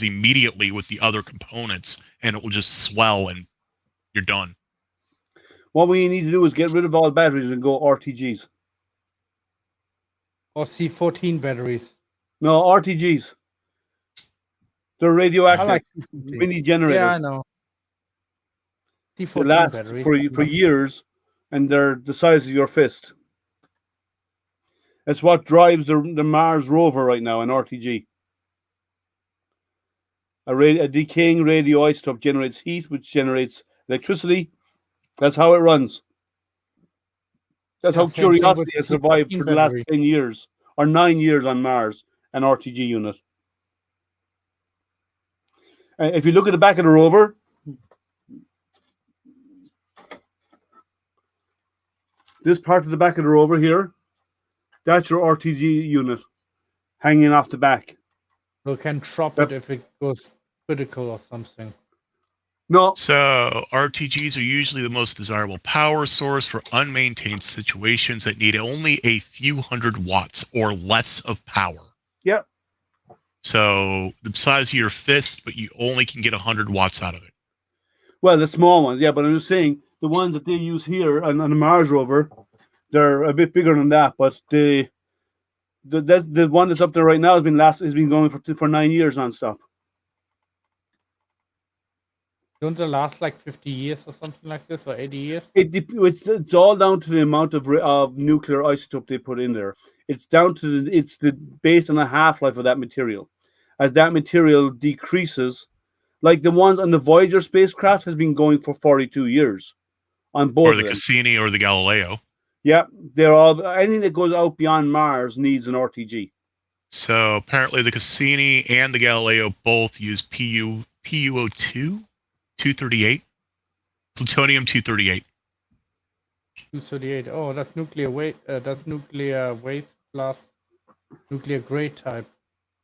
immediately with the other components, and it will just swell, and you're done. what we need to do is get rid of all batteries and go RTGs. or C14 batteries. No, RTGs. They're I radioactive. like C14. Mini generators. Yeah, I know. They C14 last batteries. for years, and they're the size of your fist. It's what drives the Mars rover right now, an RTG. A decaying radioisotope generates heat, which generates electricity. That's how it runs. That's how same thing with Curiosity has the survived C14 for the last battery. 10 years or 9 years on Mars, an RTG unit. If you look at the back of the rover, this part of the back of the rover here, that's your RTG unit hanging off the back. You can drop it if it goes critical or something. No, So RTGs are usually the most desirable power source for unmaintained situations that need only a few hundred watts or less of power. yeah. So the size of your fist, but you only can get 100 watts out of it. Well, the small ones, yeah, but I'm just saying the ones that they use here on the Mars rover, they're a bit bigger than that. But the one that's up there right now has been going for 9 years nonstop. Don't they last like 50 years or something like this, or 80 years? It's all down to the amount of nuclear isotope they put in there. It's down to based on the half-life of that material. As that material decreases, like the ones on the Voyager spacecraft has been going for 42 years on both Or of the them. Cassini or the Galileo. Yeah, they're all anything that goes out beyond Mars needs an RTG. So apparently the Cassini and the Galileo both use PuO2, 238, plutonium-238. 238. Oh, that's nuclear waste. That's nuclear waste plus nuclear grade type.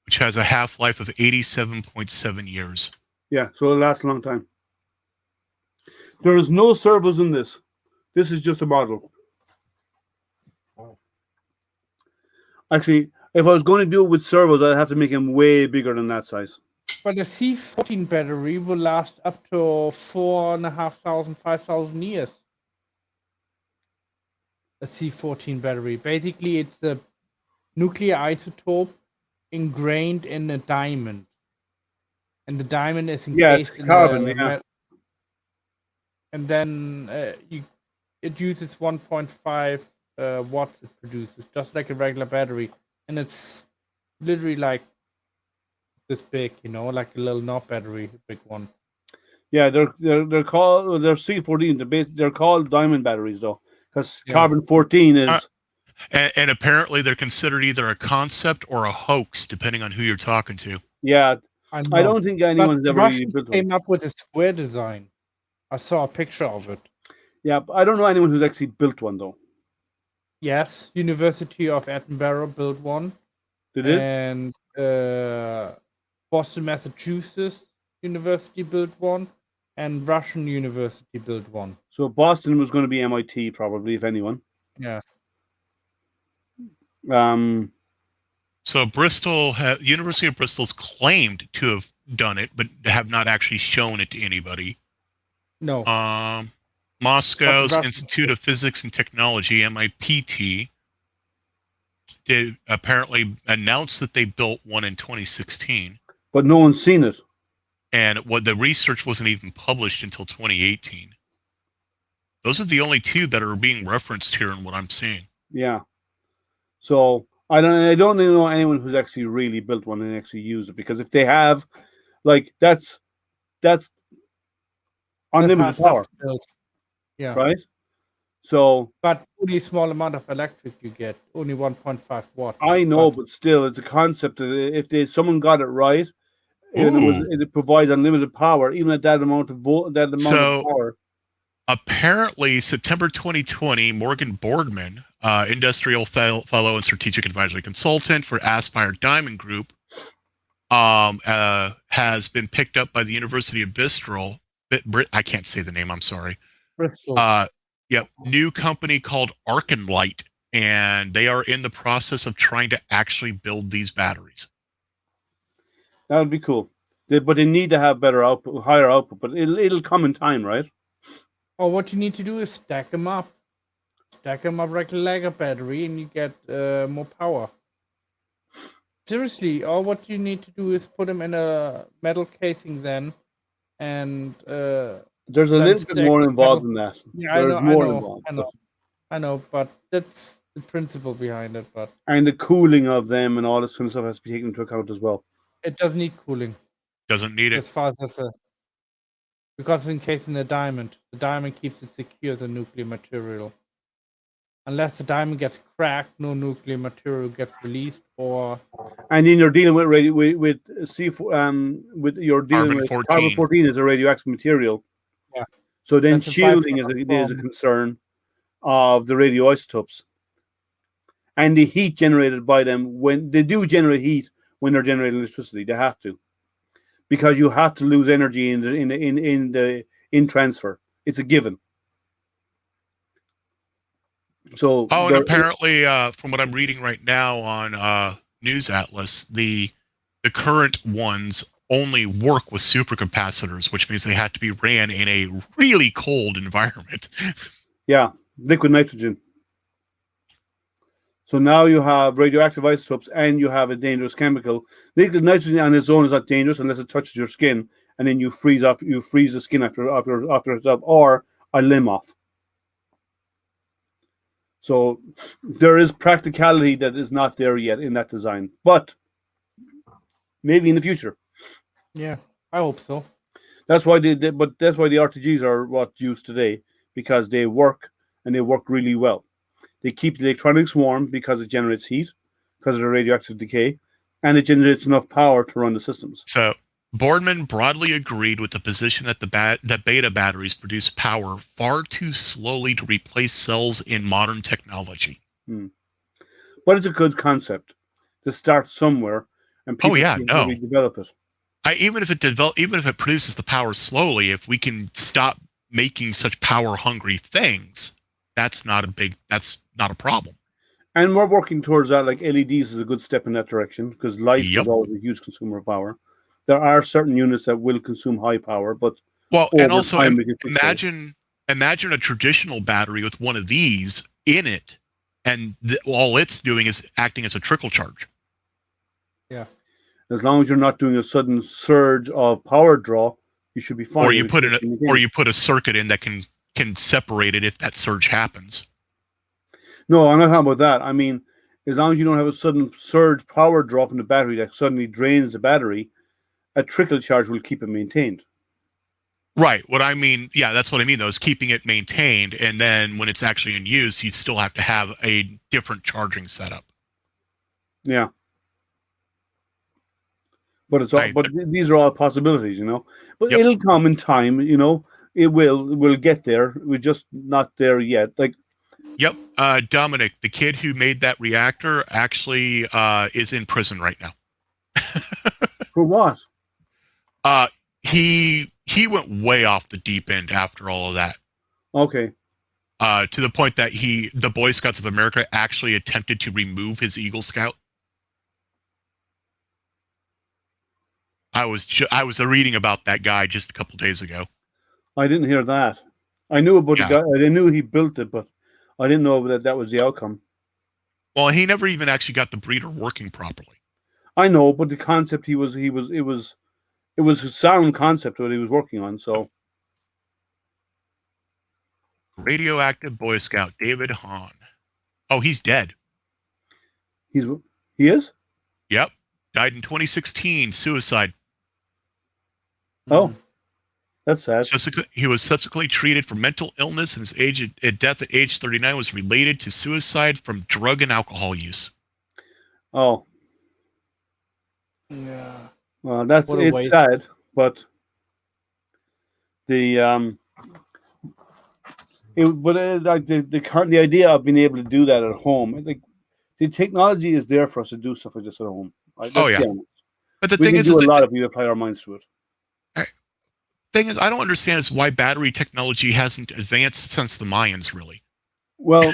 Which has a half-life of 87.7 years. Yeah, so it lasts a long time. There is no servos in this. This is just a model. Actually, if I was going to do it with servos, I'd have to make them way bigger than that size. But the C14 battery will last up to 4,500, 5,000 years. A C14 battery. Basically, it's the nuclear isotope ingrained in a diamond. And the diamond is encased in carbon, the yeah. and then it uses 1.5 watts it produces, just like a regular battery. And it's literally like this big, like a little knob battery, a big one. Yeah, they're called C14. They're called diamond batteries though, because carbon 14 is. And apparently they're considered either a concept or a hoax, depending on who you're talking to. Yeah, I don't think anyone's ever Russians built one. came up with a square design. I saw a picture of it. Yeah, but I don't know anyone who's actually built one though. Yes, University of Edinburgh built one. Did it? And Boston, Massachusetts University built one, and Russian University built one. So Boston was going to be MIT probably, if anyone. Yeah. So University of Bristol's claimed to have done it, but have not actually shown it to anybody. No. Moscow's Institute of Physics and Technology, MIPT, did apparently announce that they built one in 2016. But no one's seen it. And the research wasn't even published until 2018. Those are the only two that are being referenced here in what I'm seeing. Yeah. So I don't really know anyone who's actually really built one and actually used it, because if they have, like, that's That's unlimited hard stuff power, to build. Yeah. right? So But only a small amount of electric you get, only 1.5 watts. I know, But but still, it's a concept that someone got it right, and Ooh. it provides unlimited power, even at that amount of So power. apparently, September 2020, Morgan Boardman, industrial fellow and strategic advisory consultant for Aspire Diamond Group, has been picked up by the University of Bristol. I can't say the name. I'm sorry. Bristol. Yep, new company called Arcanlight, and they are in the process of trying to actually build these batteries. That would be cool. But they need to have better output, higher output. But it'll come in time, right? Or what you need to do is stack them up. Stack them up like a battery, and you get more power. Seriously, all what you need to do is put them in a metal casing then, and There's a then little bit stack more the involved metal. in that. Yeah, There's more involved. I know, but that's the principle behind it. But And the cooling of them and all this kind of stuff has to be taken into account as well. it does need cooling Doesn't need it. as far as that's because it's encased in a diamond. The diamond keeps it secure as a nuclear material. Unless the diamond gets cracked, no nuclear material gets released, or And then you're dealing with with you're dealing with carbon 14 is a radioactive material. Yeah. So then That's a shielding byproduct is a concern of the radioisotopes. And the heat generated by them, when they do generate heat, when they're generating electricity, they have to, because you have to lose energy in transfer. It's a given. So and apparently, from what I'm reading right now on News Atlas, the current ones only work with supercapacitors, which means they have to be ran in a really cold environment. Yeah, liquid nitrogen. So now you have radioactive isotopes and you have a dangerous chemical. Liquid nitrogen on its own is not dangerous unless it touches your skin, and then you freeze the skin after itself, or a limb off. So there is practicality that is not there yet in that design, but maybe in the future. yeah, I hope so. That's why that's why the RTGs are what's used today, because they work, and they work really well. They keep the electronics warm because it generates heat, because of the radioactive decay, and it generates enough power to run the systems. So Boardman broadly agreed with the position that that beta batteries produce power far too slowly to replace cells in modern technology. But it's a good concept to start somewhere, and people can develop it. Even if it produces the power slowly, if we can stop making such power hungry things, that's not a problem. And we're working towards that. Like LEDs is a good step in that direction, because light is always a huge consumer of power. There are certain units that will consume high power, but and also imagine a traditional battery with one of these in it, and all it's doing is acting as a trickle charge. Yeah. As long as you're not doing a sudden surge of power draw, you should be fine. Or you put a circuit in that can separate it if that surge happens. No, I'm not talking about that. I mean, as long as you don't have a sudden surge power draw from the battery that suddenly drains the battery, a trickle charge will keep it maintained. Right. What I mean, yeah, that's what I mean, though, is keeping it maintained, and then when it's actually in use, you'd still have to have a different charging setup. Yeah. But these are all possibilities, you know. But it'll come in time, you know. We'll get there. We're just not there yet. Like. Yep. Dominic, the kid who made that reactor, actually is in prison right now. For what? He went way off the deep end after all of that. Okay. To the point that the Boy Scouts of America actually attempted to remove his Eagle Scout. I was reading about that guy just a couple days ago. I didn't hear that. I knew about the guy. I knew he built it, but I didn't know that was the outcome. Well, he never even actually got the breeder working properly. I know, but the concept it was a sound concept what he was working on. So, radioactive Boy Scout David Hahn. Oh, he's dead. He is. Yep. Died in 2016, suicide. Oh, that's sad. He was subsequently treated for mental illness, and his death at age 39 was related to suicide from drug and alcohol use. Oh, Yeah. well, it's waste. sad, but the like the idea of being able to do that at home, like the technology is there for us to do stuff like this at home. Right? Oh, yeah. But the We thing can is, do a lot if we apply our minds to it. Thing is, I don't understand is why battery technology hasn't advanced since the Mayans, really. Well,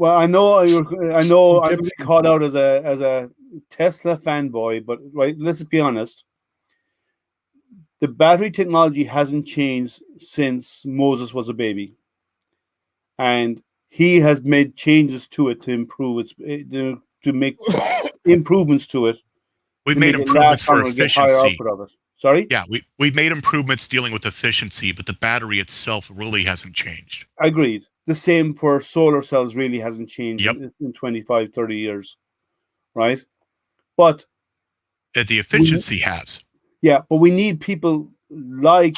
I know I'm going to be called out as a Tesla fanboy, but right, let's be honest. The battery technology hasn't changed since Moses was a baby, and he has made changes to it to improve to make improvements to it. We've made improvements for get higher efficiency. output of it. Sorry? Yeah, we've made improvements dealing with efficiency, but the battery itself really hasn't changed. Agreed. The same for solar cells really hasn't changed Yep. in 25, 30 years. Right? But the efficiency has. Yeah, but we need people like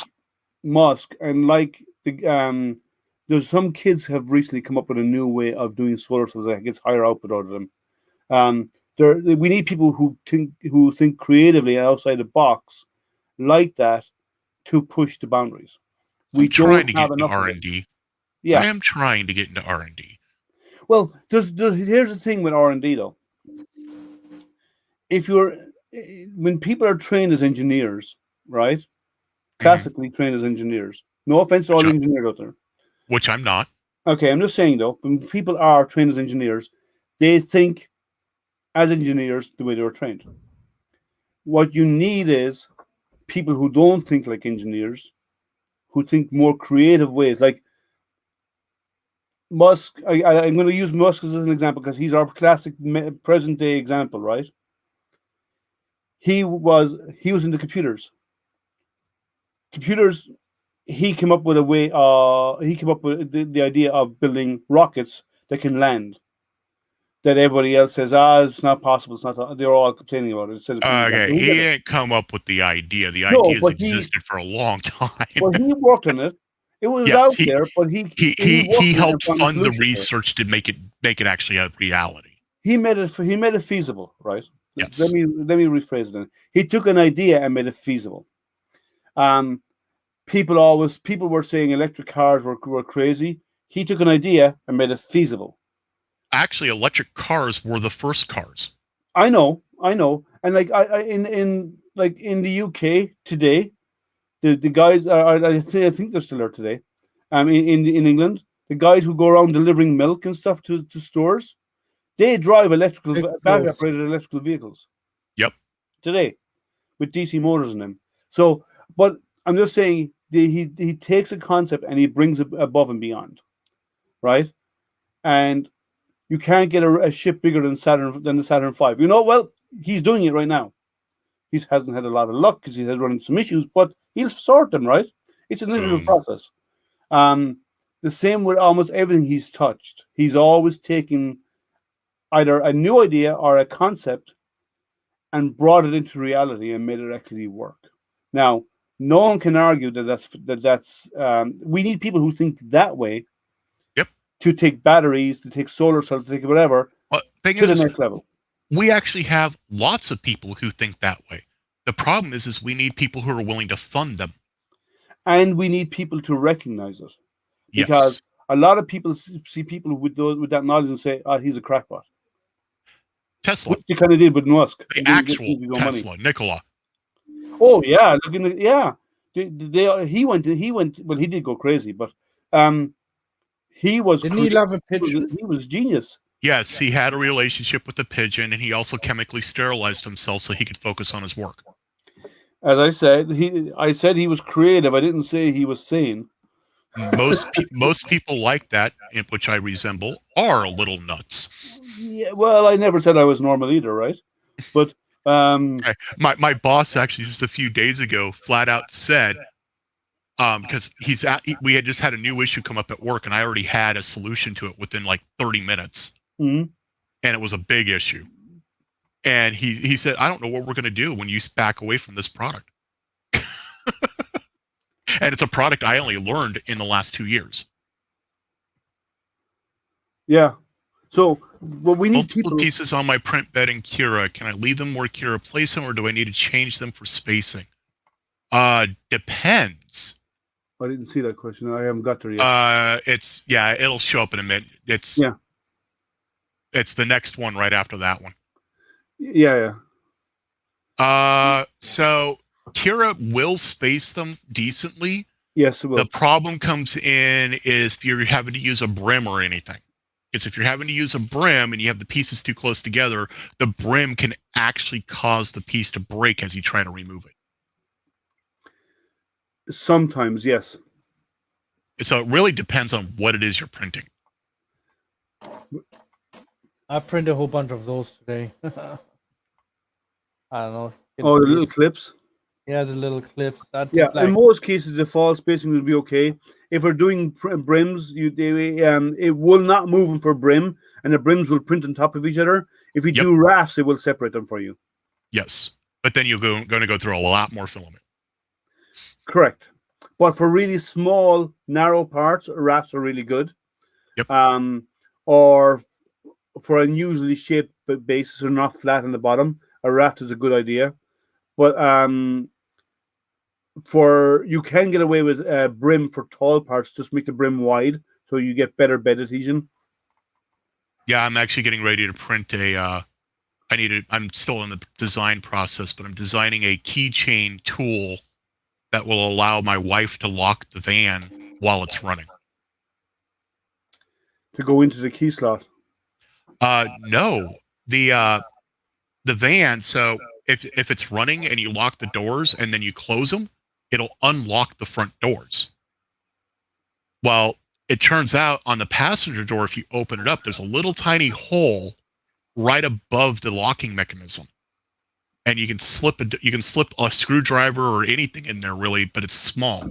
Musk and like the there's some kids have recently come up with a new way of doing solar cells that gets higher output out of them. We need people who think creatively and outside the box like that to push the boundaries. I'm trying to get into R&D. Yeah, I am trying to get into R&D. Well, here's the thing with R&D though. When people are trained as engineers, right? Classically trained as engineers. No offense to all the engineers out there. Which I'm not. Okay, I'm just saying though, when people are trained as engineers, they think as engineers the way they were trained. What you need is people who don't think like engineers, who think more creative ways. Like Musk, I'm going to use Musk as an example because he's our classic present day example, right? He was into computers. He came up with a way. He came up with the idea of building rockets that can land. That everybody else says, it's not possible. It's not. They're all complaining about it. Okay, he didn't come up with the idea. The idea's existed for a long time. Well, he worked on it. It was out there, but he helped fund the research to make it actually a reality. He made it feasible, right? Yes. Let me rephrase it then. He took an idea and made it feasible. People were saying electric cars were crazy. He took an idea and made it feasible. Actually, electric cars were the first cars. I know, and like in the UK today, the guys I think they're still there today. In England, the guys who go around delivering milk and stuff to stores, they drive battery operated electrical vehicles. Yep. Today, with DC motors in them. So, but I'm just saying he takes a concept and he brings it above and beyond, right? And you can't get a ship bigger than the Saturn V. Well, he's doing it right now. He hasn't had a lot of luck because he has run into some issues, but he'll sort them, right? It's an iterative process. The same with almost everything he's touched. He's always taken either a new idea or a concept and brought it into reality and made it actually work. Now, no one can argue that's we need people who think that way. Yep. To take batteries, to take solar cells, to take whatever to the next level. We actually have lots of people who think that way. The problem is we need people who are willing to fund them. And we need people to recognize it. Because a lot of people see people with that knowledge and say, he's a crackpot. Tesla. Which he kind of did with Musk. The actual Tesla, Nikola. Oh, yeah. He went, well, he did go crazy, but he was... Didn't he love a pigeon? He was genius. Yes, he had a relationship with the pigeon, and he also chemically sterilized himself so he could focus on his work. As I said, I said he was creative. I didn't say he was sane. Most people like that, which I resemble, are a little nuts. Yeah, well, I never said I was normal either, right? But my boss actually just a few days ago flat out said, because we had just had a new issue come up at work, and I already had a solution to it within like 30 minutes. Mm-hmm. and it was a big issue. And he said, I don't know what we're going to do when you back away from this product. And it's a product I only learned in the last 2 years. Yeah. So, what we need Multiple people. pieces on my print bed in Cura. Can I leave them where Cura place them, or do I need to change them for spacing? Depends. I didn't see that question. I haven't got there yet. It'll show up in a minute. It's the next one right after that one. Yeah. So Cura will space them decently. Yes, it will. The problem comes in is if you're having to use a brim or anything. Because if you're having to use a brim and you have the pieces too close together, the brim can actually cause the piece to break as you try to remove it. Sometimes, yes. So it really depends on what it is you're printing. I printed a whole bunch of those today. I don't know. Oh, the little clips. Yeah, the little clips. In most cases, the fall spacing will be okay. If we're doing brims, it will not move them for brim, and the brims will print on top of each other. If you do rafts, it will separate them for you. Yes, but then you're going to go through a lot more filament. Correct. But for really small, narrow parts, rafts are really good. Yep. Or for unusually shaped bases or not flat on the bottom, a raft is a good idea. But you can get away with brim for tall parts. Just make the brim wide so you get better bed adhesion. Yeah, I'm actually getting ready to print I'm still in the design process, but I'm designing a keychain tool that will allow my wife to lock the van while it's running. To go into the key slot? No. The van, so if it's running and you lock the doors and then you close them, it'll unlock the front doors. Well, it turns out on the passenger door, if you open it up, there's a little tiny hole right above the locking mechanism. And you can slip a screwdriver or anything in there, really, but it's small,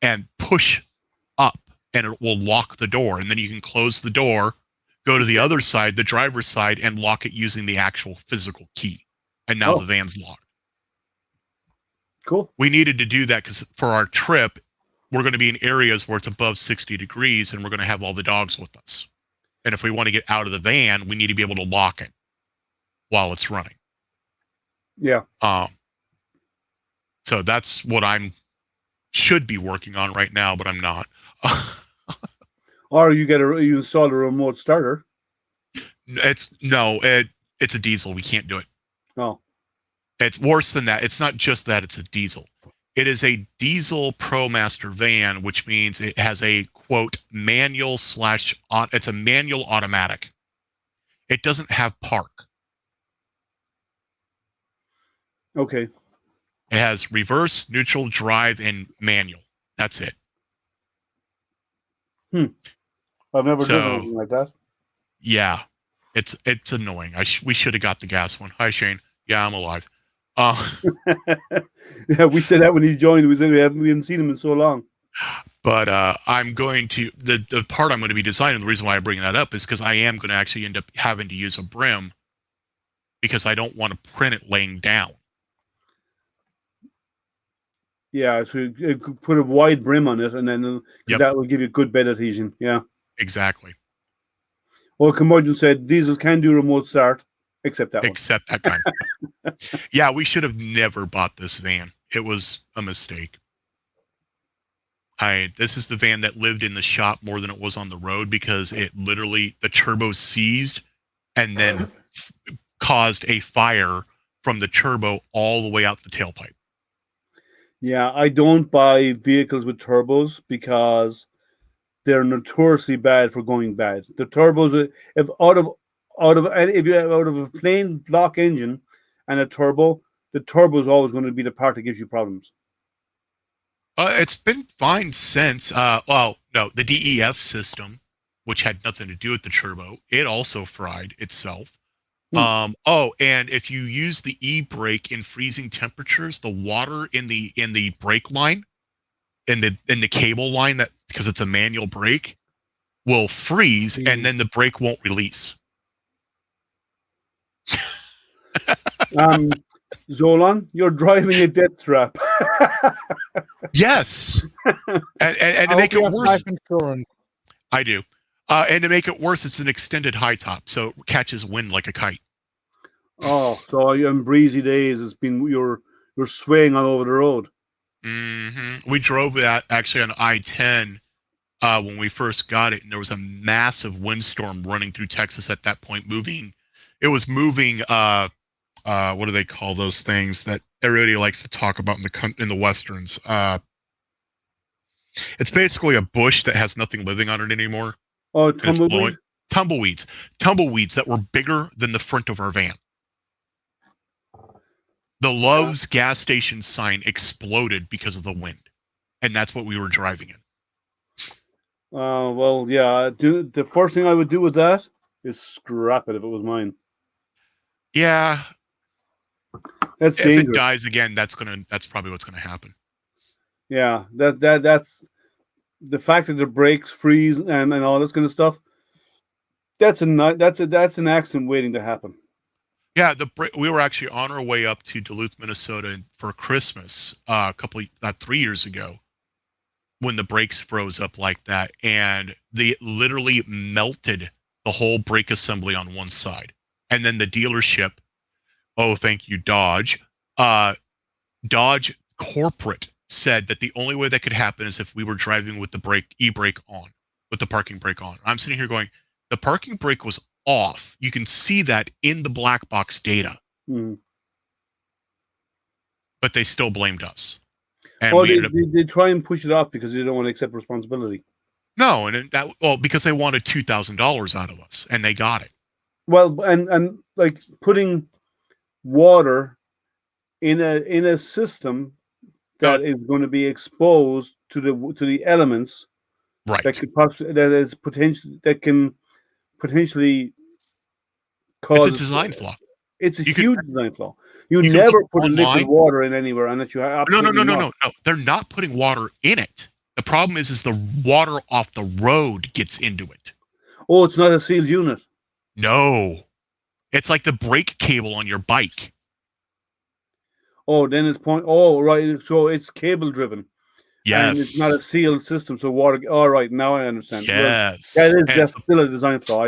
and push up, and it will lock the door. And then you can close the door, go to the other side, the driver's side, and lock it using the actual physical key. And now the van's locked. Cool. We needed to do that because for our trip, we're going to be in areas where it's above 60 degrees, and we're going to have all the dogs with us. And if we want to get out of the van, we need to be able to lock it while it's running. Yeah. So that's what should be working on right now, but I'm not. Or you install a remote starter. It's a diesel. We can't do it. Oh. It's worse than that. It's not just that it's a diesel. It is a diesel ProMaster van, which means it has a quote manual / it's a manual automatic. It doesn't have park. Okay. It has reverse, neutral, drive, and manual. That's it. I've never done anything like that. Yeah, it's annoying. We should have got the gas one. Hi, Shane. Yeah, I'm alive. Yeah, we said that when he joined. We said we haven't seen him in so long. But I'm going to the part I'm going to be designing. The reason why I bring that up is because I am going to actually end up having to use a brim because I don't want to print it laying down. Yeah, so you could put a wide brim on it, and then that will give you good bed adhesion. Yeah, exactly. Well, Curmudgeon said diesels can do remote start, except that kind. Yeah, we should have never bought this van. It was a mistake. This is the van that lived in the shop more than it was on the road because it literally, the turbo seized and then caused a fire from the turbo all the way out the tailpipe. Yeah, I don't buy vehicles with turbos because they're notoriously bad for going bad. The turbos, if out of a plain block engine and a turbo, the turbo is always going to be the part that gives you problems. It's been fine since. The DEF system, which had nothing to do with the turbo, it also fried itself. And if you use the e-brake in freezing temperatures, the water in the brake line, in the cable line, that because it's a manual brake, will freeze and then the brake won't release. Zolan, you're driving a death trap. Yes. And I to make hope you it have worse, life insurance. I do. And to make it worse, it's an extended high top, so it catches wind like a kite. Oh, so in breezy days, it's been you're swaying all over the road. Mm-hmm. We drove that actually on I-10 when we first got it, and there was a massive windstorm running through Texas at that point. It was moving. What do they call those things that everybody likes to talk about in the westerns? It's basically a bush that has nothing living on it anymore. Oh, tumbleweed. Tumbleweeds that were bigger than the front of our van. The Love's gas station sign exploded because of the wind, and that's what we were driving in. Well, yeah. The first thing I would do with that is scrap it if it was mine. Yeah, That's if dangerous. it dies again, that's probably what's gonna happen. Yeah, that's the fact that the brakes freeze and all this kind of stuff. That's an accident waiting to happen. Yeah, we were actually on our way up to Duluth, Minnesota for Christmas 3 years ago when the brakes froze up like that, and they literally melted the whole brake assembly on one side. And then the dealership, oh, thank you, Dodge. Dodge corporate said that the only way that could happen is if we were driving with the e-brake on, with the parking brake on. I'm sitting here going, the parking brake was off. You can see that in the black box data. Mm-hmm. But they still blamed us. And they try and push it off because they don't want to accept responsibility. No, and because they wanted $2,000 out of us, and they got it. Well, and like putting water in a system that is going to be exposed to the elements, right? That can potentially cause. It's a design flaw. It's a huge design flaw. You can never put a liquid water in anywhere unless you have. No. They're not putting water in it. The problem is the water off the road gets into it. Oh, it's not a sealed unit. No, it's like the brake cable on your bike. Oh, then it's Oh, right. So it's cable driven. Yes. And it's not a sealed system, so water. All right, now I understand. Yes. Well, that is just still a design flaw.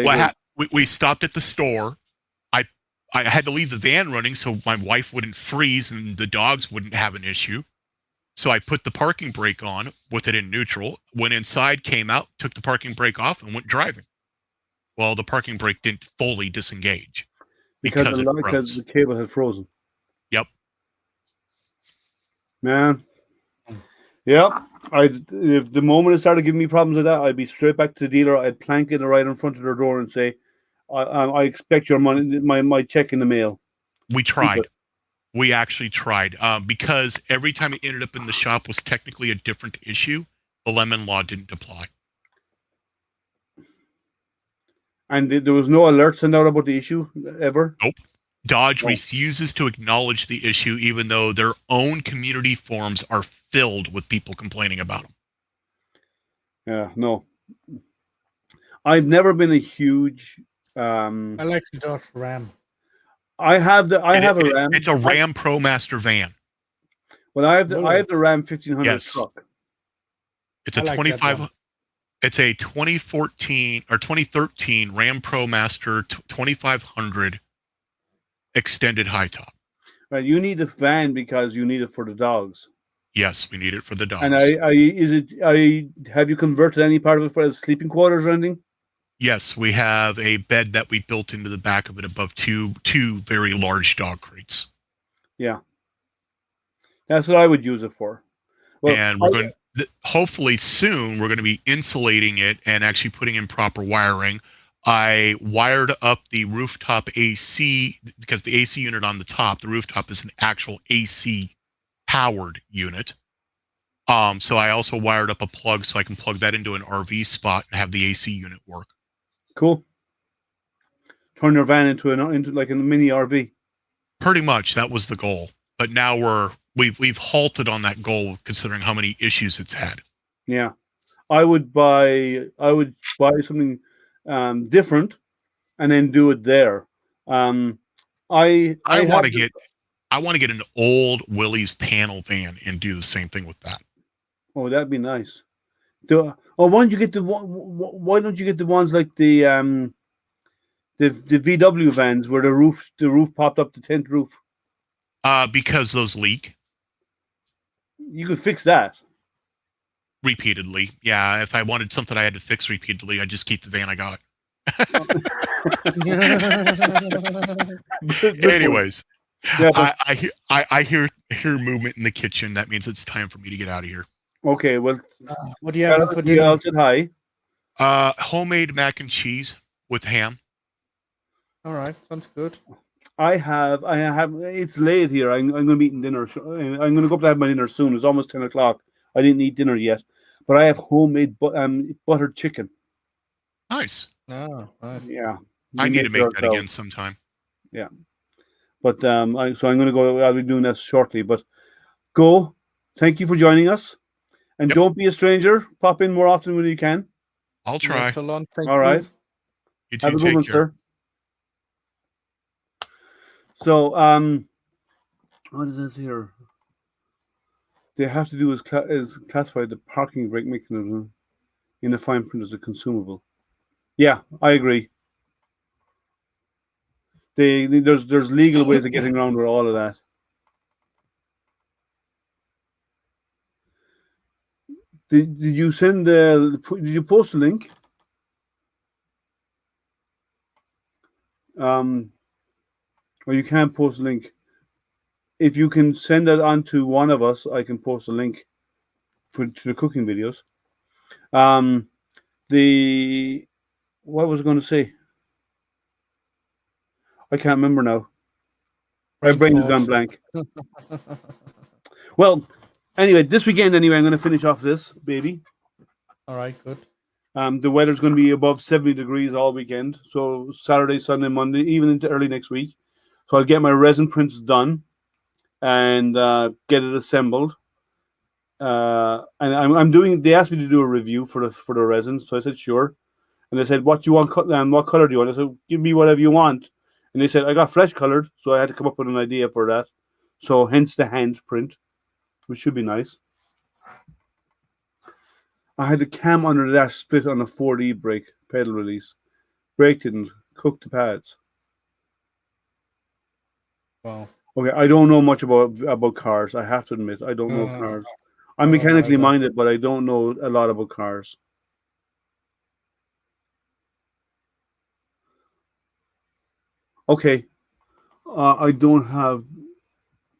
We stopped at the store. I had to leave the van running so my wife wouldn't freeze and the dogs wouldn't have an issue. So I put the parking brake on with it in neutral, went inside, came out, took the parking brake off, and went driving. Well, the parking brake didn't fully disengage because the cable had frozen. Yep. Man. Yep. If the moment it started giving me problems with that, I'd be straight back to the dealer. I'd plank it right in front of their door and say, I expect your money, my check in the mail. We tried. We actually tried because every time it ended up in the shop was technically a different issue. The lemon law didn't apply. And there was no alert sent out about the issue ever? Nope. Dodge refuses to acknowledge the issue, even though their own community forums are filled with people complaining about them. Yeah, no. I've never been a huge... I like the Dodge Ram. I have a Ram. It's a Ram ProMaster van. Well, I have the Ram 1500 truck. It's a 25. It's a 2014 or 2013 Ram ProMaster 2500 extended high top. Right, you need a van because you need it for the dogs. Yes, we need it for the dogs. And have you converted any part of it for sleeping quarters or anything? Yes, we have a bed that we built into the back of it above two very large dog crates. Yeah. That's what I would use it for. Well, and hopefully soon we're going to be insulating it and actually putting in proper wiring. I wired up the rooftop AC because the AC unit on the top, the rooftop is an actual AC powered unit. So I also wired up a plug so I can plug that into an RV spot and have the AC unit work. Cool. Turn your van into like a mini RV. Pretty much, that was the goal. But now we've halted on that goal considering how many issues it's had. Yeah, I would buy something different, and then do it there. I want have to get an old Willys panel van and do the same thing with that. Oh, that'd be nice. Why don't you get why don't you get the ones like the VW vans where the roof popped up, the tent roof? Because those leak You could fix that. repeatedly. Yeah, if I wanted something I had to fix repeatedly, I'd just keep the van I got. Anyways, Yeah, but, I hear movement in the kitchen. That means it's time for me to get out of here. okay, well, What do you have for dinner? I'll say hi. Homemade mac and cheese with ham. All right, sounds good. I have. It's late here. I'm going to be eating dinner. I'm going to go up to have my dinner soon. It's almost 10 o'clock. I didn't eat dinner yet, but I have homemade buttered chicken. Nice. Oh, right. Yeah, I need to make that again sometime. Yeah, but so I'm going to go. I'll be doing that shortly. But go. Thank you for joining us, and Yep. don't be a stranger. Pop in more often when you can. I'll try. Yes, Alon, thank All right. You too. Have a good Take one, care. sir. So, what is this here? They have to do is classify the parking brake mechanism in the fine print as a consumable. Yeah, I agree. There's legal ways of getting around with all of that. Did you send did you post a link? Or you can't post a link. If you can send that on to one of us, I can post a link to the cooking videos. What was I going to say? I can't remember now. My brain has gone blank. Well, anyway, this weekend, I'm going to finish off this baby. All right, good. The weather's going to be above 70 degrees all weekend. So Saturday, Sunday, Monday, even into early next week. So I'll get my resin prints done and get it assembled. And I'm doing. They asked me to do a review for the resin, so I said sure. And they said, "What do you want? And what color do you want?" I said, "Give me whatever you want." And they said, "I got fresh colored," so I had to come up with an idea for that. So hence the hand print, which should be nice. I had the cam under the dash split on a 4D brake pedal release. Brake didn't cook the pads. Wow. Okay, I don't know much about cars. I have to admit, I don't know cars. I'm mechanically minded, but I don't know a lot about cars. Okay, I don't have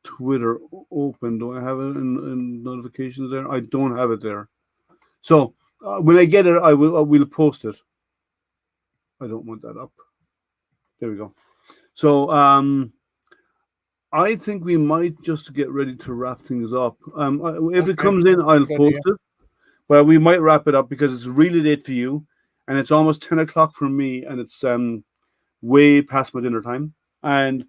Twitter open. Do I have it in notifications there? I don't have it there. So when I get it, I will post it. I don't want that up. There we go. So I think we might just get ready to wrap things up. If it comes in, I'll post it. But we might wrap it up because it's really late for you, and it's almost 10 o'clock for me, and it's way past my dinner time. And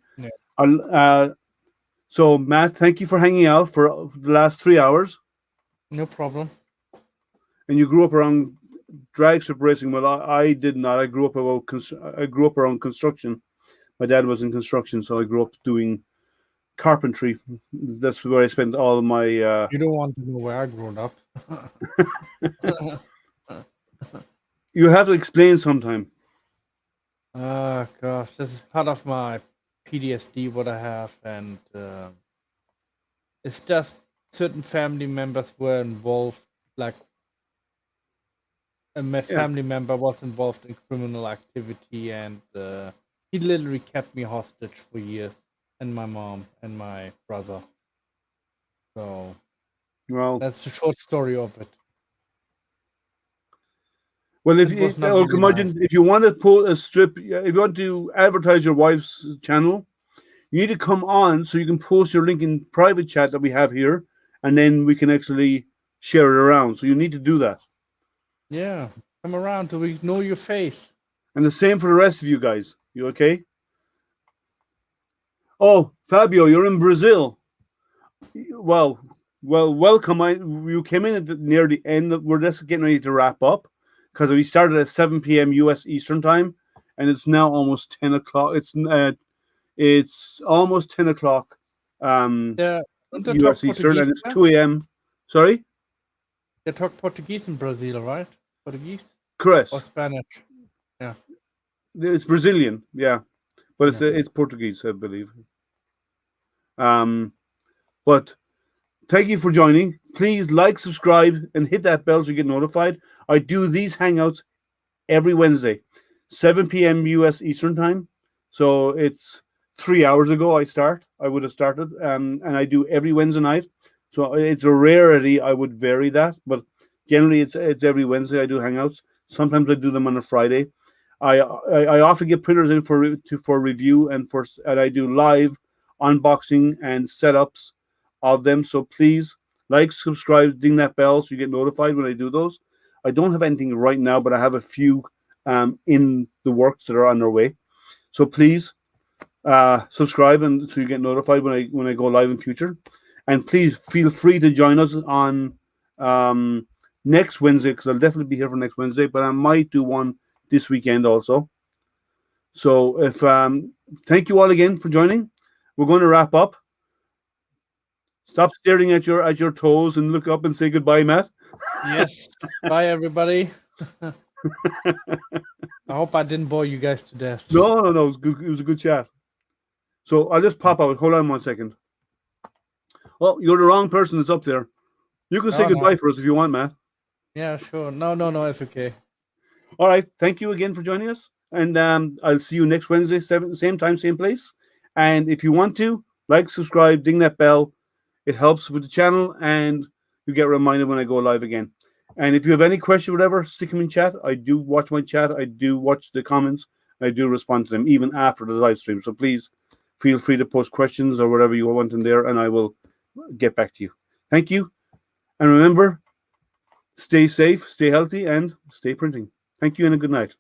so Matt, thank you for hanging out for the last 3 hours. No problem. And you grew up around drag strip racing. Well, I did not. I grew up around construction. My dad was in construction, so I grew up doing carpentry. That's where I spent all of my. You don't want to know where I grew up. You have to explain sometime. Gosh, this is part of my PTSD what I have, and it's just certain family members were involved, like my family member was involved in criminal activity, and he literally kept me hostage for years, and my mom and my brother. So, well, that's the short story of it. Well, if you imagine if you want to pull a strip, if you want to advertise your wife's channel, you need to come on so you can post your link in private chat that we have here, and then we can actually share it around. So you need to do that. Yeah, come around so we know your face. And the same for the rest of you guys. You okay? Oh, Fabio, you're in Brazil. Well, welcome. You came in near the end. We're just getting ready to wrap up because we started at 7 p.m. U.S. Eastern time, and it's now almost 10 o'clock. It's It's almost 10 o'clock. Don't they talk US Eastern, Portuguese? and it's 2 a.m. Sorry? They talk Portuguese in Brazil, right? Portuguese Correct. or Spanish? It's Brazilian, yeah. But Yeah. it's Portuguese, I believe. But thank you for joining. Please like, subscribe, and hit that bell so you get notified. I do these hangouts every Wednesday, 7 p.m. US Eastern time. So it's 3 hours ago I would have started, and I do every Wednesday night. So it's a rarity. I would vary that, but generally it's every Wednesday I do hangouts. Sometimes I do them on a Friday. I often get printers in for review and I do live unboxing and setups of them. So please like, subscribe, ding that bell so you get notified when I do those. I don't have anything right now, but I have a few in the works that are on their way. So please subscribe and so you get notified when I go live in future. And please feel free to join us on next Wednesday, because I'll definitely be here for next Wednesday, but I might do one this weekend also. So if thank you all again for joining. We're going to wrap up. Stop staring at your toes and look up and say goodbye, Matt. Yes. Bye, everybody. I hope I didn't bore you guys to death. No. It was good. It was a good chat. So I'll just pop out. Hold on 1 second. Well, you're the wrong person that's up there. You can say goodbye for us if you want, Matt. Yeah, sure. No, it's okay. All right. Thank you again for joining us. And I'll see you next Wednesday, same time, same place. And if you want to, like, subscribe, ding that bell. It helps with the channel, and you get reminded when I go live again. And if you have any question, whatever, stick them in chat. I do watch my chat. I do watch the comments. I do respond to them even after the live stream. So please feel free to post questions or whatever you want in there, and I will get back to you. Thank you. And remember, stay safe, stay healthy, and stay printing. Thank you, and a good night.